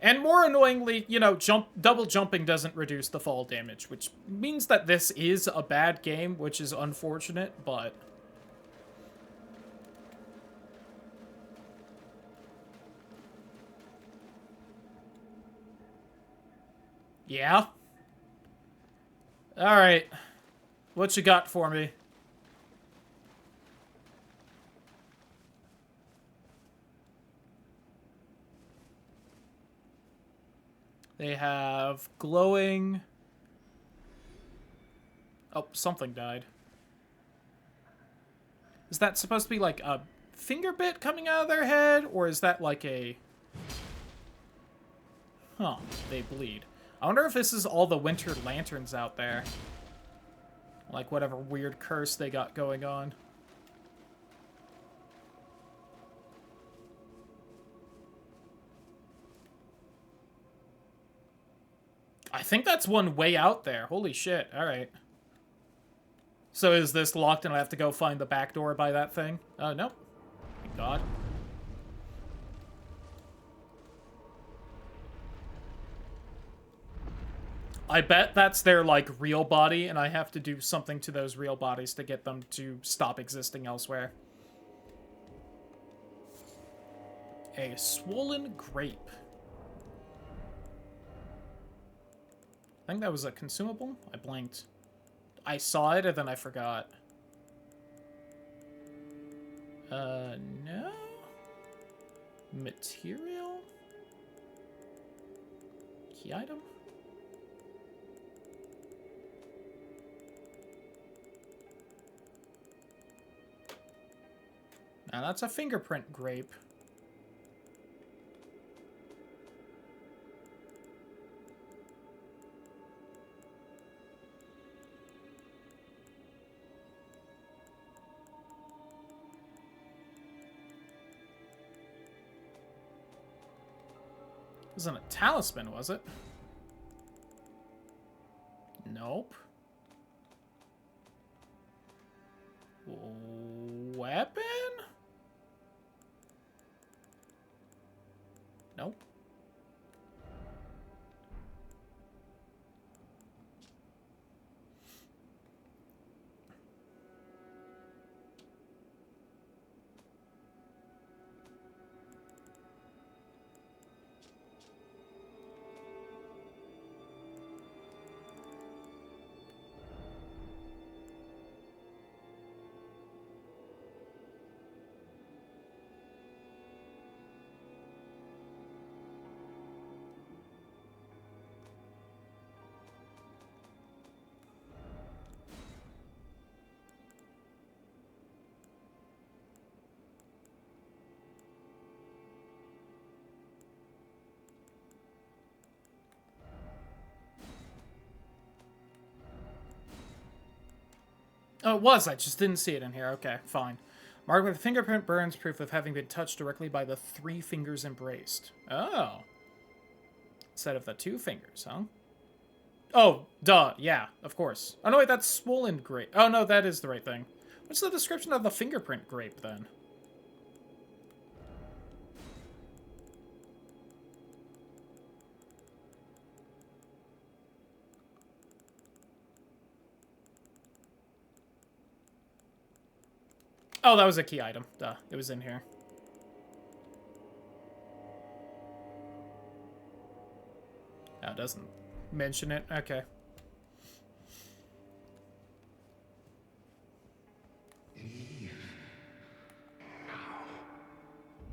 And more annoyingly, you know, double jumping doesn't reduce the fall damage, which means that this is a bad game, which is unfortunate, but... Yeah? Alright. What you got for me? They have glowing... Oh, something died. Is that supposed to be like a finger bit coming out of their head? Or is that like a... Huh, they bleed. I wonder if this is all the winter lanterns out there. Like whatever weird curse they got going on. I think that's one way out there. Holy shit. Alright. So is this locked and I have to go find the back door by that thing? Nope. Thank God. I bet that's their, like, real body, and I have to do something to those real bodies to get them to stop existing elsewhere. A swollen grape. I think that was a consumable. I blanked. I saw it and then I forgot. No? Material? Key item? Now that's a fingerprint grape. It wasn't a talisman, was it? Nope. Weapon? Nope. Oh, it was. I just didn't see it in here. Okay, fine. Marked with fingerprint burns, proof of having been touched directly by the 3 fingers embraced. Oh. Instead of the 2 fingers, huh? Oh, duh. Yeah, of course. Oh, no, wait, that's swollen grape. Oh, no, that is the right thing. What's the description of the fingerprint grape, then? Oh, that was a key item. Duh, it was in here. Oh, it doesn't mention it. Okay. Leave. Now.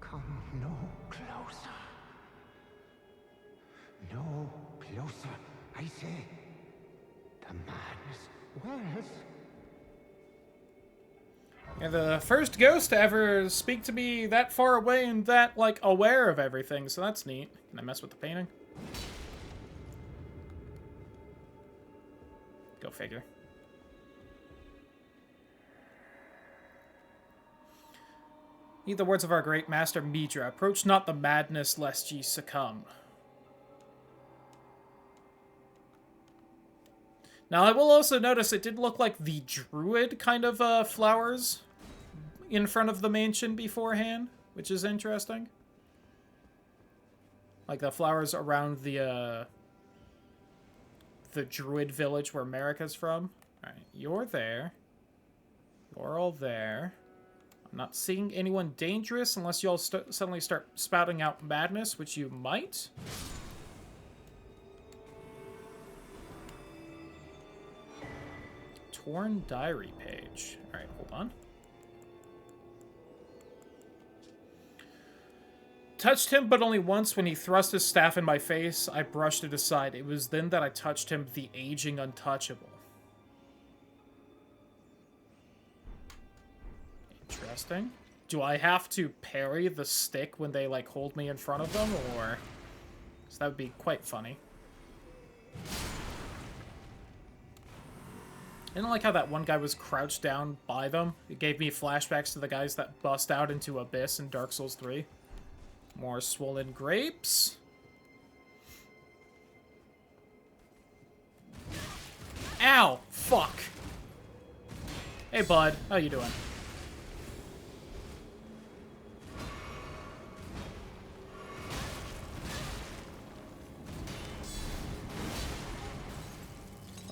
Come no closer. No closer, I say. The madness wells. You're the first ghost to ever speak to me that far away and that, like, aware of everything, so that's neat. Can I mess with the painting? Go figure. Heed the words of our great master Midra. Approach not the madness lest ye succumb. Now, I will also notice it did look like the druid kind of flowers in front of the mansion beforehand, which is interesting. Like the flowers around the druid village where Marika's from. Alright, you're there. You're all there. I'm not seeing anyone dangerous unless you all suddenly start spouting out madness, which you might. Torn diary page. Alright, hold on. Touched him, but only once. When he thrust his staff in my face, I brushed it aside. It was then that I touched him, the aging untouchable. Interesting. Do I have to parry the stick when they, like, hold me in front of them, or... So that would be quite funny. I didn't like how that one guy was crouched down by them. It gave me flashbacks to the guys that bust out into Abyss in Dark Souls 3. More swollen grapes. Ow! Fuck! Hey, bud. How you doing?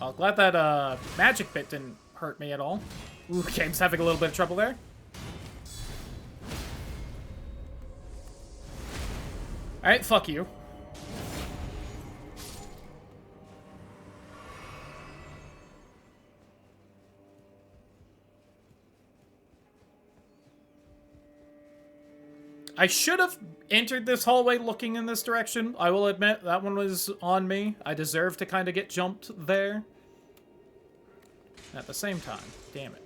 Well, glad that magic bit didn't hurt me at all. Ooh, game's having a little bit of trouble there. Alright, fuck you. I should have entered this hallway looking in this direction. I will admit, that one was on me. I deserve to kind of get jumped there. At the same time, damn it.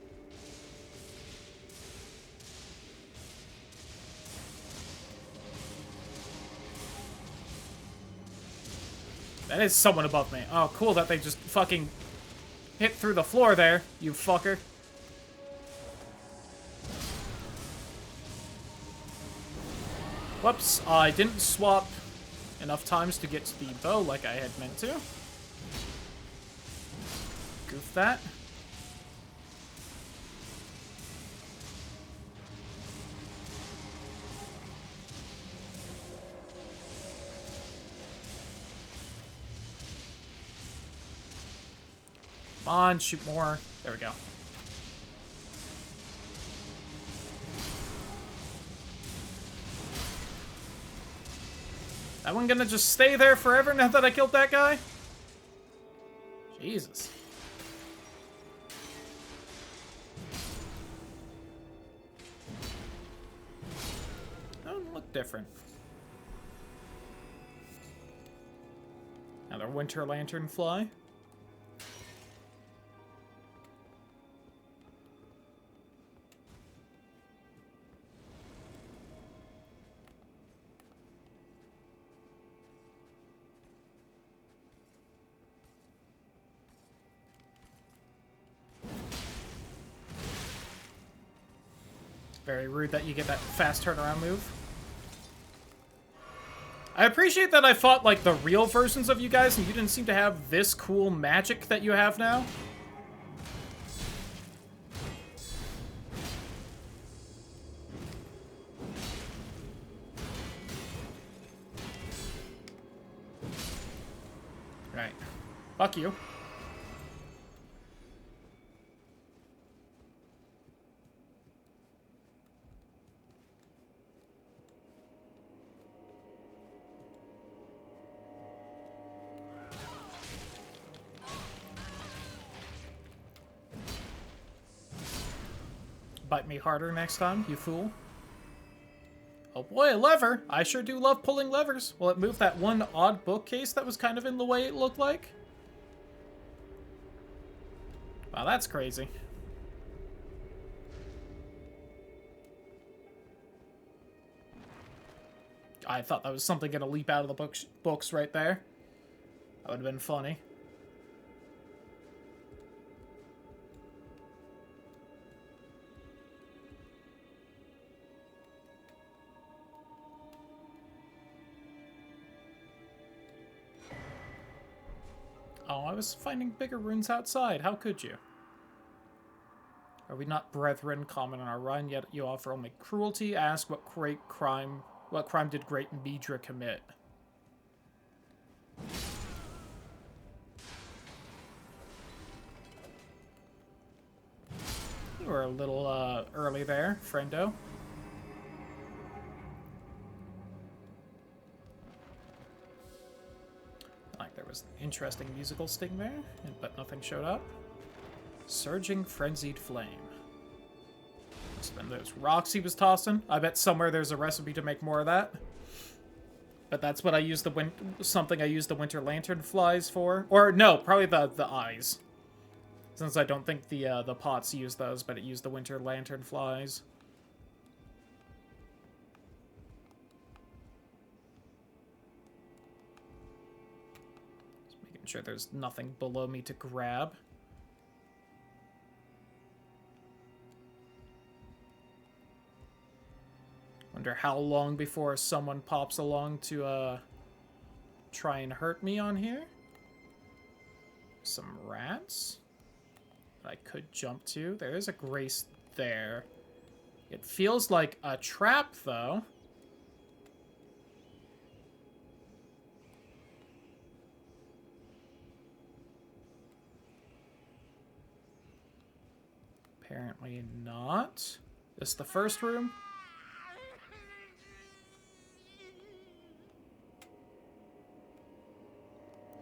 That is someone above me. Oh, cool that they just fucking hit through the floor there, you fucker. Whoops, I didn't swap enough times to get to the bow like I had meant to. Goof that. Come on, shoot more. There we go. That one gonna just stay there forever now that I killed that guy? Jesus. Don't look different. Another winter lantern fly. Very rude that you get that fast turnaround move. I appreciate that I fought, like, the real versions of you guys, and you didn't seem to have this cool magic that you have now. Right. Fuck you. Bite me harder next time, you fool. Oh boy, a lever! I sure do love pulling levers. Will it move that one odd bookcase that was kind of in the way it looked like? Wow, that's crazy. I thought that was something gonna leap out of the books right there. That would have been funny. Oh, I was finding bigger runes outside. How could you? Are we not brethren, common in our run, yet you offer only cruelty? Ask what crime did great Midra commit? You were a little early there, friendo. Like there was an interesting musical sting there, but nothing showed up. Surging frenzied flame. Must have been those rocks he was tossing. I bet somewhere there's a recipe to make more of that. But that's what I use the something I use the winter lantern flies for. Or no, probably the eyes. Since I don't think the pots use those, but it used the winter lantern flies. Just making sure there's nothing below me to grab. Wonder how long before someone pops along to try and hurt me on here. Some rats I could jump to. There is a grace there. It feels like a trap, though. Apparently not. This the first room?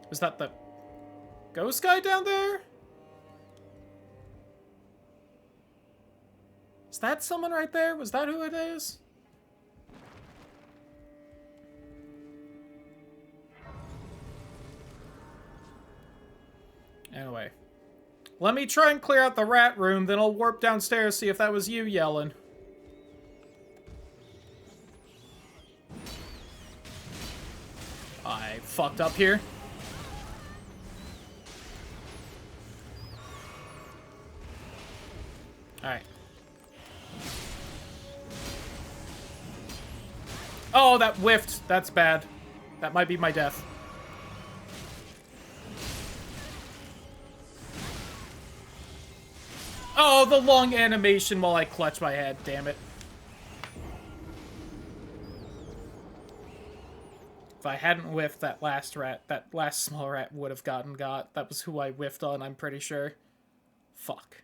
Was that the ghost guy down there? Is that someone right there? Was that who it is? Anyway. Let me try and clear out the rat room, then I'll warp downstairs, see if that was you yelling. I fucked up here. Alright. Oh, that whiffed. That's bad. That might be my death. Oh, the long animation while I clutch my head. Damn it. If I hadn't whiffed that last rat, that last small rat would have gotten got. That was who I whiffed on, I'm pretty sure. Fuck.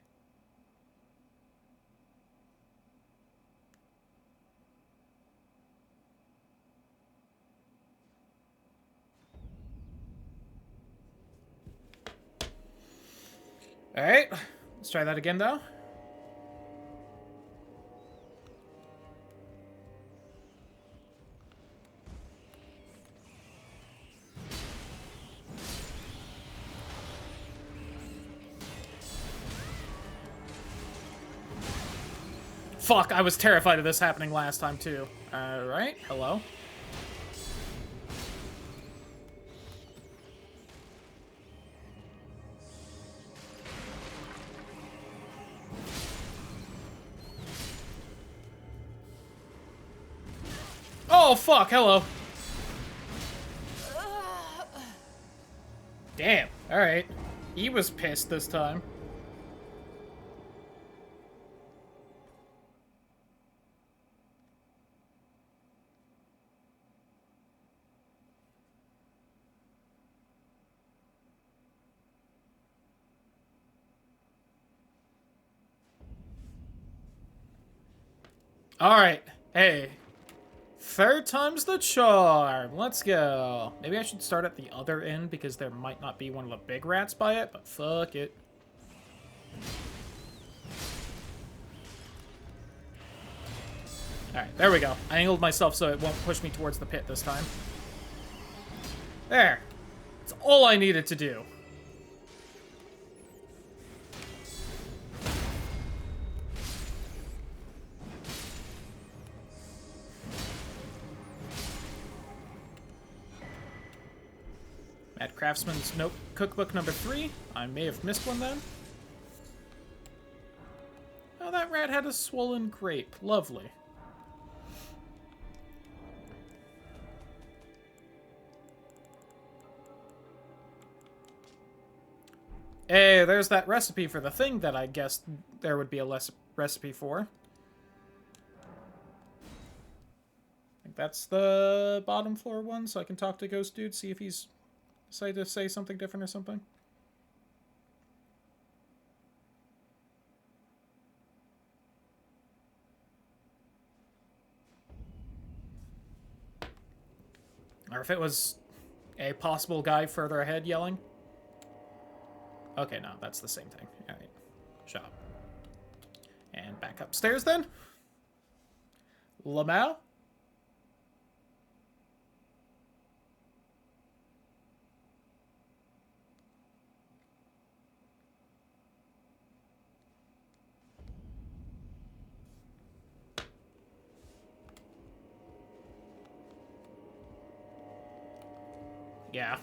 Alright, let's try that again, though. Fuck, I was terrified of this happening last time, too. Alright, hello. Oh, fuck, hello. Damn, alright. He was pissed this time. Alright, hey. Third time's the charm. Let's go. Maybe I should start at the other end because there might not be one of the big rats by it, but fuck it. Alright, there we go. I angled myself so it won't push me towards the pit this time. There. That's all I needed to do. Mad Craftsman's Note Cookbook number 3. I may have missed one then. Oh, that rat had a swollen grape. Lovely. Hey, there's that recipe for the thing that I guessed there would be a recipe for. I think that's the bottom floor one, so I can talk to Ghost Dude, see if he's decided to say something different or something. Or if it was a possible guy further ahead yelling. Okay, no, that's the same thing. Alright. Shut up. And back upstairs then. Lamau? Yeah.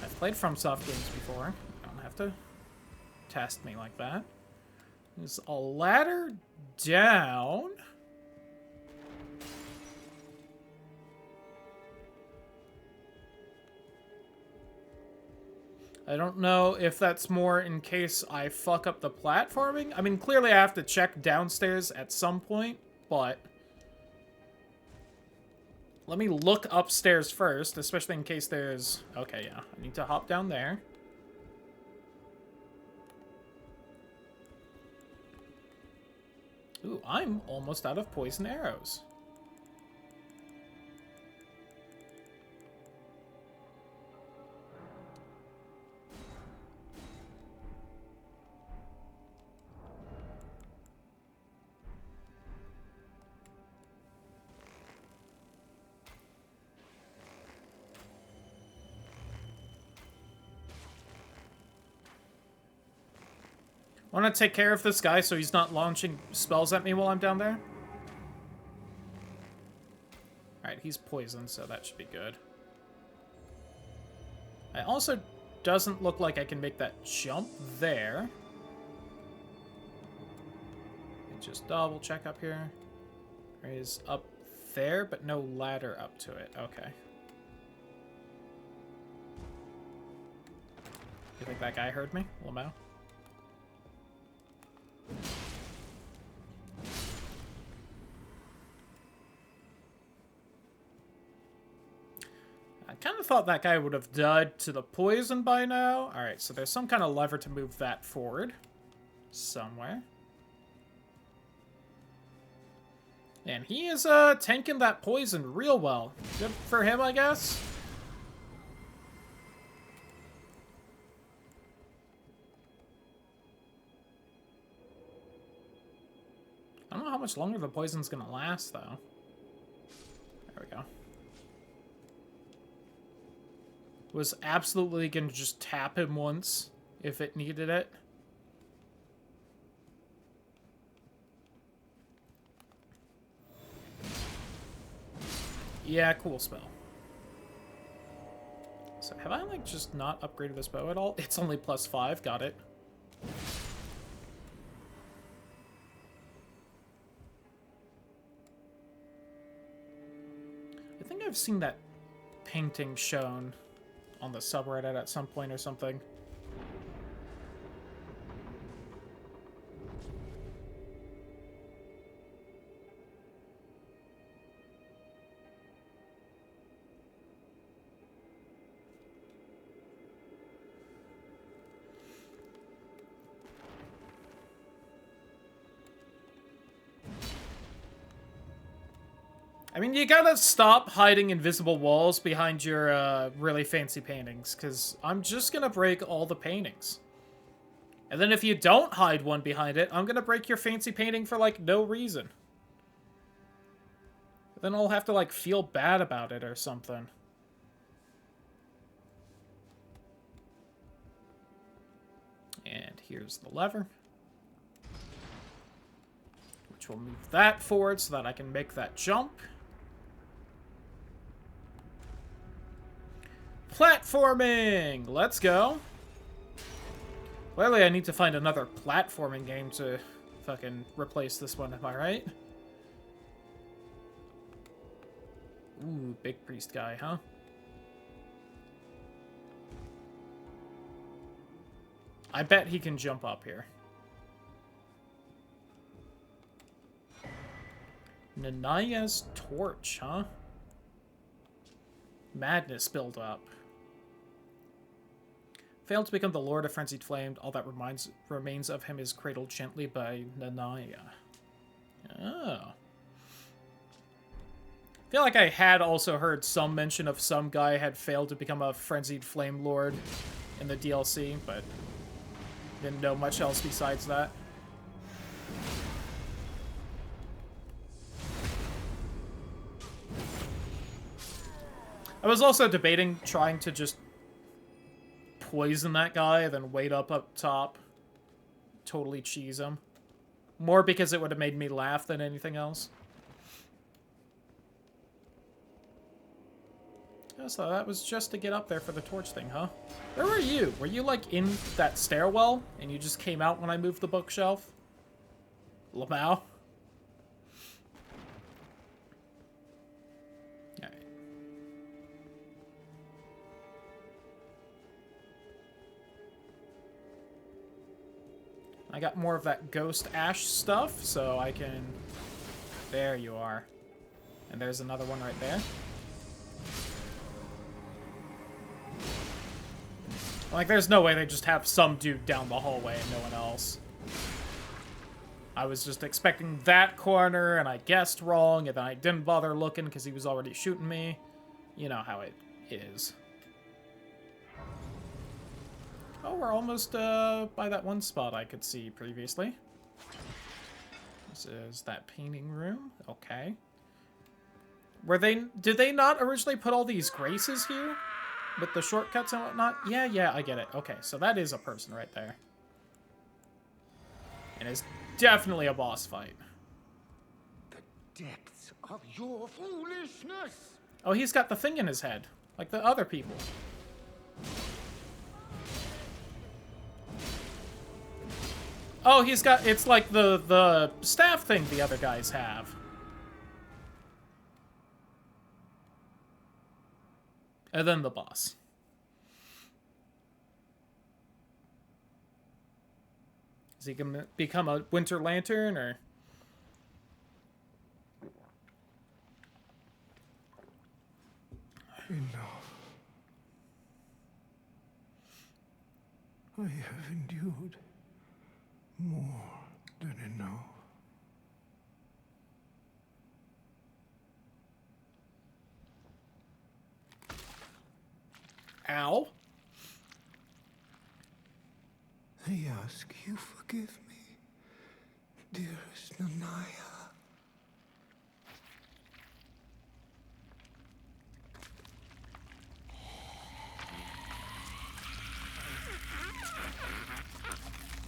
I've played FromSoft games before. You don't have to test me like that. There's a ladder down. I don't know if that's more in case I fuck up the platforming. I mean, clearly I have to check downstairs at some point, but... Let me look upstairs first, especially in case there's... Okay, yeah. I need to hop down there. Ooh, I'm almost out of poison arrows. I want to take care of this guy so he's not launching spells at me while I'm down there. Alright, he's poisoned, so that should be good. It also doesn't look like I can make that jump there. Just double check up here. There is up there, but no ladder up to it. Okay. You think that guy heard me, Lamau? I kind of thought that guy would have died to the poison by now. Alright, so there's some kind of lever to move that forward. Somewhere. And he is tanking that poison real well. Good for him, I guess. I don't know how much longer the poison's gonna last, though. There we go. Was absolutely gonna just tap him once if it needed it. Yeah, cool spell. So have I, like, just not upgraded this bow at all? It's only +5, got it. I think I've seen that painting shown on the subreddit at some point or something. I mean, you gotta stop hiding invisible walls behind your really fancy paintings, because I'm just gonna break all the paintings. And then if you don't hide one behind it, I'm gonna break your fancy painting for, like, no reason. Then I'll have to, like, feel bad about it or something. And here's the lever. Which will move that forward so that I can make that jump. Platforming! Let's go. Clearly, I need to find another platforming game to fucking replace this one, am I right? Ooh, big priest guy, huh? I bet he can jump up here. Nanaya's torch, huh? Madness build up. Failed to become the Lord of Frenzied Flame. All that remains of him is cradled gently by Nanaya. Oh. I feel like I had also heard some mention of some guy had failed to become a Frenzied Flame Lord in the DLC, but didn't know much else besides that. I was also debating trying to just poison that guy and then wait up top. Totally cheese him. More because it would have made me laugh than anything else. Oh, so that was just to get up there for the torch thing, huh? Where were you? Were you, like, in that stairwell and you just came out when I moved the bookshelf? Lamau? I got more of that ghost ash stuff, so I can... There you are. And there's another one right there. Like, there's no way they just have some dude down the hallway and no one else. I was just expecting that corner, and I guessed wrong, and then I didn't bother looking because he was already shooting me. You know how it is. Oh, we're almost by that one spot I could see previously. This is that painting room. Okay. Did they not originally put all these graces here? With the shortcuts and whatnot? Yeah, I get it. Okay, so that is a person right there. And it's definitely a boss fight. The depths of your foolishness! Oh, he's got the thing in his head. Like the other people. Oh, he's got... It's like the staff thing the other guys have. And then the boss. Is he gonna become a Winter Lantern, or... Enough. I have endured more than enough. Ow. I ask you forgive me, dearest Nanaya.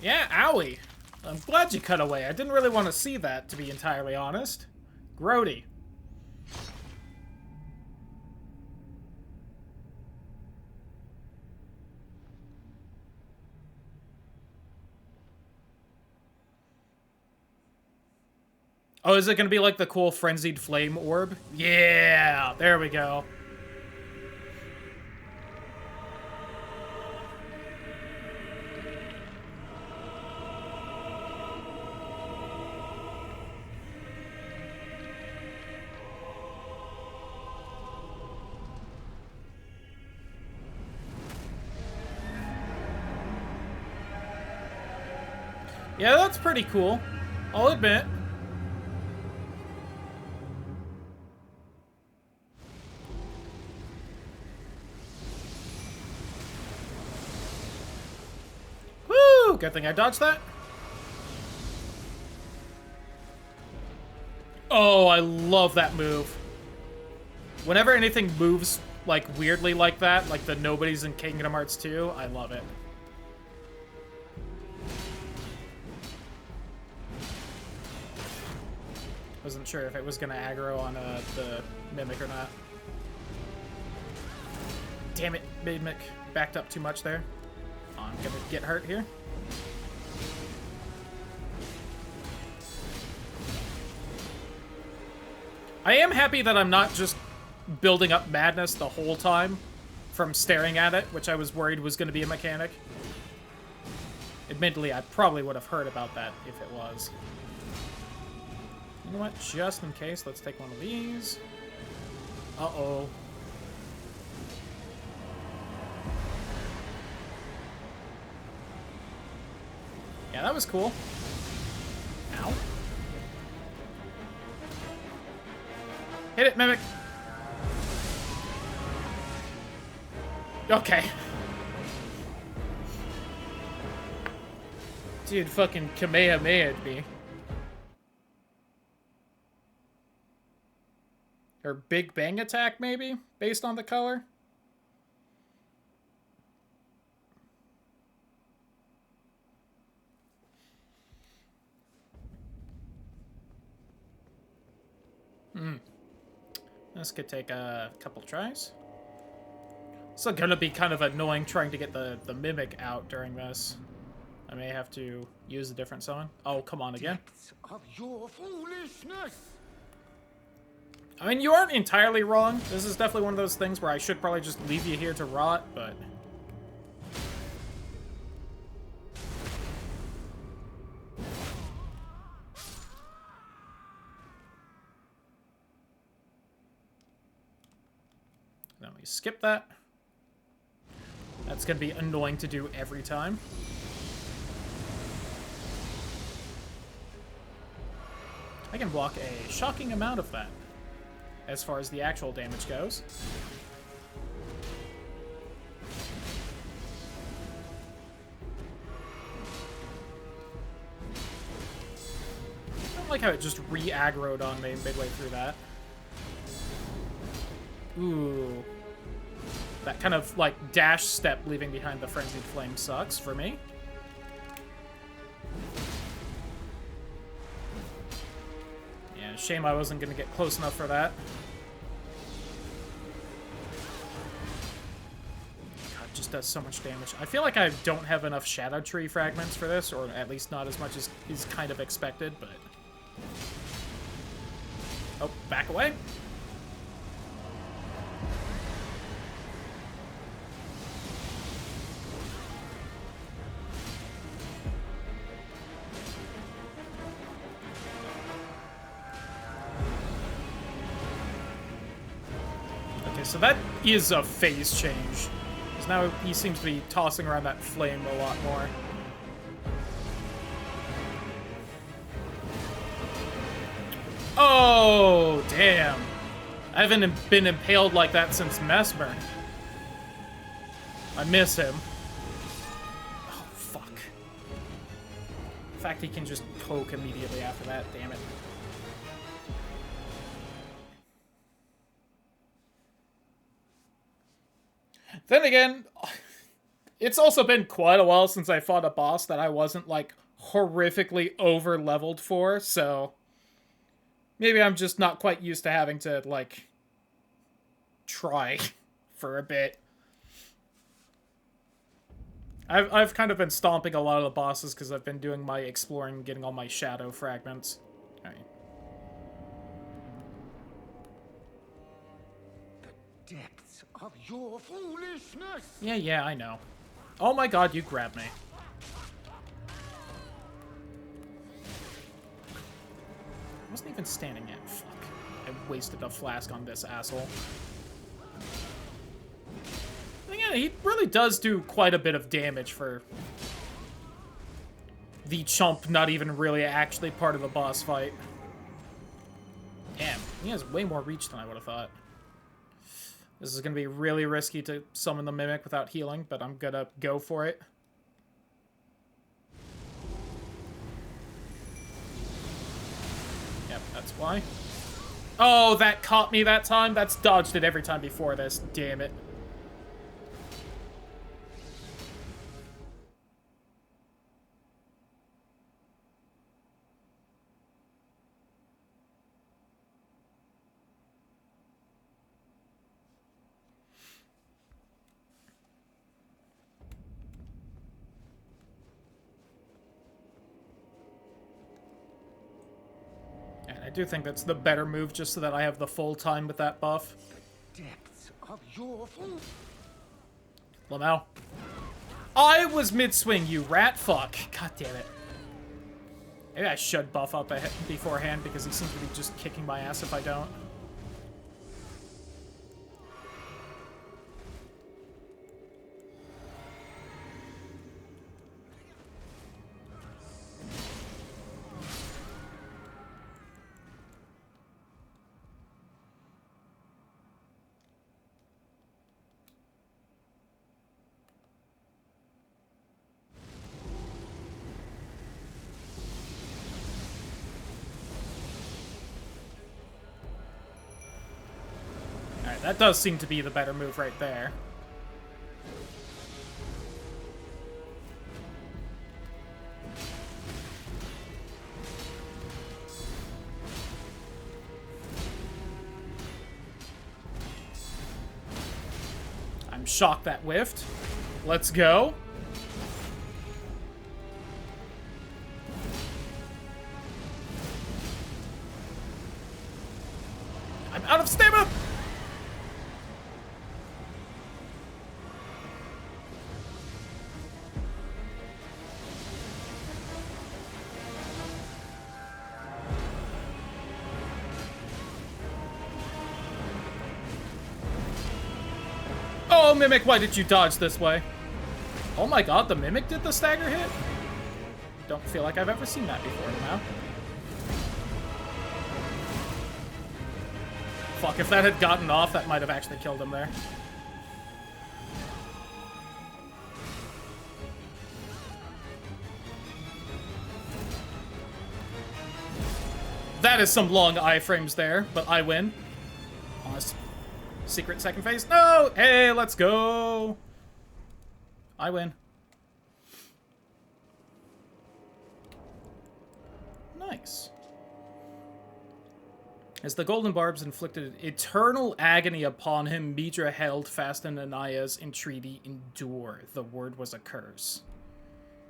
Yeah, owie. I'm glad you cut away. I didn't really want to see that, to be entirely honest. Grody. Oh, is it going to be like the cool Frenzied Flame orb? Yeah! There we go. Yeah, that's pretty cool. I'll admit. Woo! Good thing I dodged that. Oh, I love that move. Whenever anything moves, like, weirdly like that, like the Nobodies in Kingdom Hearts 2, I love it. Wasn't sure if it was gonna aggro on the Mimic or not. Damn it, Mimic backed up too much there. Oh, I'm gonna get hurt here. I am happy that I'm not just building up madness the whole time from staring at it, which I was worried was gonna be a mechanic. Admittedly, I probably would have heard about that if it was. You know what? Just in case, let's take one of these. Uh-oh. Yeah, that was cool. Ow. Hit it, Mimic! Okay. Dude, fucking Kamehameha'd me. Or Big Bang Attack, maybe? Based on the color? This could take a couple tries. It's gonna be kind of annoying trying to get the Mimic out during this. I may have to use a different summon. Oh, come on again. Of your foolishness! I mean, you aren't entirely wrong. This is definitely one of those things where I should probably just leave you here to rot, but... Then we skip that. That's gonna be annoying to do every time. I can block a shocking amount of that, as far as the actual damage goes. I don't like how it just re-aggroed on me midway through that. Ooh. That kind of, like, dash step leaving behind the Frenzied Flame sucks for me. Yeah, shame I wasn't going to get close enough for that. God, it just does so much damage. I feel like I don't have enough Shadow Tree fragments for this, or at least not as much as is kind of expected, but... Oh, back away. So that is a phase change. Because now he seems to be tossing around that flame a lot more. Oh, damn. I haven't been impaled like that since Mesmer. I miss him. Oh, fuck. The fact he can just poke immediately after that, damn it. Then again, it's also been quite a while since I fought a boss that I wasn't, like, horrifically over-leveled for, so... Maybe I'm just not quite used to having to, like, try for a bit. I've kind of been stomping a lot of the bosses because I've been doing my exploring and getting all my shadow fragments. Alright. The depths of your foolishness! Yeah, I know. Oh my god, you grabbed me. I wasn't even standing yet. Fuck. I wasted a flask on this asshole. And again, he really does do quite a bit of damage for the chump not even really actually part of the boss fight. Damn, he has way more reach than I would have thought. This is going to be really risky to summon the Mimic without healing, but I'm going to go for it. Yep, that's why. Oh, that caught me that time? That's dodged it every time before this. Damn it. I do think that's the better move, just so that I have the full time with that buff. The depths of your Lamau. I was mid-swing, you rat fuck. God damn it. Maybe I should buff up beforehand because he seems to be just kicking my ass if I don't. Alright, that does seem to be the better move right there. I'm shocked that whiffed. Let's go. I'm out of stamina! Oh, Mimic, why did you dodge this way? Oh my god, the Mimic did the stagger hit? Don't feel like I've ever seen that before now. Fuck, if that had gotten off, that might have actually killed him there. That is some long iframes there, but I win. Honest. Secret second phase. No! Hey, let's go! I win. Nice. As the golden barbs inflicted eternal agony upon him, Midra held fast in Anaya's entreaty. Endure. The word was a curse.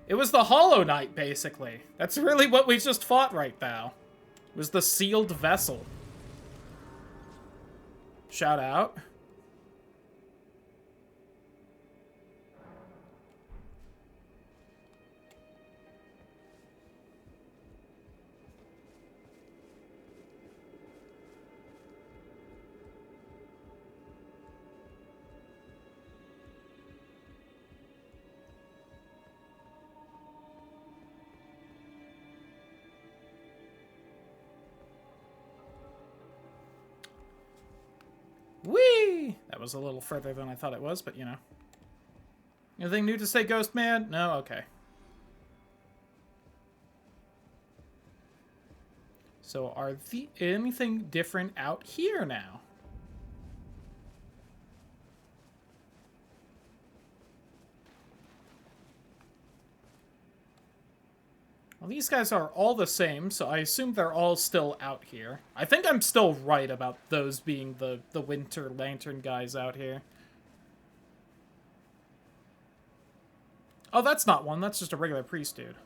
It was the Hollow Knight, basically. That's really what we just fought right now. It was the sealed vessel. Shout out. Whee! That was a little further than I thought it was, but you know. Anything new to say, Ghost Man? No? Okay. So are anything different out here now? Well, these guys are all the same, so I assume they're all still out here. I think I'm still right about those being the Winter Lantern guys out here. Oh, that's not one. That's just a regular priest dude.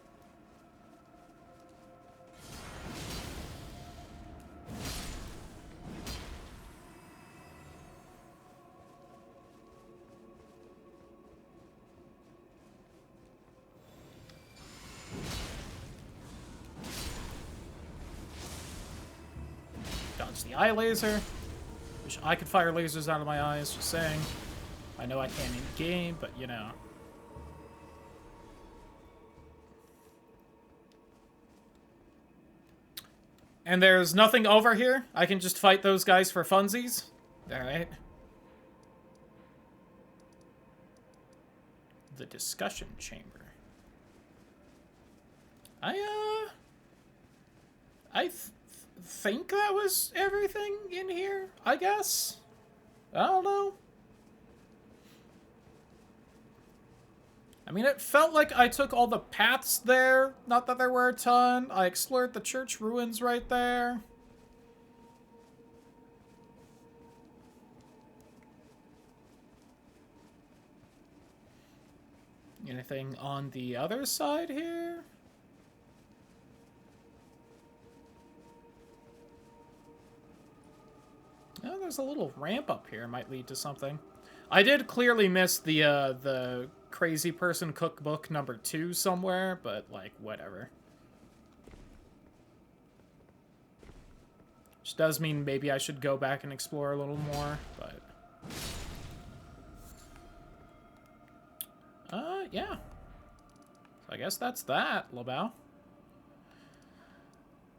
Dodge the eye laser. Wish I could fire lasers out of my eyes, just saying. I know I can't in-game, but you know. And there's nothing over here? I can just fight those guys for funsies? Alright. The discussion chamber. I think that was everything in here, I guess? I don't know. I mean, it felt like I took all the paths there. Not that there were a ton. I explored the church ruins right there. Anything on the other side here? Oh, there's a little ramp up here. Might lead to something. I did clearly miss the crazy person cookbook number 2 somewhere, but like whatever. Which does mean maybe I should go back and explore a little more, but yeah. So I guess that's that, LaBelle.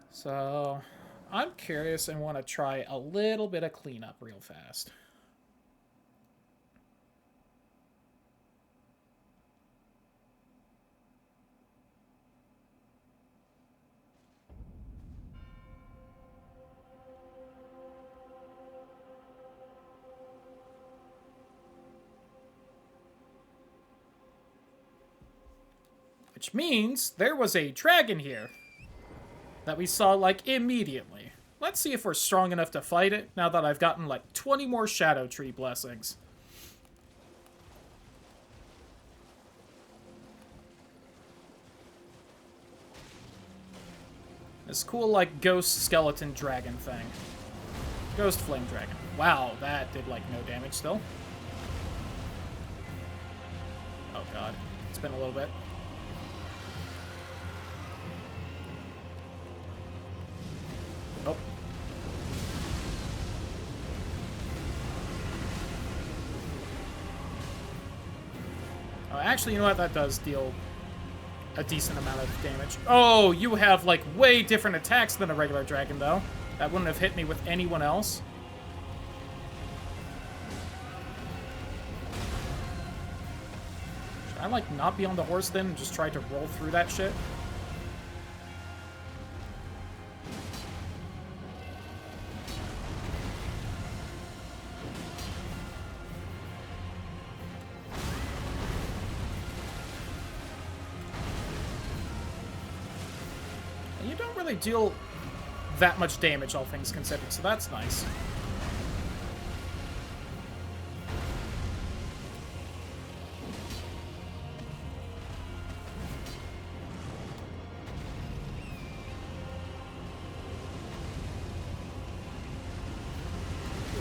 So I'm curious and want to try a little bit of cleanup real fast. Which means there was a dragon here that we saw, like, immediately. Let's see if we're strong enough to fight it, now that I've gotten, like, 20 more Shadow Tree blessings. This cool, like, ghost skeleton dragon thing. Ghost flame dragon. Wow, that did, like, no damage still. Oh, God. It's been a little bit. Oh. Oh, actually, you know what? That does deal a decent amount of damage. Oh, you have, like, way different attacks than a regular dragon, though. That wouldn't have hit me with anyone else. Should I, like, not be on the horse then and just try to roll through that shit? You don't really deal that much damage, all things considered, so that's nice.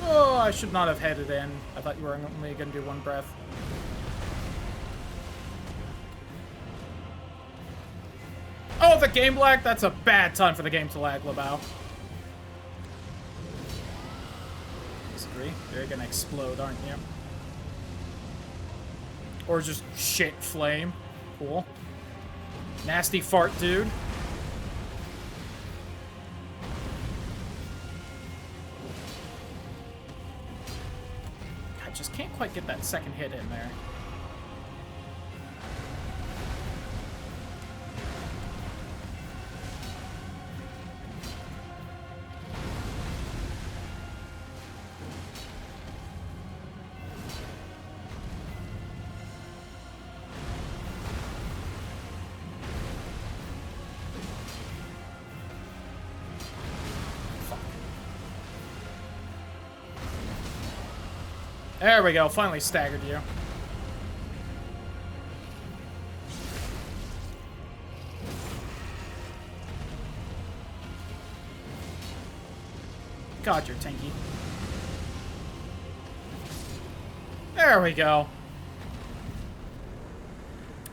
Oh, I should not have headed in. I thought you were only going to do one breath. Oh, the game lag? That's a bad time for the game to lag, LaBelle. Disagree. You're gonna explode, aren't you? Or just shit flame. Cool. Nasty fart, dude. I just can't quite get that second hit in there. There we go, finally staggered you. God, you're tanky. There we go.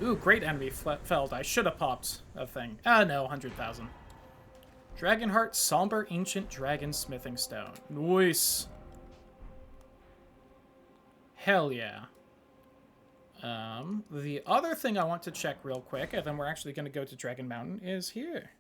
Ooh, great enemy felled. I should have popped a thing. Ah, no, 100,000. Dragonheart, Somber Ancient Dragon Smithing Stone. Nice. Hell yeah. The other thing I want to check real quick, and then we're actually going to go to Dragon Mountain, is here.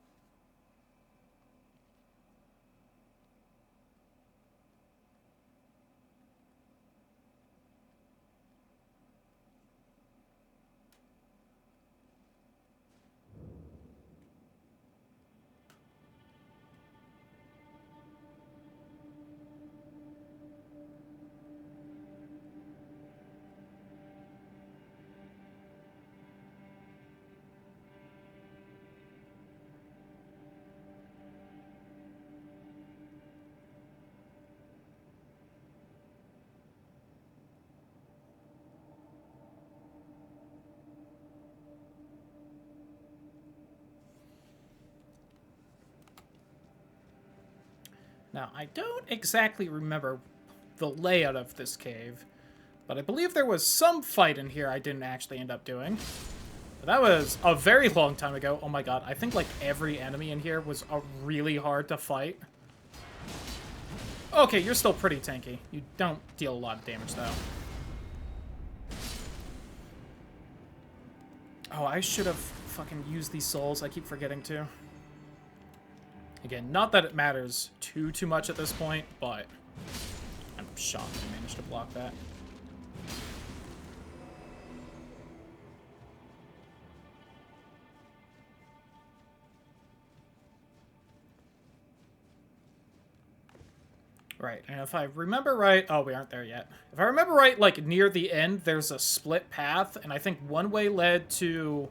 Now, I don't exactly remember the layout of this cave, But I believe there was some fight in here I didn't actually end up doing. But that was a very long time ago. Oh my god, I think like every enemy in here was really hard to fight. Okay, you're still pretty tanky. You don't deal a lot of damage though. Oh, I should have fucking used these souls. I keep forgetting to. Again, not that it matters too much at this point, but I'm shocked I managed to block that. Right, and if I remember right... Oh, we aren't there yet. If I remember right, like, near the end, there's a split path, and I think one way led to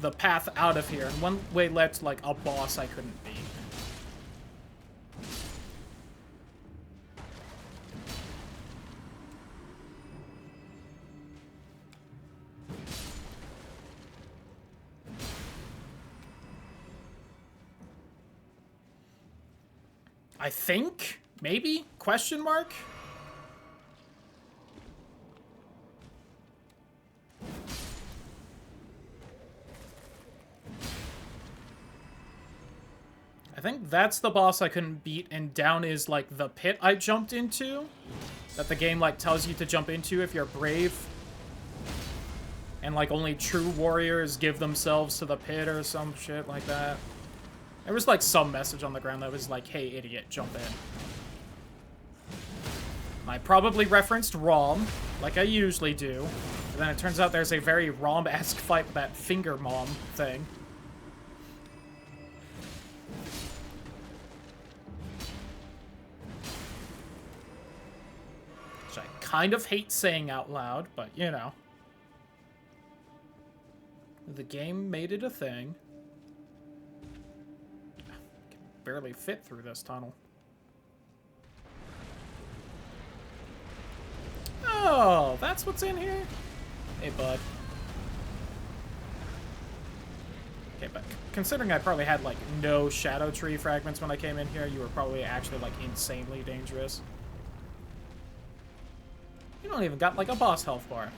the path out of here, and one way led to, like, a boss I couldn't beat. I think? Maybe? Question mark? I think that's the boss I couldn't beat, and down is, like, the pit I jumped into. That the game, like, tells you to jump into if you're brave. And, like, only true warriors give themselves to the pit or some shit like that. There was, like, some message on the ground that was like, hey, idiot, jump in. I probably referenced ROM, like I usually do. And then it turns out there's a very ROM-esque fight with that finger mom thing. Which I kind of hate saying out loud, but, you know. The game made it a thing. Barely fit through this tunnel. Oh, that's what's in here? Hey, bud. Okay, but considering I probably had, like, no shadow tree fragments when I came in here, you were probably actually, like, insanely dangerous. You don't even got, like, a boss health bar.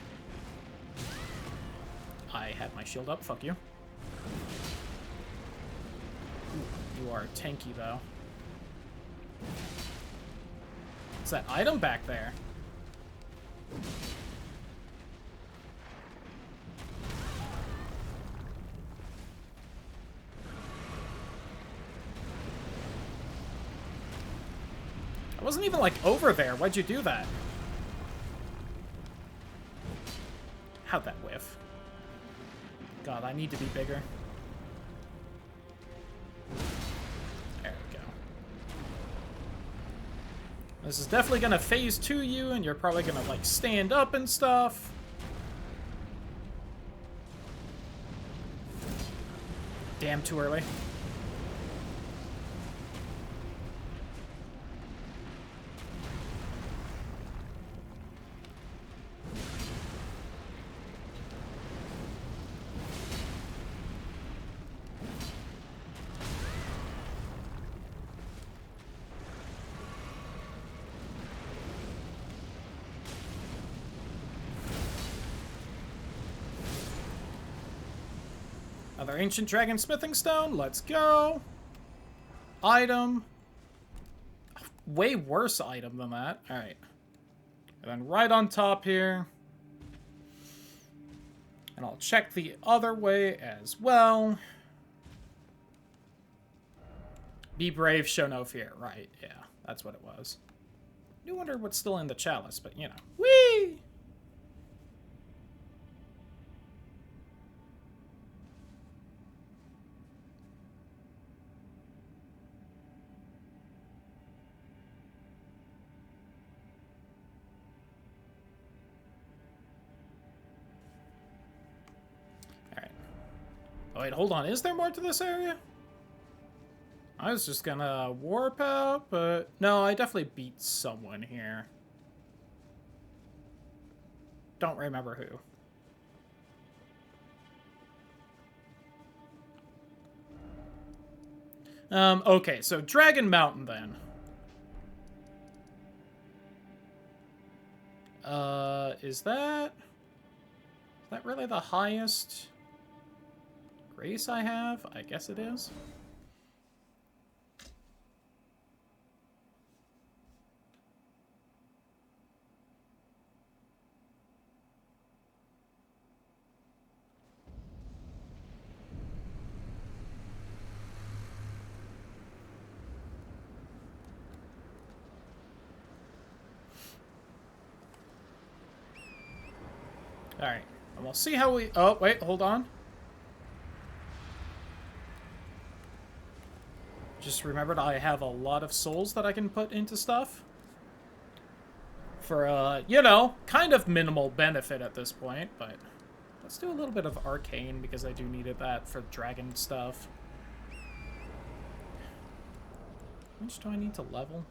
I had my shield up, fuck you. You are tanky, though. What's that item back there? I wasn't even, like, over there. Why'd you do that? How'd that whiff? God, I need to be bigger. There we go. This is definitely gonna phase to you, and you're probably gonna, like, stand up and stuff. Damn, too early. Another ancient dragon smithing stone. Let's go. Item. Way worse item than that. All right. And then right on top here. And I'll check the other way as well. Be brave, show no fear. Right, yeah. That's what it was. I do wonder what's still in the chalice, but you know. Whee! Oh, wait, hold on. Is there more to this area? I was just gonna warp out, but... No, I definitely beat someone here. Don't remember who. Okay, so Dragon Mountain, then. Is that really the highest grace I have? I guess it is. Alright, and we'll see how we... Oh, wait, hold on. Just remembered I have a lot of souls that I can put into stuff. For, you know, kind of minimal benefit at this point, but... Let's do a little bit of arcane, because I do needed that for dragon stuff. How much do I need to level?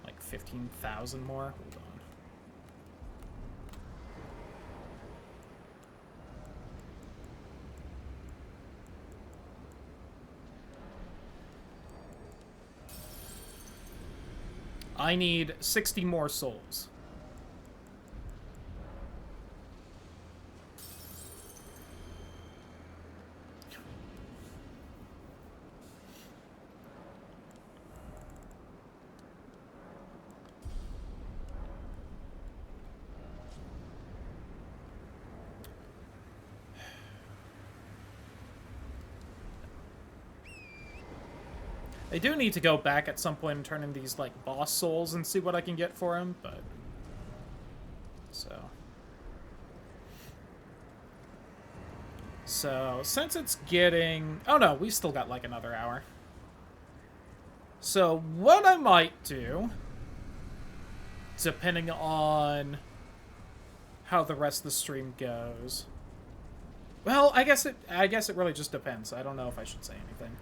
Like 15,000 more? Hold on. I need 60 more souls. I do need to go back at some point and turn in these, like, boss souls and see what I can get for him, but... So, since it's getting... Oh no, we still got, like, another hour. So, what I might do, depending on how the rest of the stream goes... Well, I guess it really just depends. I don't know if I should say anything.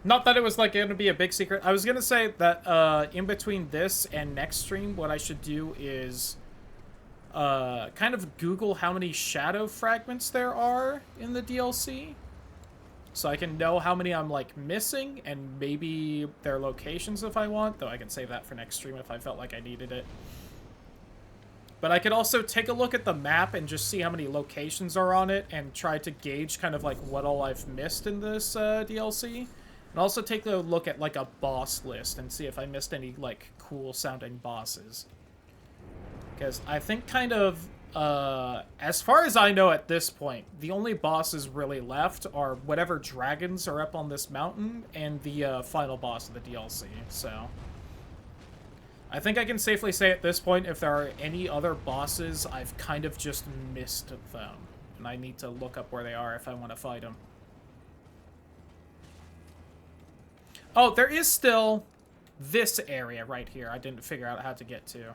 Not that it was, like, going to be a big secret. I was going to say that, in between this and next stream, what I should do is, kind of Google how many shadow fragments there are in the DLC. So I can know how many I'm, like, missing, and maybe their locations if I want, though I can save that for next stream if I felt like I needed it. But I could also take a look at the map and just see how many locations are on it, and try to gauge kind of, like, what all I've missed in this, DLC. And also take a look at, like, a boss list and see if I missed any, like, cool-sounding bosses. Because I think kind of, as far as I know at this point, the only bosses really left are whatever dragons are up on this mountain and the, final boss of the DLC, so... I think I can safely say at this point, if there are any other bosses, I've kind of just missed them. And I need to look up where they are if I want to fight them. Oh, there is still this area right here I didn't figure out how to get to.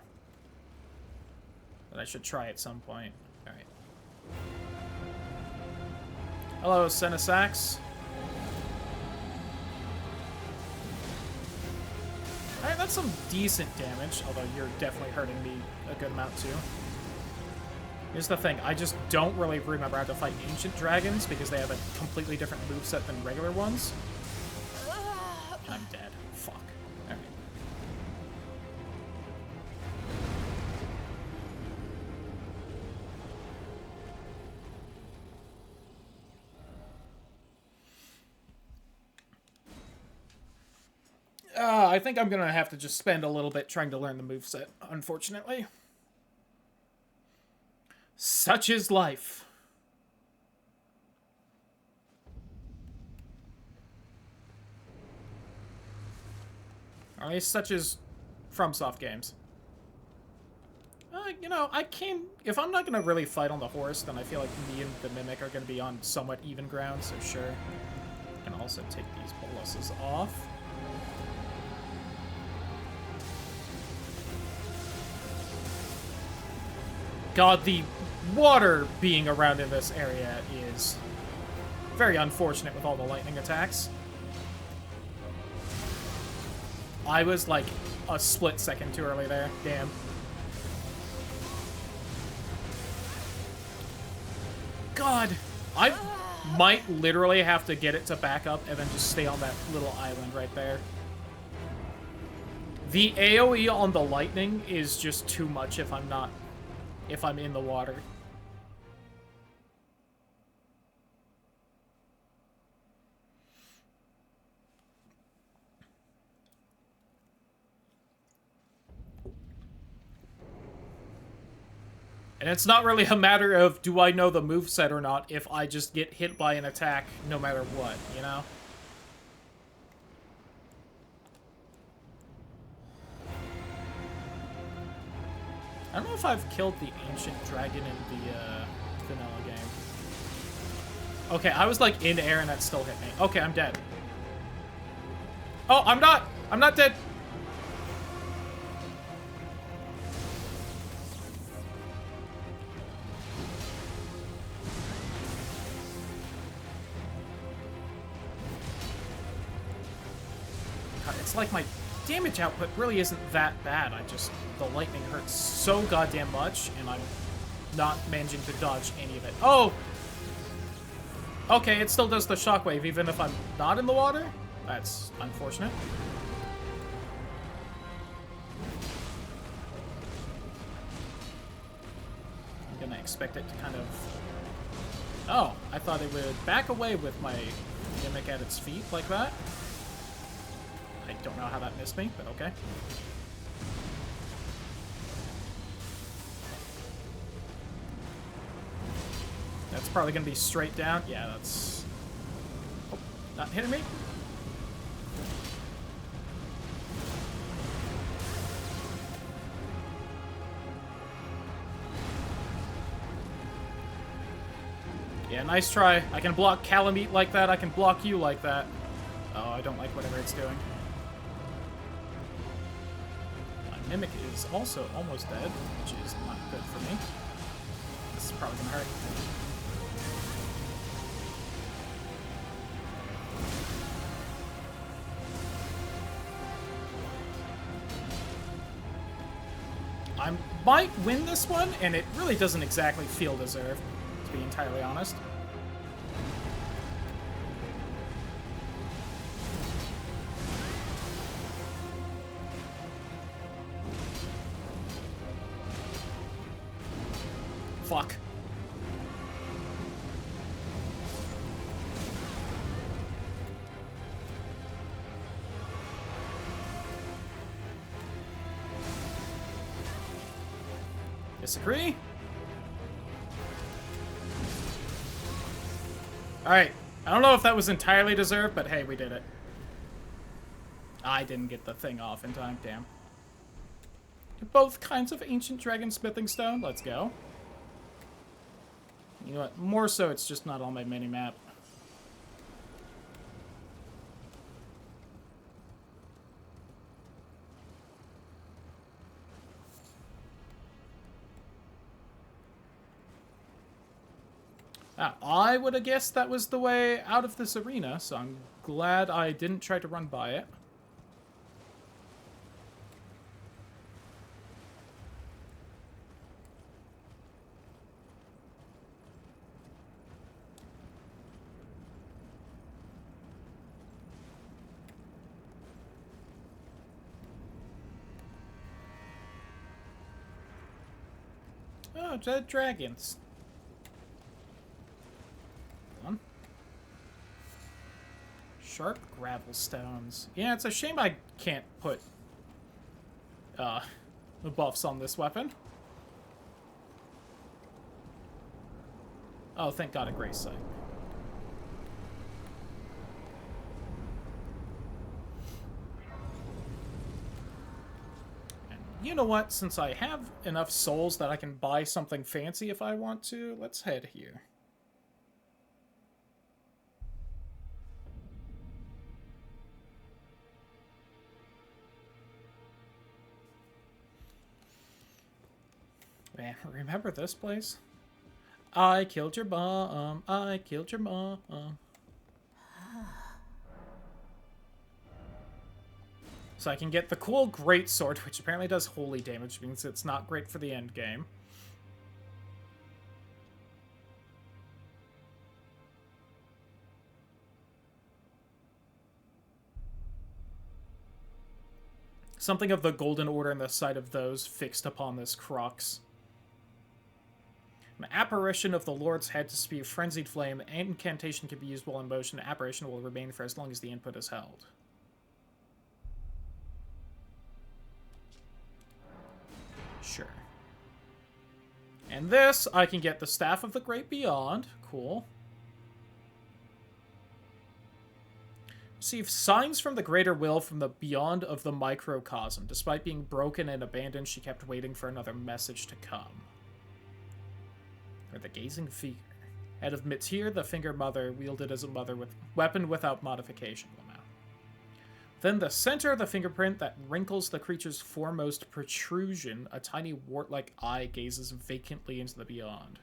That I should try at some point. Alright. Hello, Senesax. Alright, that's some decent damage, although you're definitely hurting me a good amount too. Here's the thing, I just don't really remember how to fight ancient dragons because they have a completely different moveset than regular ones. I'm dead. Fuck. Alright. I think I'm gonna have to just spend a little bit trying to learn the moveset, unfortunately. Such is life. Or at least such as FromSoft games. You know, I can... If I'm not going to really fight on the horse, then I feel like me and the Mimic are going to be on somewhat even ground, so sure. I can also take these boluses off. God, the water being around in this area is very unfortunate with all the lightning attacks. I was, like, a split second too early there. Damn. God, I might literally have to get it to back up and then just stay on that little island right there. The AoE on the lightning is just too much if I'm in the water. And it's not really a matter of do I know the moveset or not if I just get hit by an attack no matter what, you know? I don't know if I've killed the ancient dragon in the vanilla game. Okay, I was like in air and that still hit me. Okay, I'm dead. Oh, I'm not! I'm not dead! God, it's like my damage output really isn't that bad. The lightning hurts so goddamn much, and I'm not managing to dodge any of it. Oh! Okay, it still does the shockwave even if I'm not in the water? That's unfortunate. I'm gonna expect it to kind of... Oh, I thought it would back away with my Mimic at its feet like that. I don't know how that missed me, but okay. That's probably going to be straight down. Yeah, that's... Oh, not hitting me. Yeah, nice try. I can block Calamite like that. I can block you like that. Oh, I don't like whatever it's doing. My Mimic is also almost dead, which is not good for me. This is probably going to hurt. I might win this one, and it really doesn't exactly feel deserved, to be entirely honest. Fuck. Disagree? Alright. I don't know if that was entirely deserved, but hey, we did it. I didn't get the thing off in time, damn. Both kinds of ancient dragon smithing stone. Let's go. You know what? More so, it's just not on my mini-map. I would have guessed that was the way out of this arena, so I'm glad I didn't try to run by it. Oh, dead dragons. Sharp gravel stones. Yeah, it's a shame I can't put the buffs on this weapon. Oh, thank God, a grace sight. And you know what? Since I have enough souls that I can buy something fancy if I want to, let's head here. Man, remember this place? I killed your mom. I killed your mom. So I can get the cool greatsword, which apparently does holy damage, means it's not great for the end game. Something of the Golden Order and the sight of those fixed upon this crux. An apparition of the Lord's head to spew frenzied flame. The incantation can be used while in motion. The apparition will remain for as long as the input is held. Sure. And this, I can get the Staff of the Great Beyond. Cool. Receive signs from the greater will from the beyond of the microcosm. Despite being broken and abandoned, she kept waiting for another message to come. Or the gazing figure. Head of Mitir, the finger mother, wielded as a mother with weapon without modification. Then the center of the fingerprint that wrinkles the creature's foremost protrusion, a tiny wart-like eye gazes vacantly into the beyond.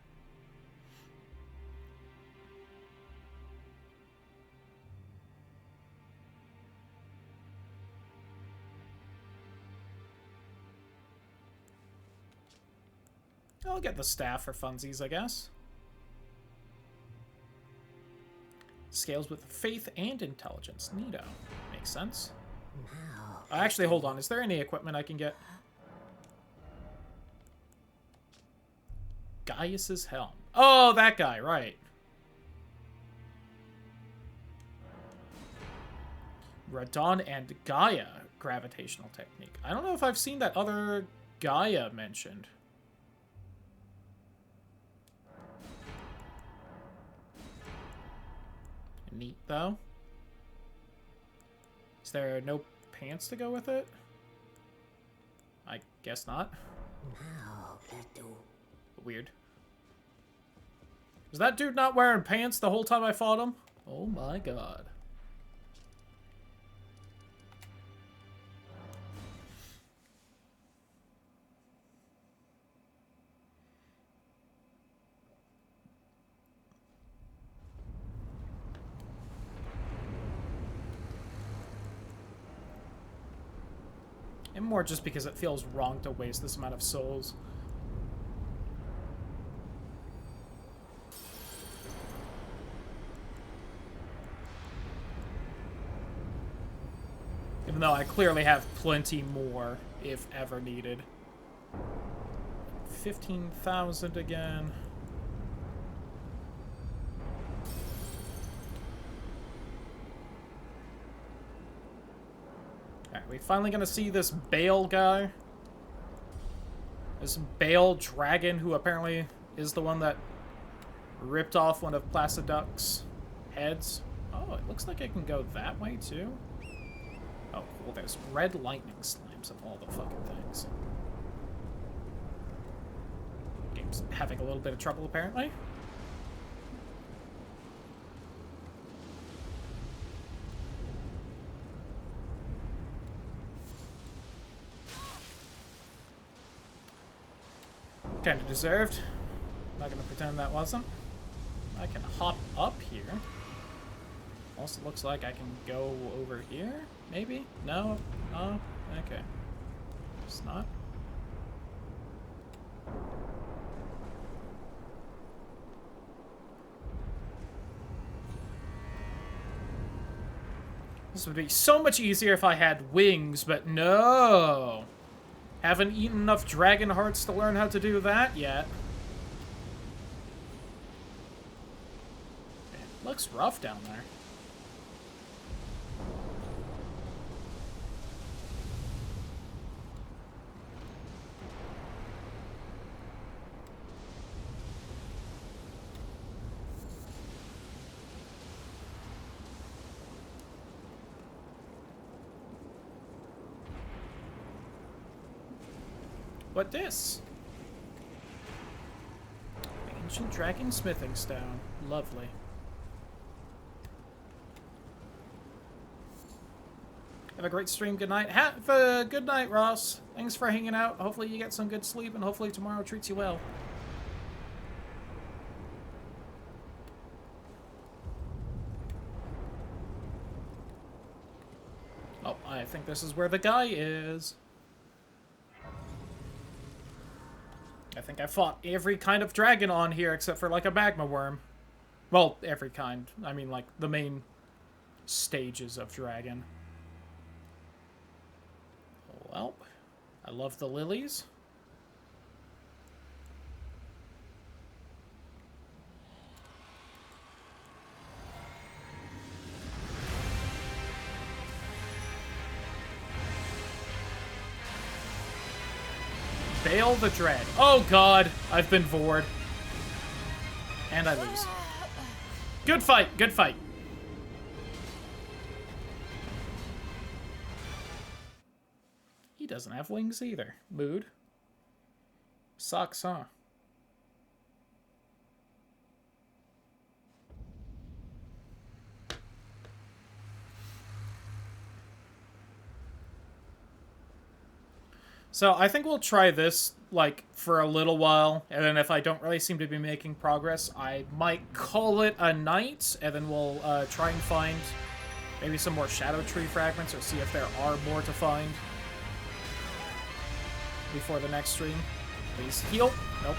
I'll get the staff for funsies, I guess. Scales with faith and intelligence. Neato. Makes sense. Actually, hold on. Is there any equipment I can get? Gaius's helm. Oh, that guy, right. Radon and Gaia gravitational technique. I don't know if I've seen that other Gaia mentioned. Neat, though. Is there no pants to go with it? I guess not. Weird. Was that dude not wearing pants the whole time I fought him? Oh my god. And more just because it feels wrong to waste this amount of souls. Even though I clearly have plenty more, if ever needed. 15,000 again. Alright, we finally gonna see this Bayle guy. This Bayle dragon, who apparently is the one that ripped off one of Placiduc's heads. Oh, it looks like I can go that way too. Oh, cool. There's red lightning slimes of all the fucking things. Game's having a little bit of trouble, apparently. Kinda deserved. Not gonna pretend that wasn't. I can hop up here. Also looks like I can go over here, maybe? No? Oh, okay. It's not. This would be so much easier if I had wings, but no! Haven't eaten enough dragon hearts to learn how to do that yet. It looks rough down there. What this? Ancient dragon smithing stone. Lovely. Have a great stream. Good night. Have a good night, Ross. Thanks for hanging out. Hopefully you get some good sleep, and hopefully tomorrow treats you well. Oh, I think this is where the guy is. I think I fought every kind of dragon on here except for like a magma worm. Well, every kind. I mean, like the main stages of dragon. Well, I love the lilies. Bayle the Dread. Oh god, I've been vored. And I lose. Good fight, good fight. He doesn't have wings either. Mood. Sucks, huh? So I think we'll try this, like, for a little while, and then if I don't really seem to be making progress, I might call it a night, and then we'll try and find maybe some more Shadow Tree fragments, or see if there are more to find before the next stream. Please heal. Nope.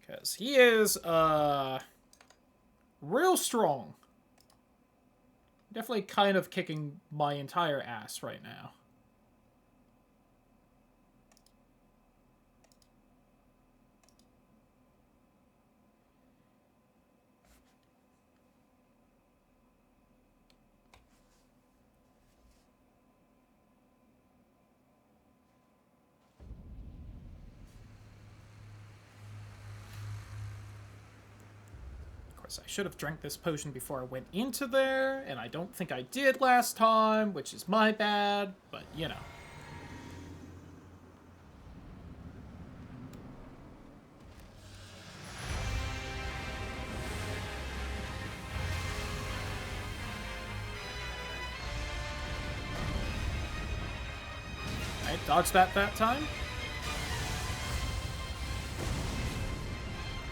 Because he is, real strong. Definitely kind of kicking my entire ass right now. I should have drank this potion before I went into there, and I don't think I did last time, which is my bad, but, you know. I dodged that time.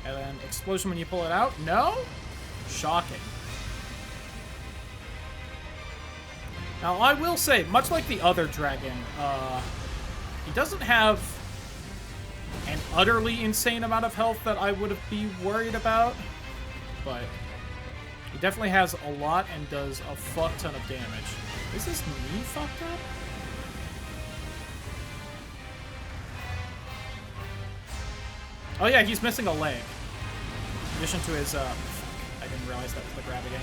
And then explosion when you pull it out? No? Shocking. Now, I will say, much like the other dragon, he doesn't have an utterly insane amount of health that I would be worried about, but he definitely has a lot and does a fuck ton of damage. Is his knee fucked up? Oh yeah, he's missing a leg. In addition to his, I didn't realize that was the grab again.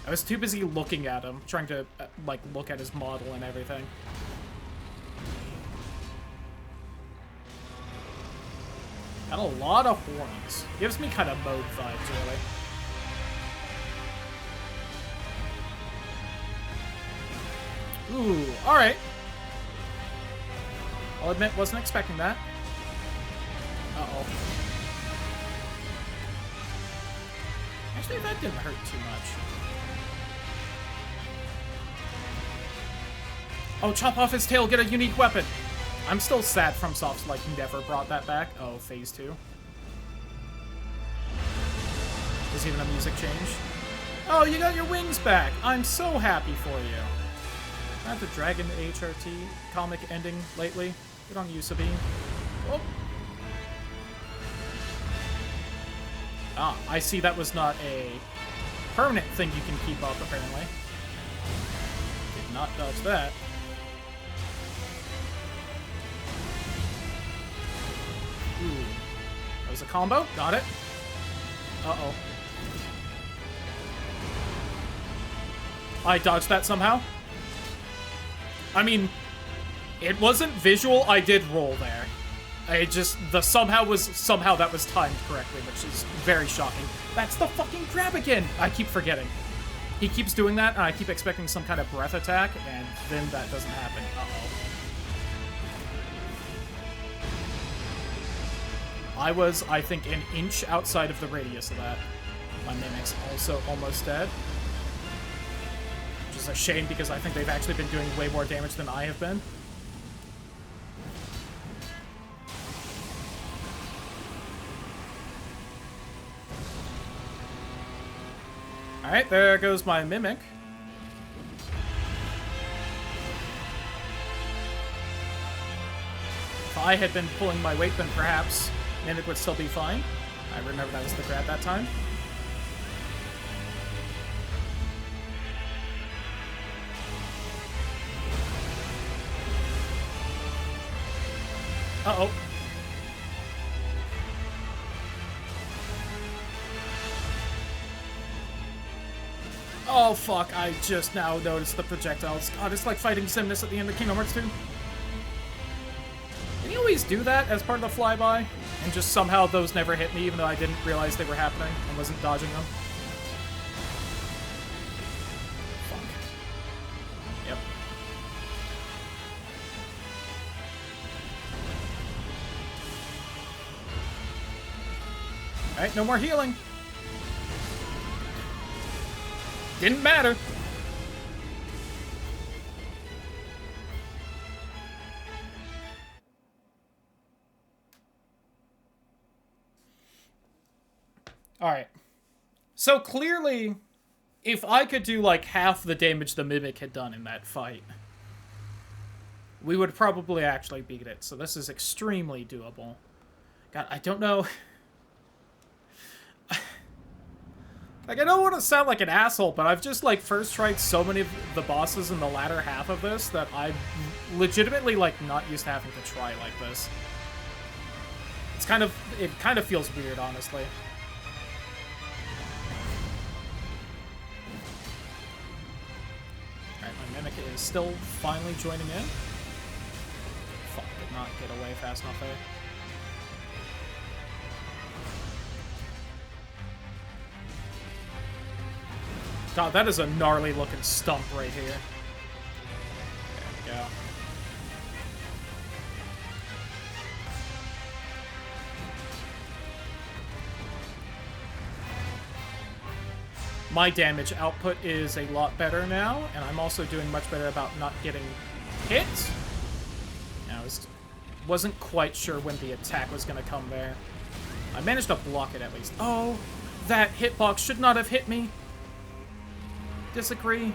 I was too busy looking at him, trying to, like, look at his model and everything. Got a lot of horns. Gives me kind of mode vibes, really. Ooh, alright. I'll admit, wasn't expecting that. Uh-oh. Actually, that didn't hurt too much. Oh, chop off his tail, get a unique weapon! I'm still sad FromSoft's, like, never brought that back. Oh, Phase 2. There's even a music change. Oh, you got your wings back! I'm so happy for you. I have the Dragon HRT comic ending lately. Good on you, Sabine. Oh. Ah, I see that was not a permanent thing you can keep up, apparently. Did not dodge that. Ooh. That was a combo. Got it. Uh-oh. I dodged that somehow. I mean, it wasn't visual. I did roll there. I just, somehow that was timed correctly, which is very shocking. That's the fucking grab again! I keep forgetting. He keeps doing that, and I keep expecting some kind of breath attack, and then that doesn't happen. Uh-oh. I was, I think, an inch outside of the radius of that. My Mimic's also almost dead. Which is a shame, because I think they've actually been doing way more damage than I have been. Alright, there goes my Mimic. If I had been pulling my weight, then perhaps Mimic would still be fine. I remember that was the grab that time. Uh-oh. Oh, fuck. I just now noticed the projectiles. God, it's like fighting Simnus at the end of Kingdom Hearts 2. Can you always do that as part of the flyby? And just somehow those never hit me, even though I didn't realize they were happening and wasn't dodging them? Fuck. Yep. Alright, no more healing. Didn't matter. Alright. So clearly, if I could do like half the damage the Mimic had done in that fight, we would probably actually beat it. So this is extremely doable. God, I don't know. Like, I don't want to sound like an asshole, but I've just, like, first tried so many of the bosses in the latter half of this that I'm legitimately, like, not used to having to try like this. It's kind of, it kind of feels weird, honestly. Alright, my Mimic is still finally joining in. Fuck, did not get away fast enough there. God, that is a gnarly looking stump right here. There we go. My damage output is a lot better now, and I'm also doing much better about not getting hit. I wasn't quite sure when the attack was going to come there. I managed to block it at least. Oh, that hitbox should not have hit me. Disagree.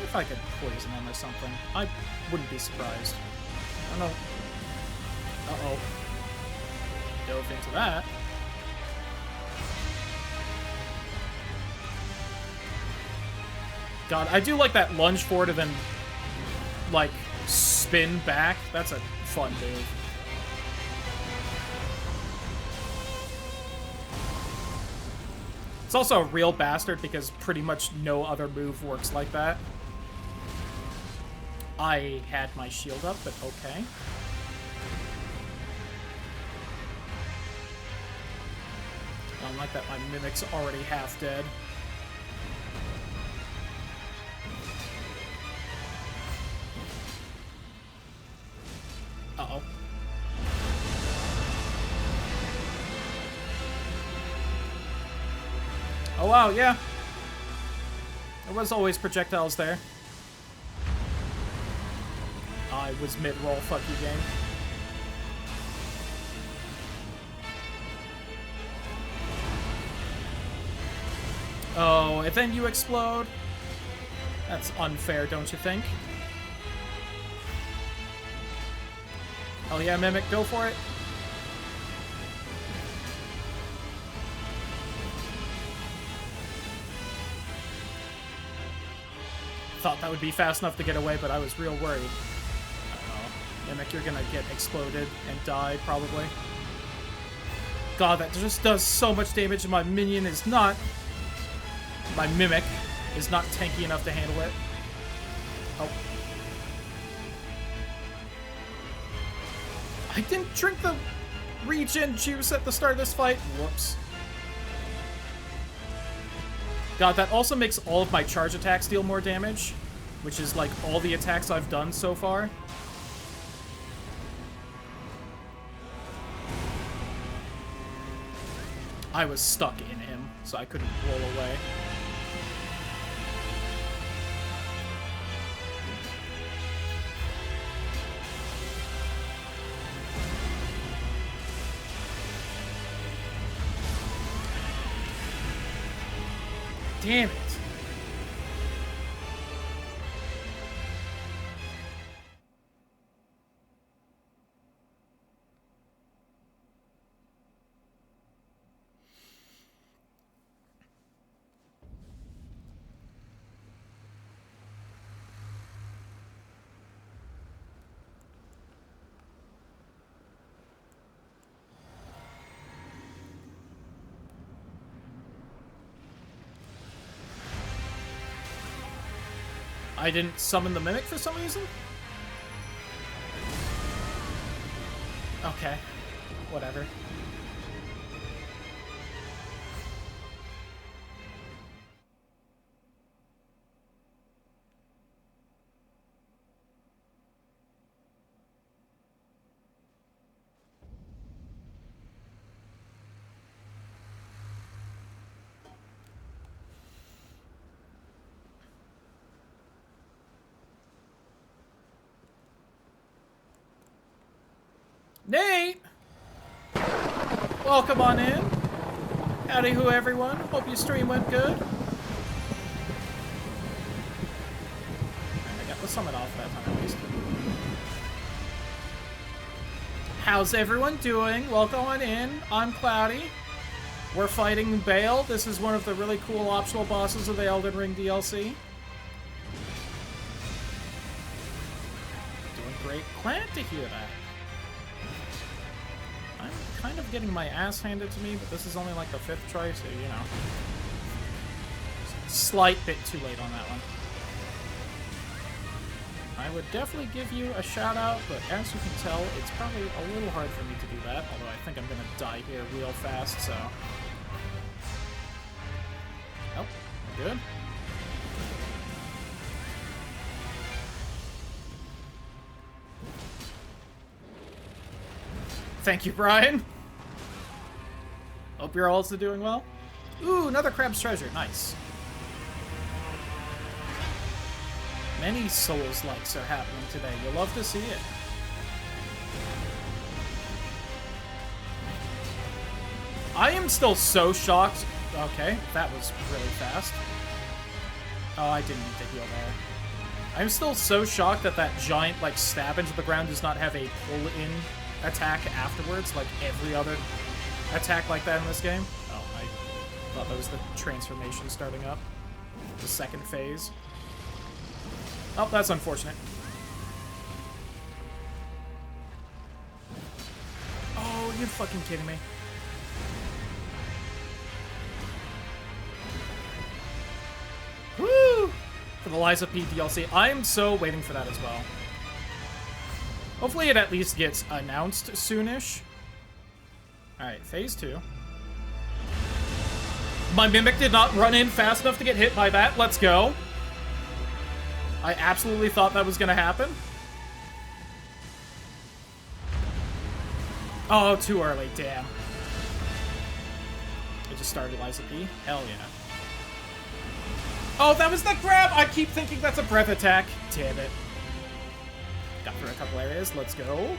If I could poison him or something, I wouldn't be surprised. I don't know. Uh-oh. Dove into that. God, I do like that lunge forward and then, like, spin back. That's a fun move. It's also a real bastard because pretty much no other move works like that. I had my shield up, but okay. I don't like that my Mimic's already half dead. Uh-oh. Oh wow, yeah. There was always projectiles there. I was mid-roll, fuck you, game. Oh, and then you explode? That's unfair, don't you think? Oh yeah, Mimic, go for it. Thought that would be fast enough to get away, but I was real worried. Uh-oh. Mimic, you're gonna get exploded and die, probably. God, that just does so much damage, and my minion is not... My Mimic is not tanky enough to handle it. Oh. I didn't drink the regen juice at the start of this fight. Whoops. God, that also makes all of my charge attacks deal more damage, which is like all the attacks I've done so far. I was stuck in him, so I couldn't roll away. Damn it. I didn't summon the Mimic for some reason? Okay. Whatever. Nate! Welcome on in. Howdy ho, everyone. Hope your stream went good. I got the summon off that time at least. How's everyone doing? Welcome on in. I'm Cloudy. We're fighting Bayle. This is one of the really cool optional bosses of the Elden Ring DLC. Doing great. Glad to hear that. I'm kind of getting my ass handed to me, but this is only like the 5th try, so, you know. Slight bit too late on that one. I would definitely give you a shout out, but as you can tell, it's probably a little hard for me to do that, although I think I'm gonna die here real fast, so... Oh, good. Thank you, Brian. Hope you're also doing well. Ooh, another Crab's Treasure. Nice. Many Souls-likes are happening today. You'll love to see it. I am still so shocked. Okay, that was really fast. Oh, I didn't need to heal there. I'm still so shocked that that giant, like, stab into the ground does not have a pull-in attack afterwards, like every other attack like that in this game. Oh, I thought that was the transformation starting up. The second phase. Oh, that's unfortunate. Oh, you're fucking kidding me. Woo! For the Liza P DLC. I'm so waiting for that as well. Hopefully it at least gets announced soonish. Alright, phase 2. My Mimic did not run in fast enough to get hit by that. Let's go. I absolutely thought that was going to happen. Oh, too early. Damn. It just started Liza P. Hell yeah. Oh, that was the grab! I keep thinking that's a breath attack. Damn it. Got through a couple areas. Let's go.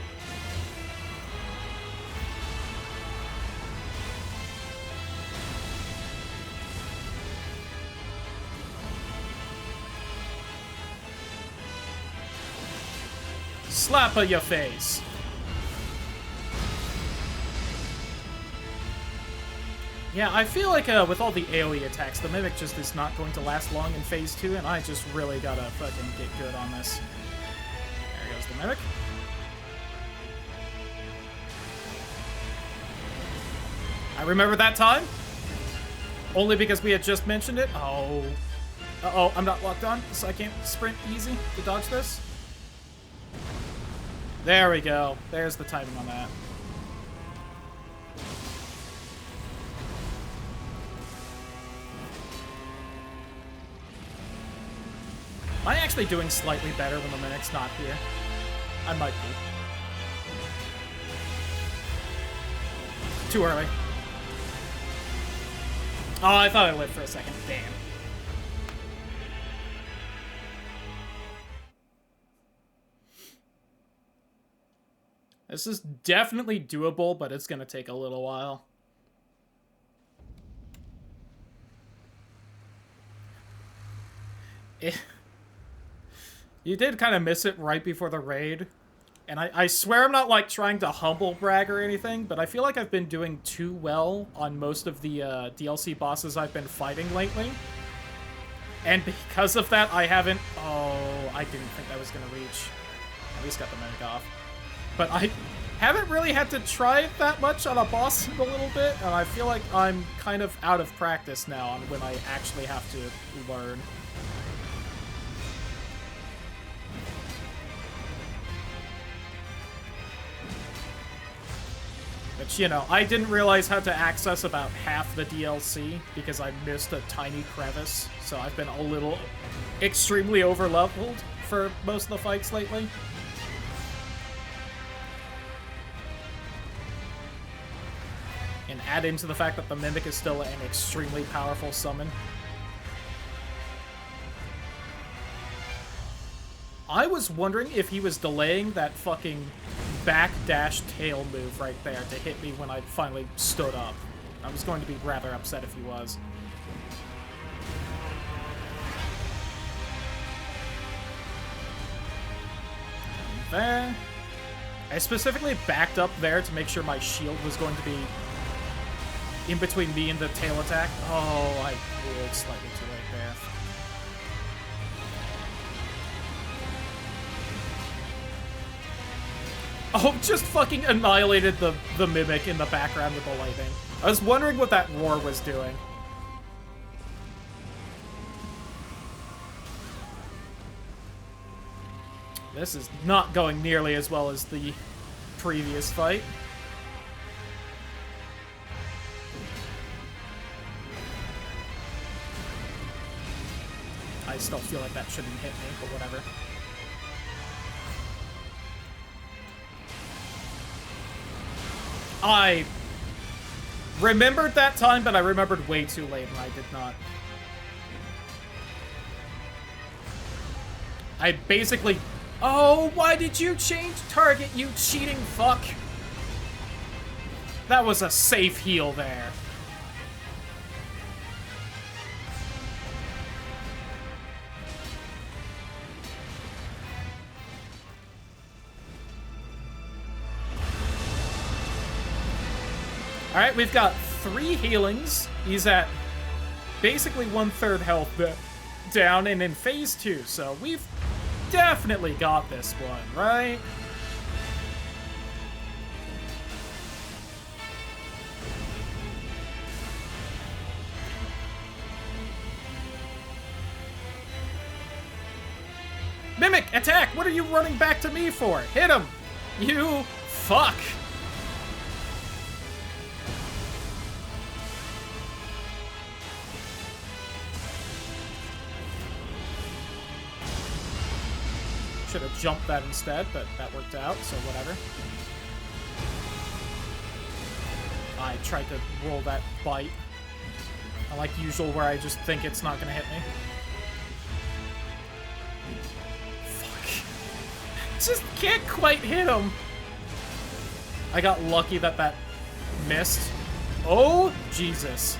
Slap of your face. Yeah, I feel like with all the AoE attacks, the Mimic just is not going to last long in phase 2, and I just really gotta fucking get good on this. There goes the Mimic. I remember that time. Only because we had just mentioned it. Oh. Uh-oh, I'm not locked on, so I can't sprint easy to dodge this. There we go. There's the timing on that. Am I actually doing slightly better when the Mimic's not here? I might be. Too early. Oh, I thought I lived for a second. Damn. This is definitely doable, but it's gonna take a little while. You did kind of miss it right before the raid. And I swear I'm not, like, trying to humble brag or anything, but I feel like I've been doing too well on most of the DLC bosses I've been fighting lately. And because of that, I haven't... Oh, I didn't think that was going to reach. At least got the Mimic off. But I haven't really had to try it that much on a boss in a little bit, and I feel like I'm kind of out of practice now on when I actually have to learn. Which, you know, I didn't realize how to access about half the DLC because I missed a tiny crevice, so I've been a little extremely over-leveled for most of the fights lately. And add into the fact that the Mimic is still an extremely powerful summon. I was wondering if he was delaying that fucking backdash tail move right there to hit me when I finally stood up. I was going to be rather upset if he was. There. I specifically backed up there to make sure my shield was going to be in between me and the tail attack. Oh, I rolled slightly too late there. Oh, just fucking annihilated the Mimic in the background with the lightning. I was wondering what that roar was doing. This is not going nearly as well as the previous fight. I still feel like that shouldn't hit me, but whatever. I remembered that time, but I remembered way too late, and I did not. I basically... Oh, why did you change target, you cheating fuck? That was a safe heal there. Alright, we've got 3 healings. He's at basically 1/3 health down and in phase 2, so we've definitely got this one, right? Mimic, attack! What are you running back to me for? Hit him! You fuck! Should have jumped that instead, but that worked out, so whatever. I tried to roll that bite. Unlike usual, where I just think it's not gonna hit me. Fuck. Just can't quite hit him. I got lucky that that missed. Oh, Jesus.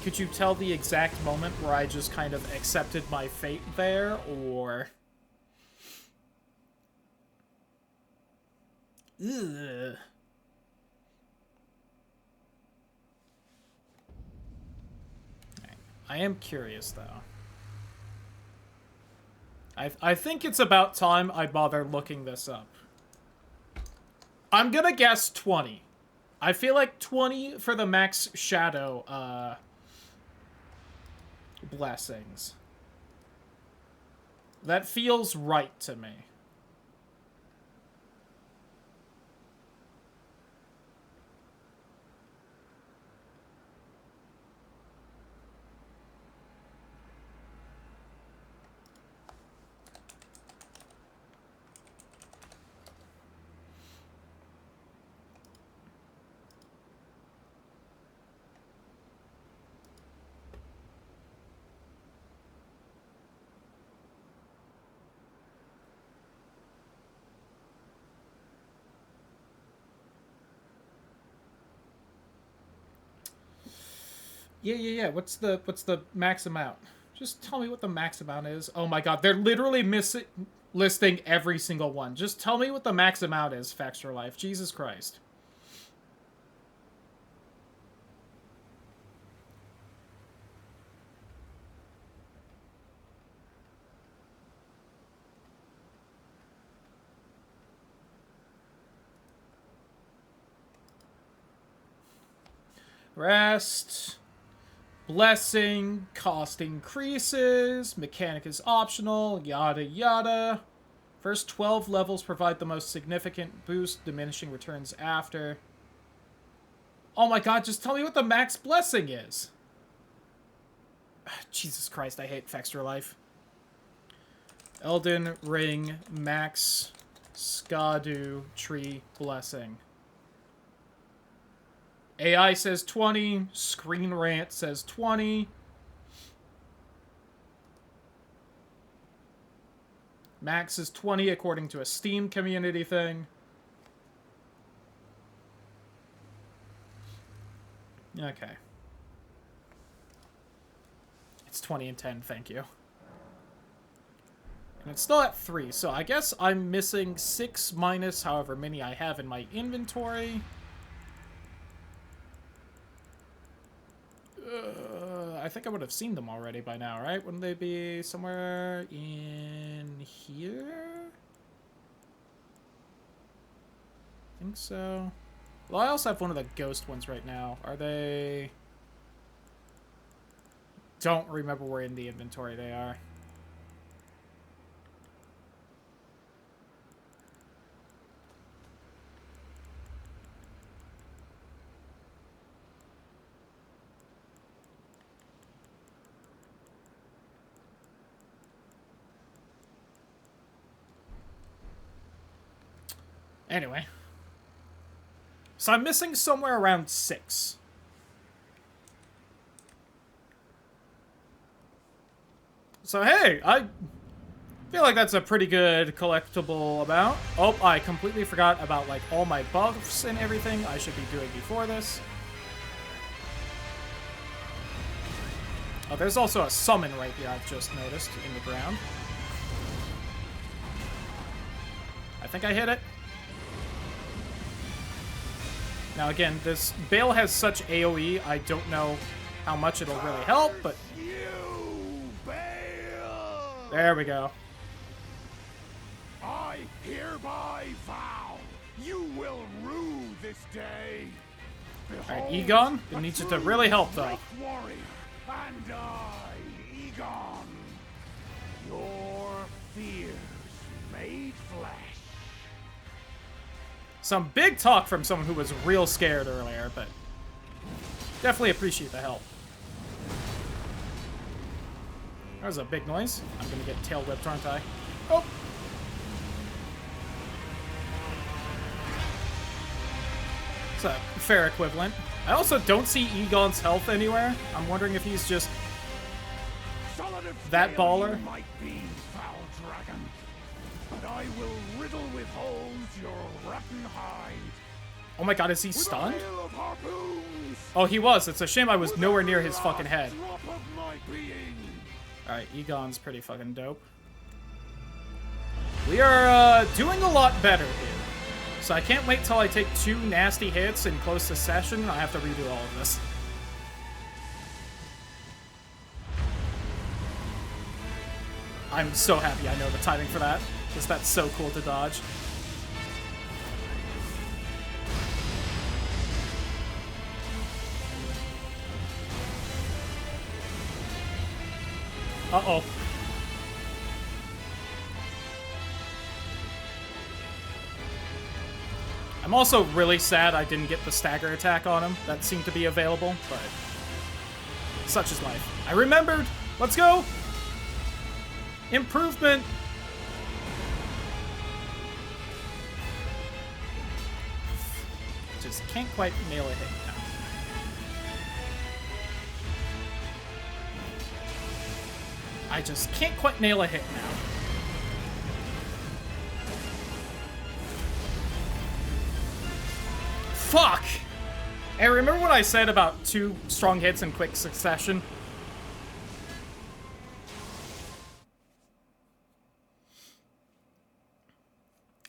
Could you tell the exact moment where I just kind of accepted my fate there, or... Ugh. I am curious, though. I think it's about time I bother looking this up. I'm gonna guess 20. I feel like 20 for the max shadow, blessings. That feels right to me. Yeah. What's the max amount? Just tell me what the max amount is. Oh my god, they're literally listing every single one. Just tell me what the max amount is, Facts for Life. Jesus Christ. Rest. Blessing, cost increases, mechanic is optional, yada yada. First 12 levels provide the most significant boost, diminishing returns after. Oh my god, just tell me what the max blessing is. Jesus Christ, I hate Extra Life. Elden Ring max Skadu tree blessing. AI says 20. Screen Rant says 20. Max is 20 according to a Steam community thing. Okay. It's 20 and 10, thank you. And it's still at 3, so I guess I'm missing 6 minus however many I have in my inventory. I think I would have seen them already by now, right? Wouldn't they be somewhere in here? I think so. Well, I also have one of the ghost ones right now. Are they... Don't remember where in the inventory they are. Anyway. So I'm missing somewhere around 6. So hey, I feel like that's a pretty good collectible amount. Oh, I completely forgot about like all my buffs and everything I should be doing before this. Oh, there's also a summon right here I've just noticed in the ground. I think I hit it. Now again, this Bayle has such AoE, I don't know how much it'll really help, but... There we go. I hereby vow you will rue this day. Alright, Igon, it needs you to really help though. Warrior, and I, Igon, your fears made flesh. Some big talk from someone who was real scared earlier, but definitely appreciate the help. That was a big noise. I'm gonna get tail whipped, aren't I? Oh! It's a fair equivalent. I also don't see Egon's health anywhere. I'm wondering if he's just that baller. You might be, foul dragon, but I will riddle with holes your rotten hide. Oh my god, is he stunned? With a hail of harpoons, Oh, he was. It's a shame I was nowhere near his fucking head. drop of my being. Alright, Egon's pretty fucking dope. We are doing a lot better here. So I can't wait till I take 2 nasty hits in close succession and I have to redo all of this. I'm so happy I know the timing for that, because that's so cool to dodge. Uh-oh. I'm also really sad I didn't get the stagger attack on him. That seemed to be available, but such is life. I remembered! Let's go! Improvement! Just can't quite nail a hit now. I just can't quite nail a hit now. Fuck! Hey, remember what I said about 2 strong hits in quick succession?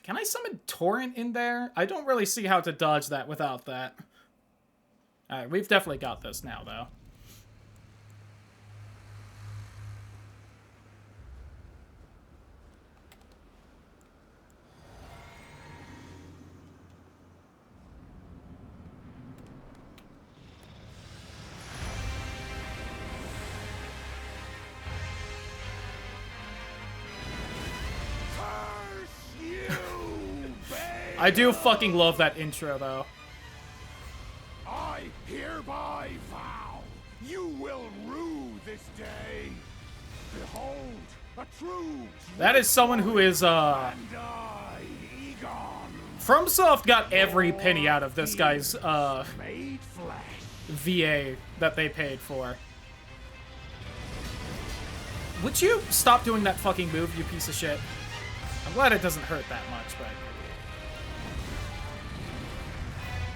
Can I summon Torrent in there? I don't really see how to dodge that without that. Alright, we've definitely got this now, though. I do fucking love that intro, though. I hereby vow you will rue this day. Behold, a true. That is someone who is, And I, Igon, FromSoft got every penny out of this guy's, made flesh. VA that they paid for. Would you stop doing that fucking move, you piece of shit? I'm glad it doesn't hurt that much, but...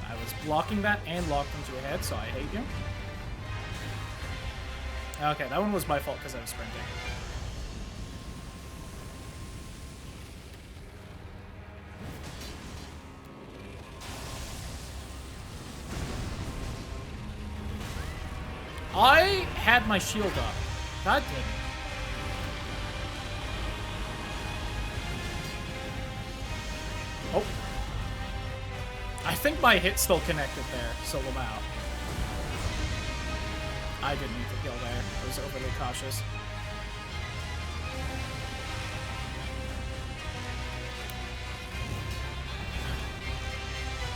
I was blocking that and locked into your head, so I hate you. Okay, that one was my fault because I was sprinting. I had my shield up. God damn it. Oh. I think my hit's still connected there, so Lamau. I didn't need to kill there. I was overly cautious.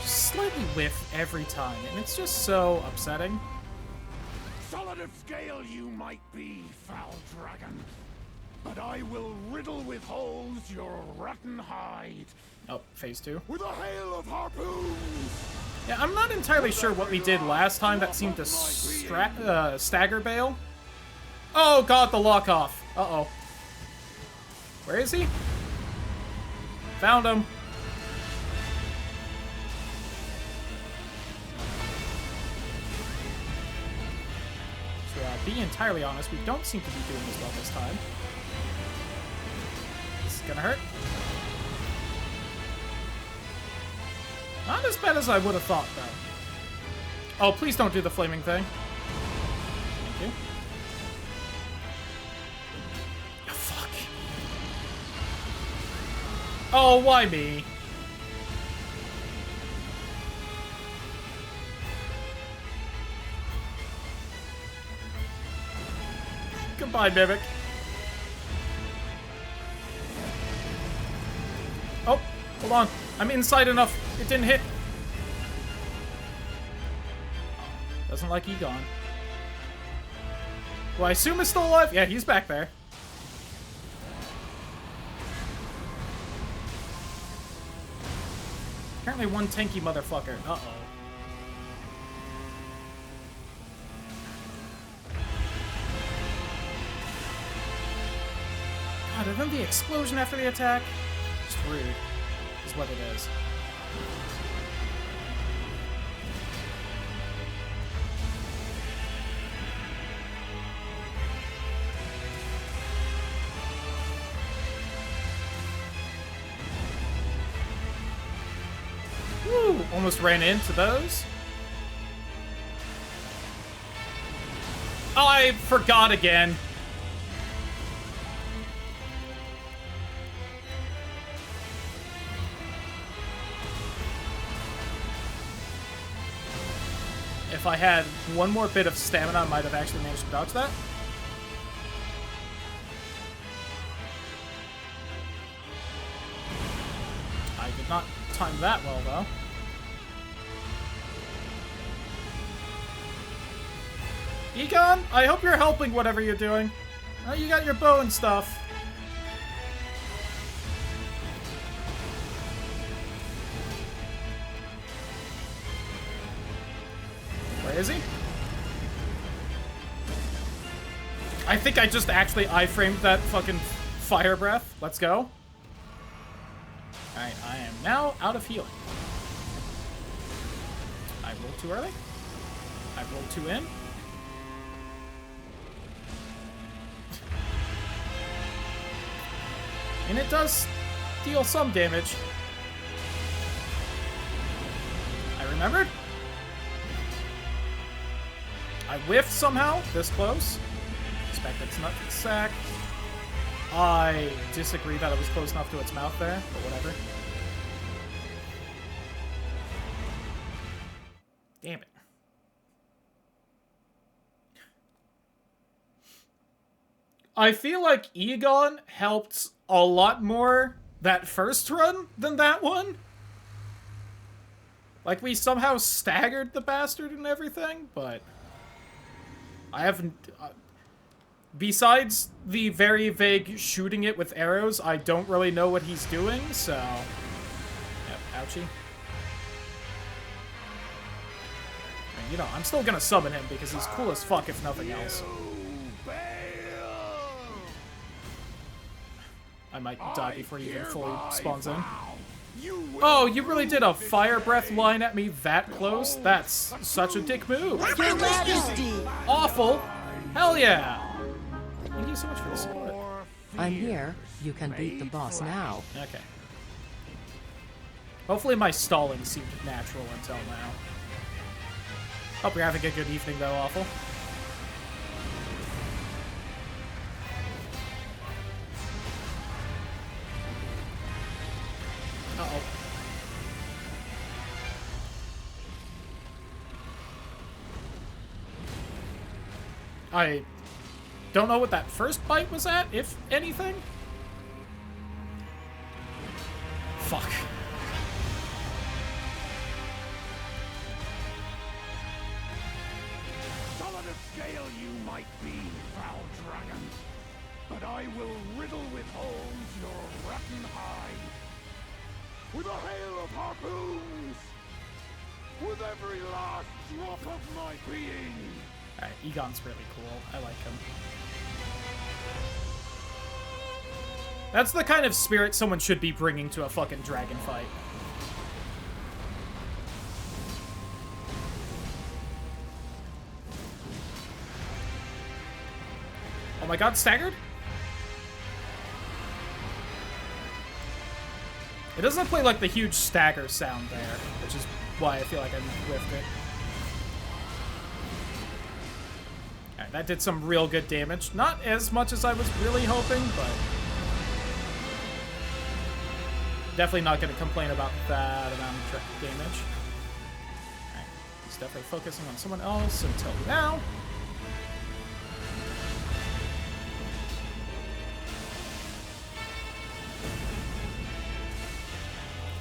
Just slightly whiff every time, and it's just so upsetting. Solid of scale you might be, foul dragon, but I will riddle with holes your rotten hide. Oh, phase 2. With a hail of harpoons! Yeah, I'm not entirely sure what we did last time that seemed to stagger Bayle. Oh god, the lock off. Uh-oh. Where is he? Found him. To be entirely honest, we don't seem to be doing as well this time. This is gonna hurt. Not as bad as I would have thought, though. Oh, please don't do the flaming thing. Thank you. Oh, fuck. Oh, why me? Goodbye, Mimic. Oh, hold on. I'm inside enough. It didn't hit. Doesn't like Igon. Who I assume is still alive? Yeah, he's back there. Apparently one tanky motherfucker. Uh-oh. God, and then the explosion after the attack? Just rude, is what it is. Woo! Almost ran into those. Oh, I forgot again. If I had one more bit of stamina, I might have actually managed to dodge that. I did not time that well, though. Igon, I hope you're helping whatever you're doing. Oh, you got your bow and stuff. Where is he? I think I just actually iframed that fucking fire breath. Let's go. Alright, I am now out of healing. I rolled too early. I rolled too in. And it does deal some damage. I remembered. I whiffed somehow, this close. Expect its nut sack. I disagree that it was close enough to its mouth there, but whatever. Damn it. I feel like Igon helped a lot more that first run than that one. Like, we somehow staggered the bastard and everything, but I haven't... besides the very vague shooting it with arrows, I don't really know what he's doing, so... Yep, ouchie. And, you know, I'm still gonna summon him because he's cool as fuck if nothing else. I might die before he even fully spawns in. Oh, you really did a fire breath line at me that close? That's such a dick move. Your Majesty! Awful. Hell yeah. Thank you so much for the support. I'm here. You can beat the boss now. Okay. Hopefully my stalling seemed natural until now. Hope you're having a good evening though, Awful. Uh-oh. I don't know what that first bite was at, if anything. Fuck. Solid of scale you might be, foul dragon, but I will riddle with holes your rotten hide. With a hail of harpoons! With every last drop of my being! Alright, Egon's really cool. I like him. That's the kind of spirit someone should be bringing to a fucking dragon fight. Oh my god, staggered? It doesn't play like the huge stagger sound there, which is why I feel like I whiffed it. Alright, that did some real good damage. Not as much as I was really hoping, but... definitely not going to complain about that amount of damage. Alright, he's definitely focusing on someone else until now.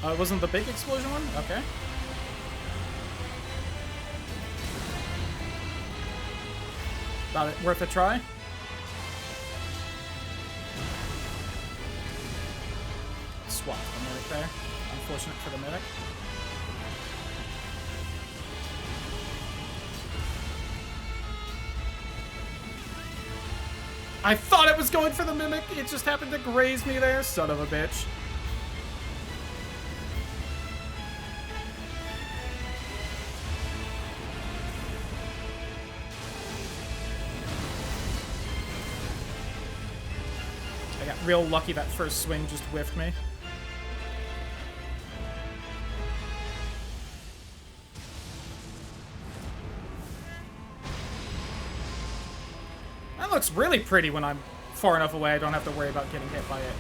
Oh, it wasn't the big explosion one? Okay. Thought it worth a try? Swap the mimic there. Unfortunate for the mimic. I thought it was going for the mimic. It just happened to graze me there. Son of a bitch. I got real lucky that first swing just whiffed me. That looks really pretty when I'm far enough away. I don't have to worry about getting hit by it.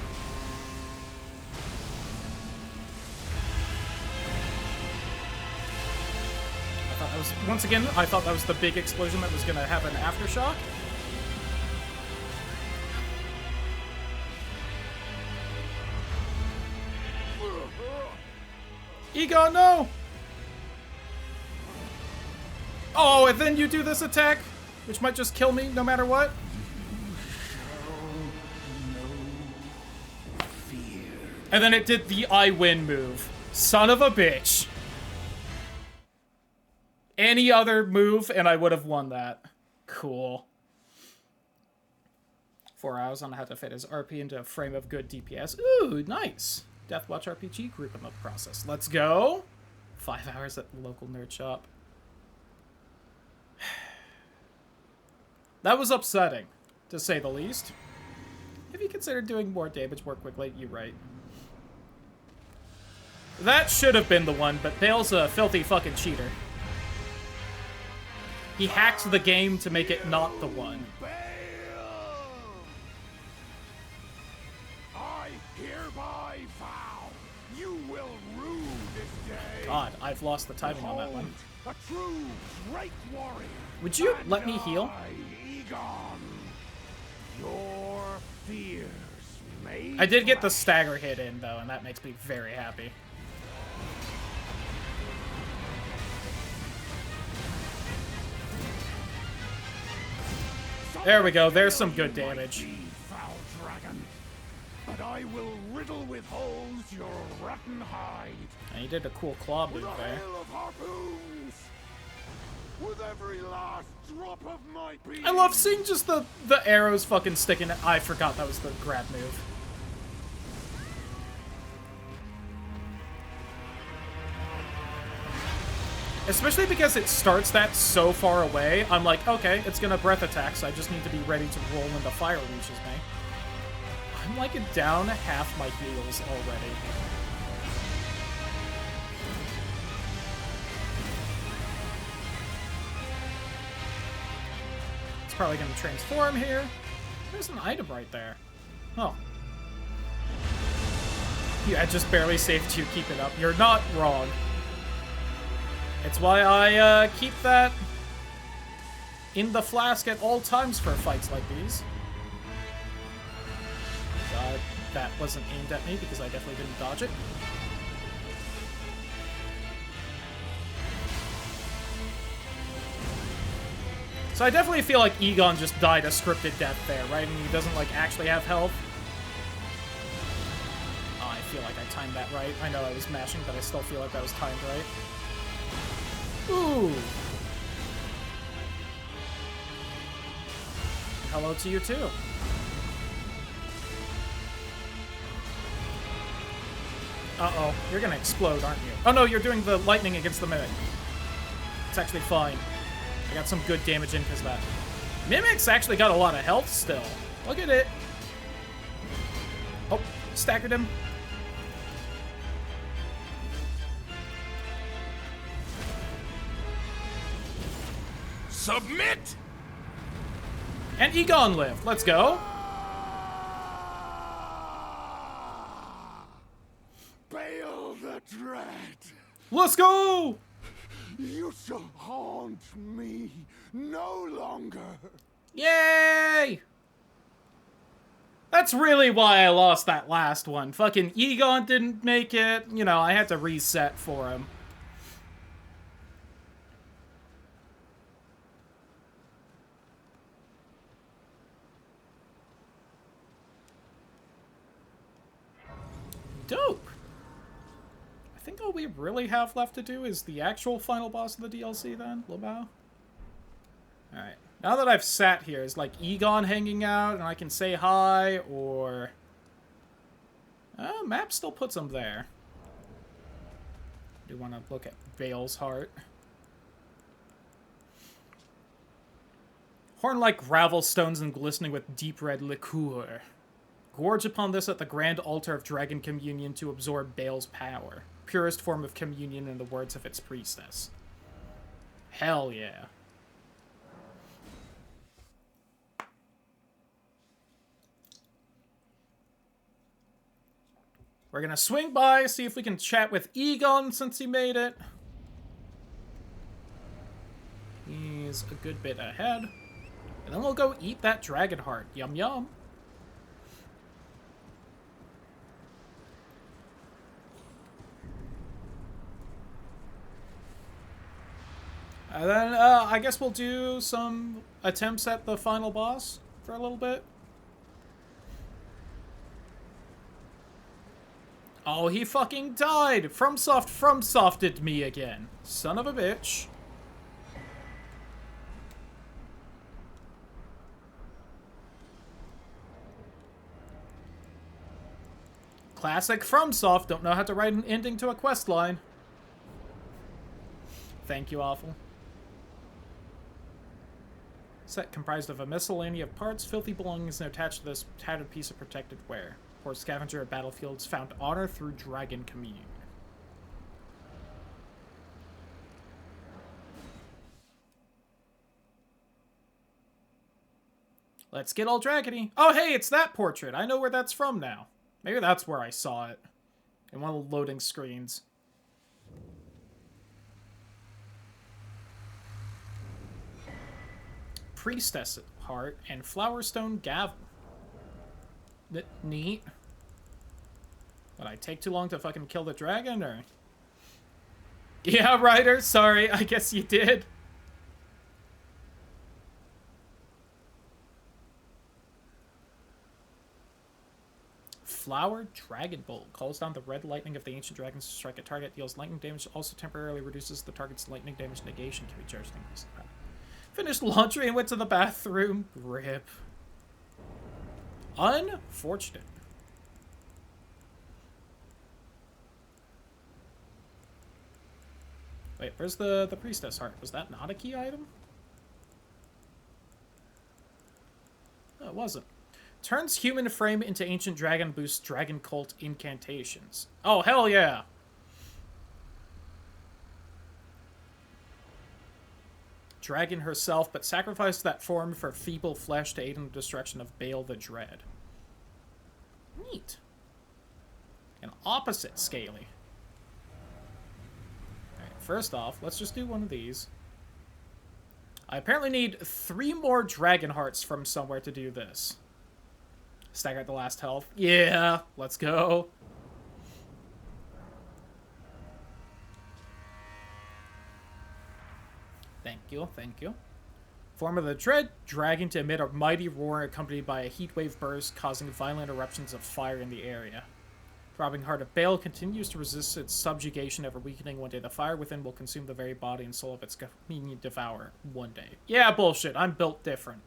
I thought that was, once again, I thought that was the big explosion that was going to have an aftershock. Egon, no! Oh, and then you do this attack, which might just kill me no matter what. And then it did the I win move. Son of a bitch. Any other move, and I would have won that. Cool. 4 hours on how to fit his RP into a frame of good DPS. Ooh, nice. Deathwatch RPG group in the process. Let's go. 5 hours at the local nerd shop. That was upsetting, to say the least. If you consider doing more damage more quickly, you're right. That should have been the one, but Bayle's a filthy fucking cheater. He hacked the game to make it not the one. I hereby vow you will rue this day. God, I've lost the timing on that one. A true great warrior. Would you let me heal? Igon, your fears may I did get the stagger hit in, though, and that makes me very happy. There we go. There's some good damage. You might be, foul dragon, but I will riddle with holes your rotten hide. And he did a cool claw move With a there. hail of harpoons. With every last drop of my being. I love seeing just the arrows fucking sticking. I forgot that was the grab move. Especially because it starts that so far away, I'm like, okay, it's gonna breath attack, so I just need to be ready to roll when the fire reaches me. I'm like down half my heals already. It's probably gonna transform here. There's an item right there. Oh. Yeah, just barely saved you, keep it up. You're not wrong. It's why I keep that in the flask at all times for fights like these. That wasn't aimed at me because I definitely didn't dodge it. So I definitely feel like Igon just died a scripted death there, right? And he doesn't, like, actually have health. Oh, I feel like I timed that right. I know I was mashing, but I still feel like that was timed right. Ooh. Hello to you, too. Uh-oh. You're gonna explode, aren't you? Oh, no, you're doing the lightning against the Mimic. It's actually fine. I got some good damage in because of that. Mimic's actually got a lot of health still. Look at it. Oh, staggered him. Submit! And Igon lived. Let's go. Bayle the Dread! Let's go! You shall haunt me no longer. Yay! That's really why I lost that last one. Fucking Igon didn't make it. You know, I had to reset for him. Dope. I think all we really have left to do is the actual final boss of the DLC then, Lobao. Alright. Now that I've sat here, is like Igon hanging out and I can say hi, or... map still puts him there. Do want to look at Bayle's heart. Horn-like gravel stones and glistening with deep red liqueur. Gorge upon this at the grand altar of Dragon Communion to absorb Bayle's power. Purest form of communion in the words of its priestess. Hell yeah. We're gonna swing by, see if we can chat with Igon since he made it. He's a good bit ahead. And then we'll go eat that dragon heart. Yum yum. And then, I guess we'll do some attempts at the final boss for a little bit. Oh, he fucking died! FromSofted me again. Son of a bitch. Classic FromSoft, don't know how to write an ending to a quest line. Thank you, Awful. Set comprised of a miscellany of parts, filthy belongings, and attached to this tattered piece of protected wear. Poor scavenger at battlefields found honor through Dragon Communion. Let's get all dragony. Oh, hey, it's that portrait. I know where that's from now. Maybe that's where I saw it. In one of the loading screens. Priestess heart and flowerstone gavel. Neat. Did I take too long to fucking kill the dragon, or? Yeah, Ryder, sorry, I guess you did. Flower Dragon Bolt. Calls down the red lightning of the ancient dragons to strike a target. Deals lightning damage. Also temporarily reduces the target's lightning damage negation. Can be charged. Finished laundry and went to the bathroom. Rip. Unfortunate. Wait, where's the priestess heart? Was that not a key item? No, it wasn't. Turns human frame into ancient dragon, boosts dragon cult incantations. Oh, hell yeah! Dragon herself, but sacrificed that form for feeble flesh to aid in the destruction of Bayle the Dread. Neat. An opposite scaly. Alright, first off, let's just do one of these. I apparently need 3 more dragon hearts from somewhere to do this. Stagger at the last health. Yeah, let's go. Thank you, thank you. Form of the Dread Dragon to emit a mighty roar accompanied by a heatwave burst, causing violent eruptions of fire in the area. Throbbing heart of Bayle continues to resist its subjugation, ever weakening. One day the fire within will consume the very body and soul of its convenient devourer. One day. Yeah, bullshit. I'm built different.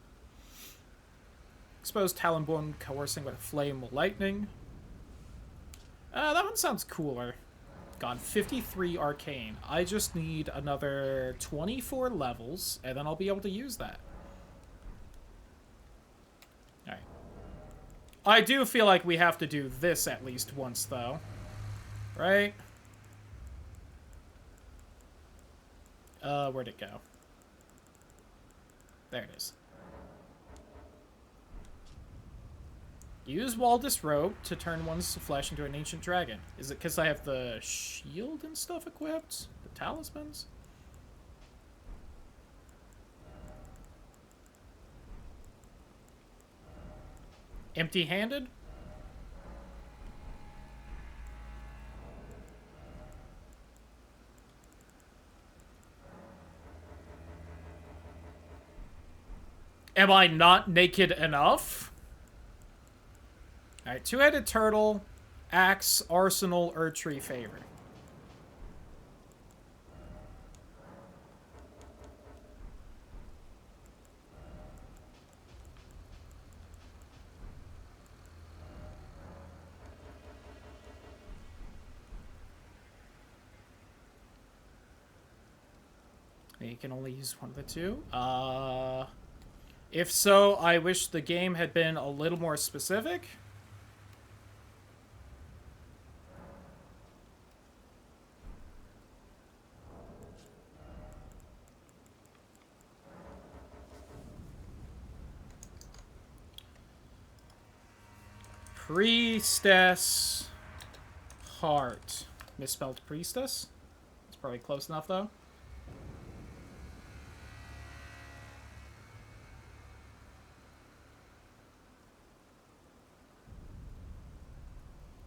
Exposed Talonborn coercing with flame lightning. That one sounds cooler. God, 53 arcane. I just need another 24 levels, and then I'll be able to use that. Alright. I do feel like we have to do this at least once, though. Right? Where'd it go? There it is. Use Waldus Robe to turn one's flesh into an ancient dragon. Is it because I have the shield and stuff equipped? The talismans? Empty-handed? Am I not naked enough? Alright, 2-headed turtle, axe, arsenal, Erdtree favor. You can only use one of the two. If so, I wish the game had been a little more specific. Priestess heart. Misspelled priestess. It's probably close enough, though.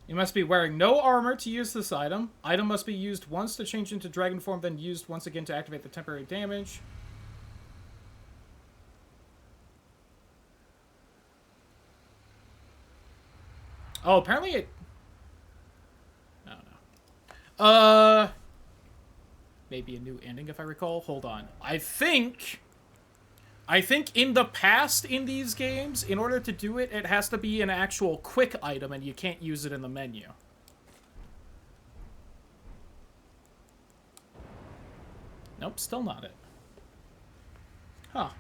You must be wearing no armor to use this item. Item must be used once to change into dragon form, then used once again to activate the temporary damage. Oh, apparently it... I don't know. Maybe a new ending, if I recall. Hold on. I think in the past in these games, in order to do it, it has to be an actual quick item, and you can't use it in the menu. Nope, still not it. Huh.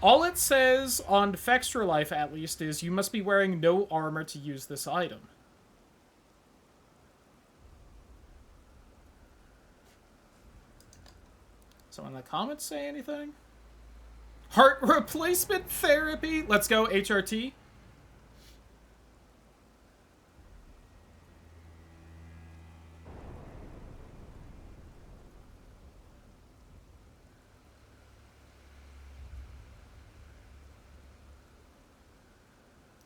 All it says on Fextra Life, at least, is you must be wearing no armor to use this item. Someone in the comments say anything? Heart replacement therapy? Let's go, HRT.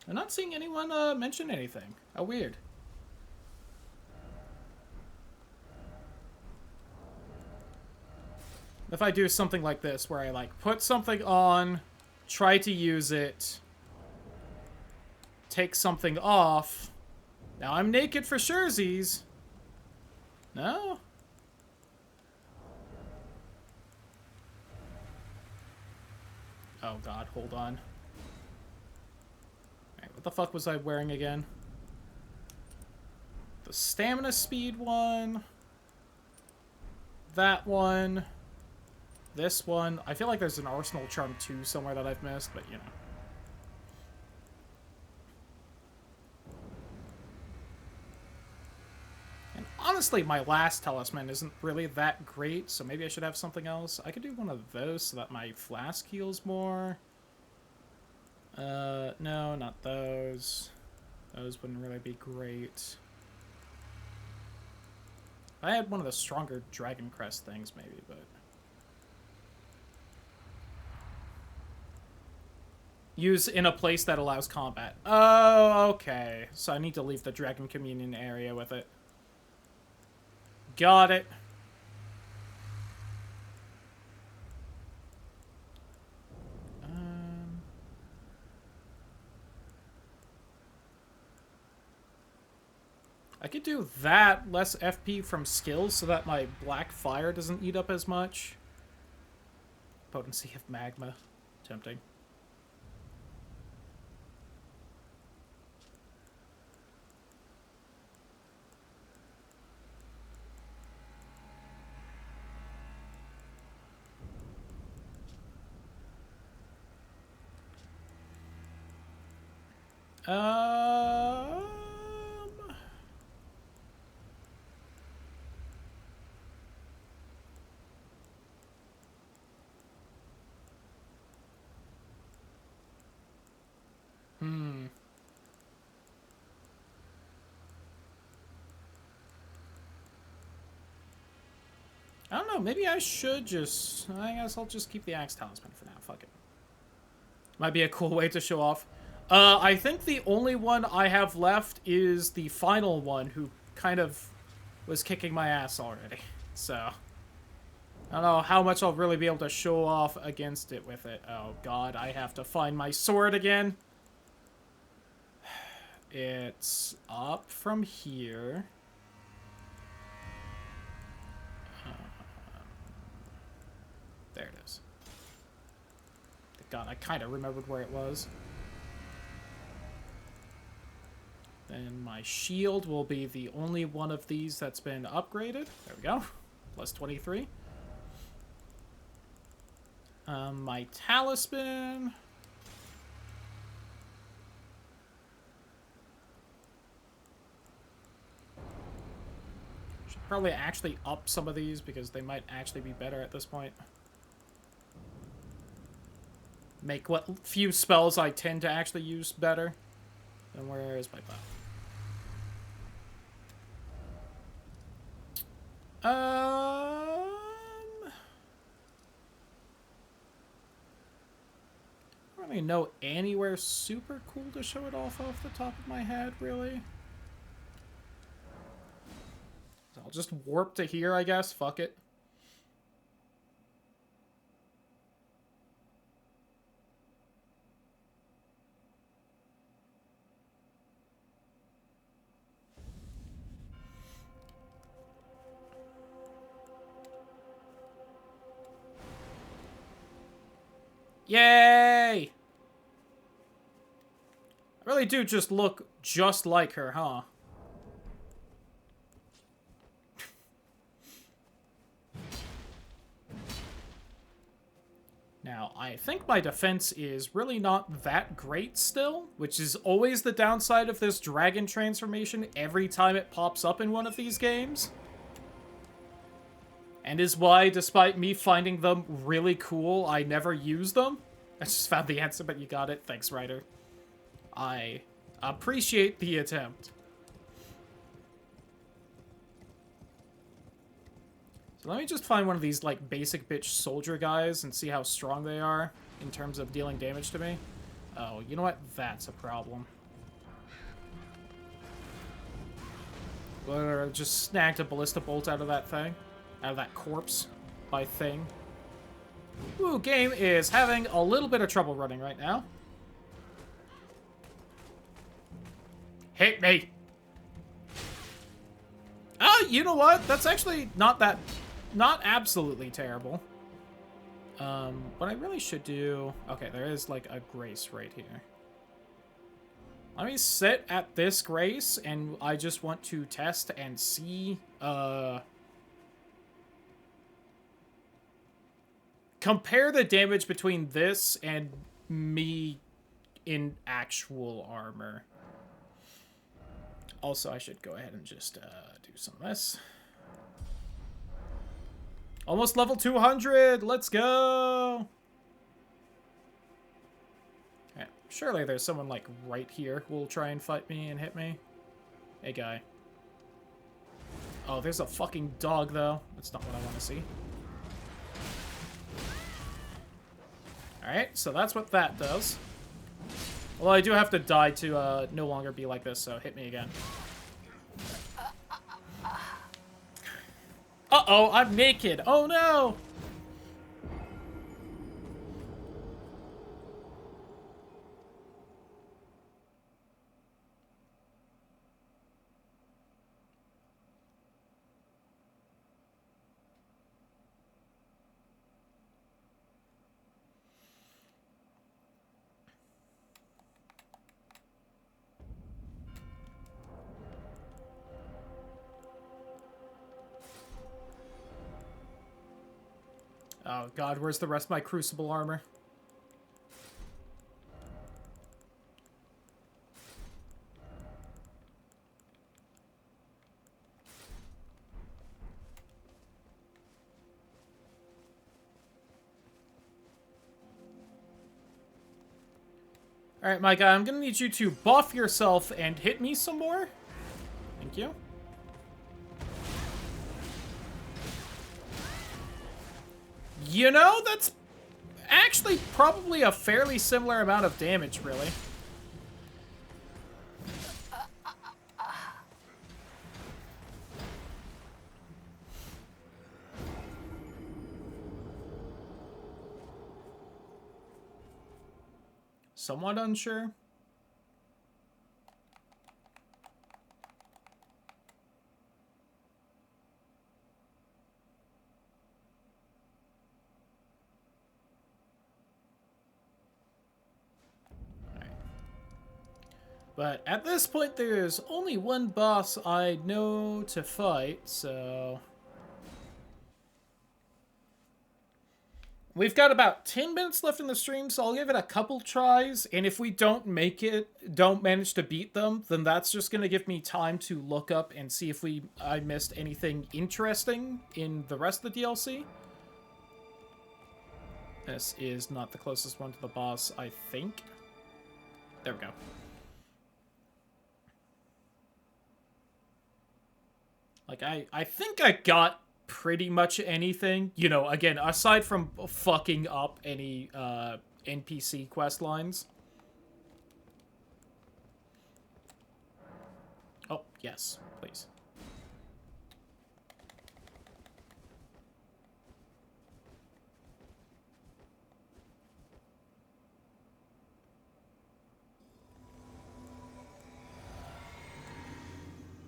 I'm not seeing anyone mention anything. How weird. If I do something like this, where I, like, put something on, try to use it, take something off, Now I'm naked for surezies. No? Oh god, hold on. Alright, what the fuck was I wearing again? The stamina speed one. That one. This one. I feel like there's an Arsenal Charm 2 somewhere that I've missed, but you know. And honestly, my last talisman isn't really that great, so maybe I should have something else. I could do one of those so that my flask heals more. No, not those. Those wouldn't really be great. I had one of the stronger Dragon Crest things, maybe, but... Use in a place that allows combat. Oh, okay. So I need to leave the Dragon Communion area with it. Got it. I could do that, less FP from skills, so that my black fire doesn't eat up as much. Potency of magma. Tempting. I don't know, maybe I should just... I guess I'll just keep the Axe Talisman for now, fuck it. Might be a cool way to show off. I think the only one I have left is the final one, who kind of was kicking my ass already. So, I don't know how much I'll really be able to show off against it with it. Oh god, I have to find my sword again. It's up from here. There it is. God, I kind of remembered where it was. Then my shield will be the only one of these that's been upgraded. There we go. Plus 23. My talisman. Should probably actually up some of these because they might actually be better at this point. Make what few spells I tend to actually use better. And where is my bow? I don't really know anywhere super cool to show it off the top of my head, really. So I'll just warp to here, I guess. Fuck it. Yay! I really do just look just like her, huh? Now, I think my defense is really not that great still, which is always the downside of this dragon transformation every time it pops up in one of these games. And is why, despite me finding them really cool, I never use them. I just found the answer, but you got it. Thanks, writer. I appreciate the attempt. So let me just find one of these, like, basic bitch soldier guys and see how strong they are in terms of dealing damage to me. Oh, you know what? That's a problem. Just snagged a ballista bolt out of that thing. Out of that corpse by thing. Ooh, game is having a little bit of trouble running right now. Hit me! Oh, you know what? That's actually not absolutely terrible. What I really should do... Okay, there is, like, a grace right here. Let me sit at this grace, and I just want to test and see, compare the damage between this and me in actual armor. Also, I should go ahead and just, do some of this. Almost level 200! Let's go! Okay, surely there's someone, like, right here who will try and fight me and hit me. Hey, guy. Oh, there's a fucking dog, though. That's not what I want to see. Alright, so that's what that does. Well, I do have to die to, no longer be like this, so hit me again. Uh-oh, I'm naked. Oh, no! Oh, God, where's the rest of my Crucible armor? Alright, my guy, I'm gonna need you to buff yourself and hit me some more. Thank you. You know, that's actually probably a fairly similar amount of damage, really. Somewhat unsure. But at this point, there's only one boss I know to fight, so... We've got about 10 minutes left in the stream, so I'll give it a couple tries, and if we don't manage to beat them, then that's just going to give me time to look up and see if I missed anything interesting in the rest of the DLC. This is not the closest one to the boss, I think. There we go. Like, I think I got pretty much anything. You know, again, aside from fucking up any, NPC quest lines. Oh, yes, please.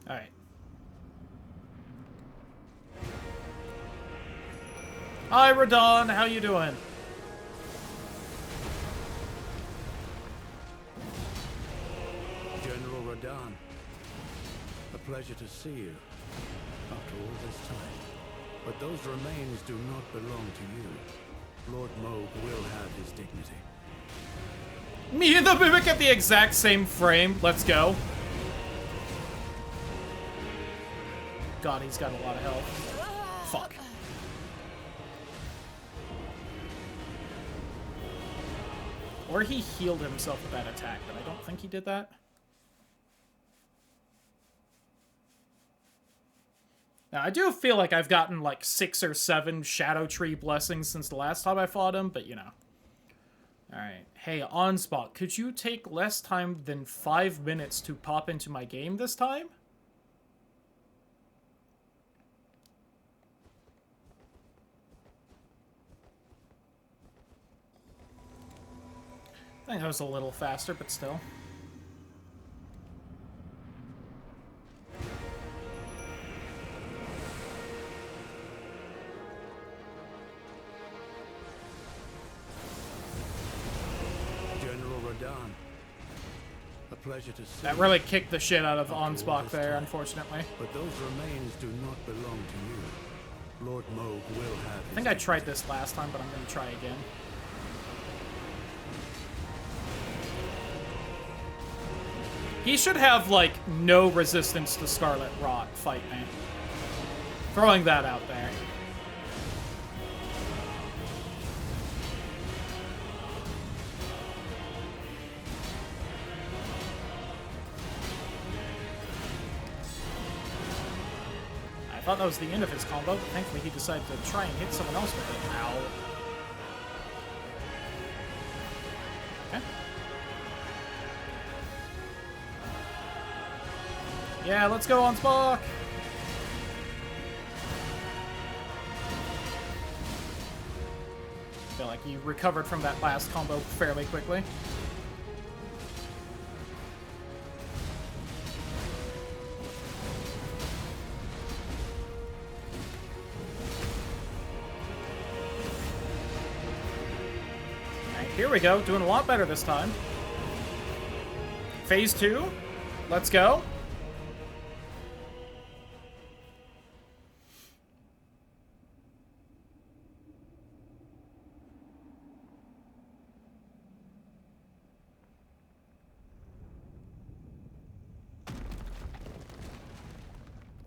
Alright. Hi, Radon. How you doing? General Radon, a pleasure to see you after all this time. But those remains do not belong to you. Lord Moog will have his dignity. Me and the Mimic at the exact same frame. Let's go. God, he's got a lot of health. Fuck. Or he healed himself with that attack, but I don't think he did that. Now, I do feel like I've gotten like 6 or 7 Shadow Tree blessings since the last time I fought him, but you know. Alright. Hey, Onspot, could you take less time than 5 minutes to pop into my game this time? I think that was a little faster, but still. pleasure to see. That really kicked the shit out of Ansbach there, time. unfortunately. But those remains do not belong to you. Lord Moog will have. I think I tried this last time, but I'm gonna try again. He should have, like, no resistance to Scarlet Rot, fight me. Throwing that out there. I thought that was the end of his combo, but thankfully he decided to try and hit someone else with it. Ow. Okay. Yeah, let's go on Spock! I feel like you recovered from that last combo fairly quickly. Here we go, doing a lot better this time. Phase 2, let's go.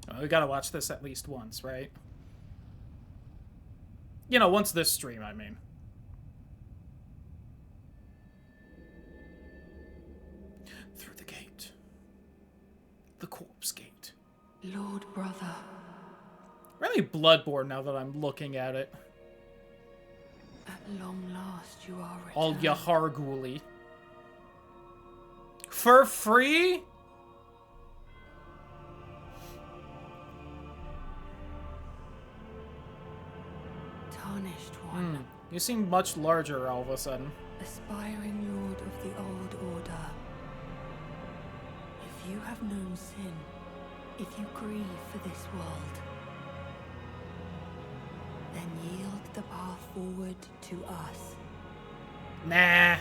Oh, we gotta watch this at least once, right? You know, once this stream, I mean. Through the gate. The corpse gate. Lord Brother. Really Bloodborne now that I'm looking at it. At long last you are returned. All Yaharguli. For free? Tarnished one. You seem much larger all of a sudden. Aspiring Lord of the Old Order. If you have known sin, if you grieve for this world, then yield the path forward to us. Nah.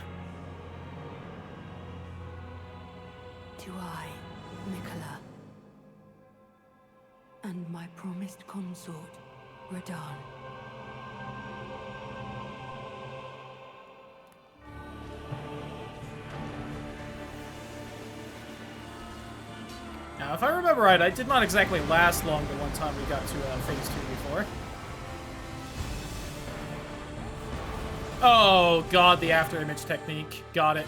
To I, Nicola, and my promised consort, Radahn. Now, if I remember right, I did not exactly last long the one time we got to Phase 2 before. Oh, God, the after-image technique. Got it.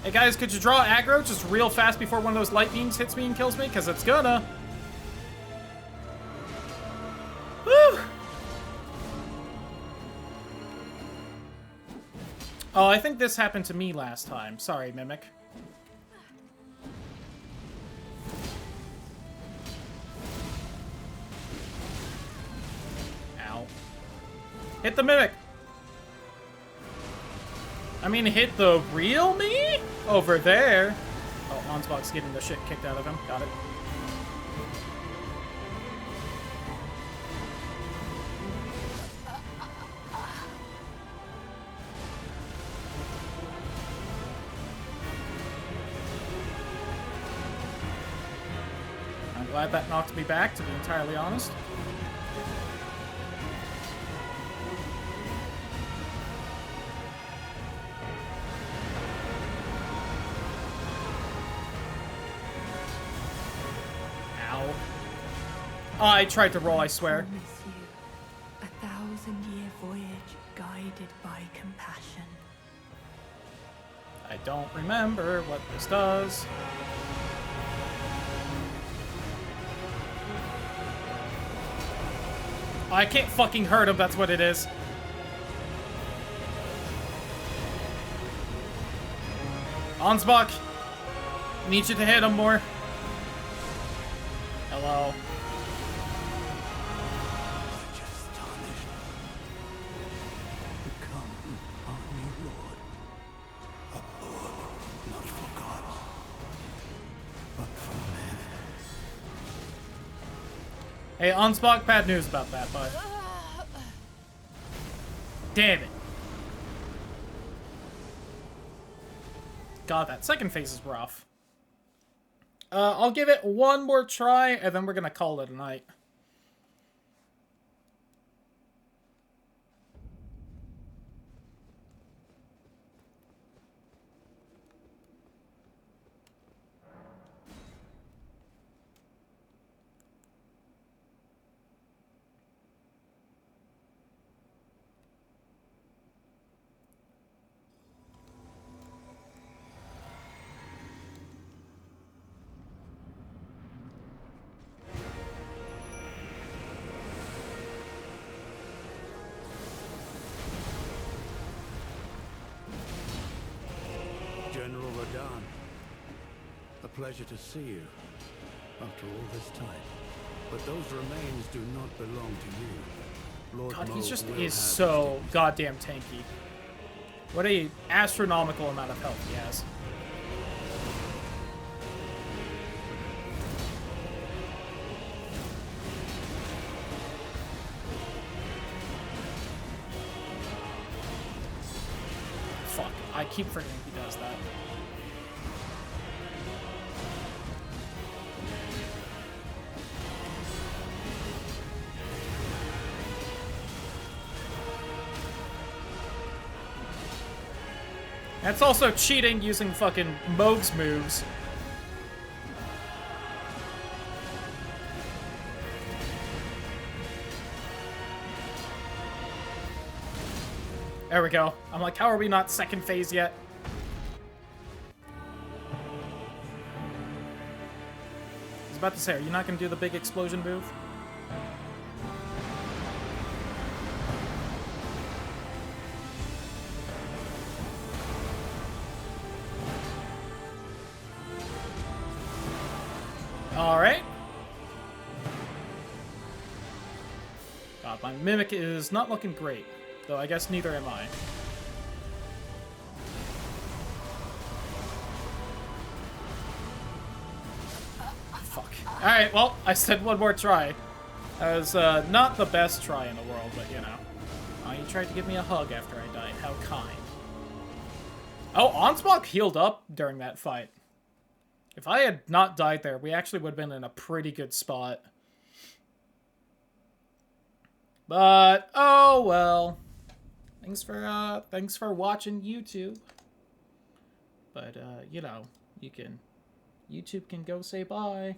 Hey guys, could you draw aggro just real fast before one of those light beams hits me and kills me? Because it's gonna. Woo! Oh, I think this happened to me last time. Sorry, Mimic. Ow. Hit the Mimic! I mean, hit the real me? Over there. Oh, Ansbach's getting the shit kicked out of him. Got it. I'm glad that knocked me back, to be entirely honest. Oh, I tried to roll, I swear. Promise you a 1,000-year voyage guided by compassion. I don't remember what this does. Oh, I can't fucking hurt him, that's what it is. Ansbach, need you to hit him more. Hello. Hey, Unspock, bad news about that, bud. Damn it. God, that second phase is rough. I'll give it one more try, and then we're gonna call it a night. General Radon, a pleasure to see you after all this time. But those remains do not belong to you. Lord God, he Mo just will is have so his goddamn tanky. What a astronomical amount of health he has. Fuck, I keep forgetting he does that. That's also cheating using fucking Moog's moves. There we go. I'm like, how are we not second phase yet? I was about to say, are you not going to do the big explosion move? Alright. God, my Mimic is not looking great. Though I guess neither am I. Fuck. Alright, well, I said one more try. That was not the best try in the world, but you know. You tried to give me a hug after I died. How kind. Oh, Onspock healed up during that fight. If I had not died there, we actually would have been in a pretty good spot. But, oh well. Thanks for watching YouTube. But, you know, YouTube can go say bye.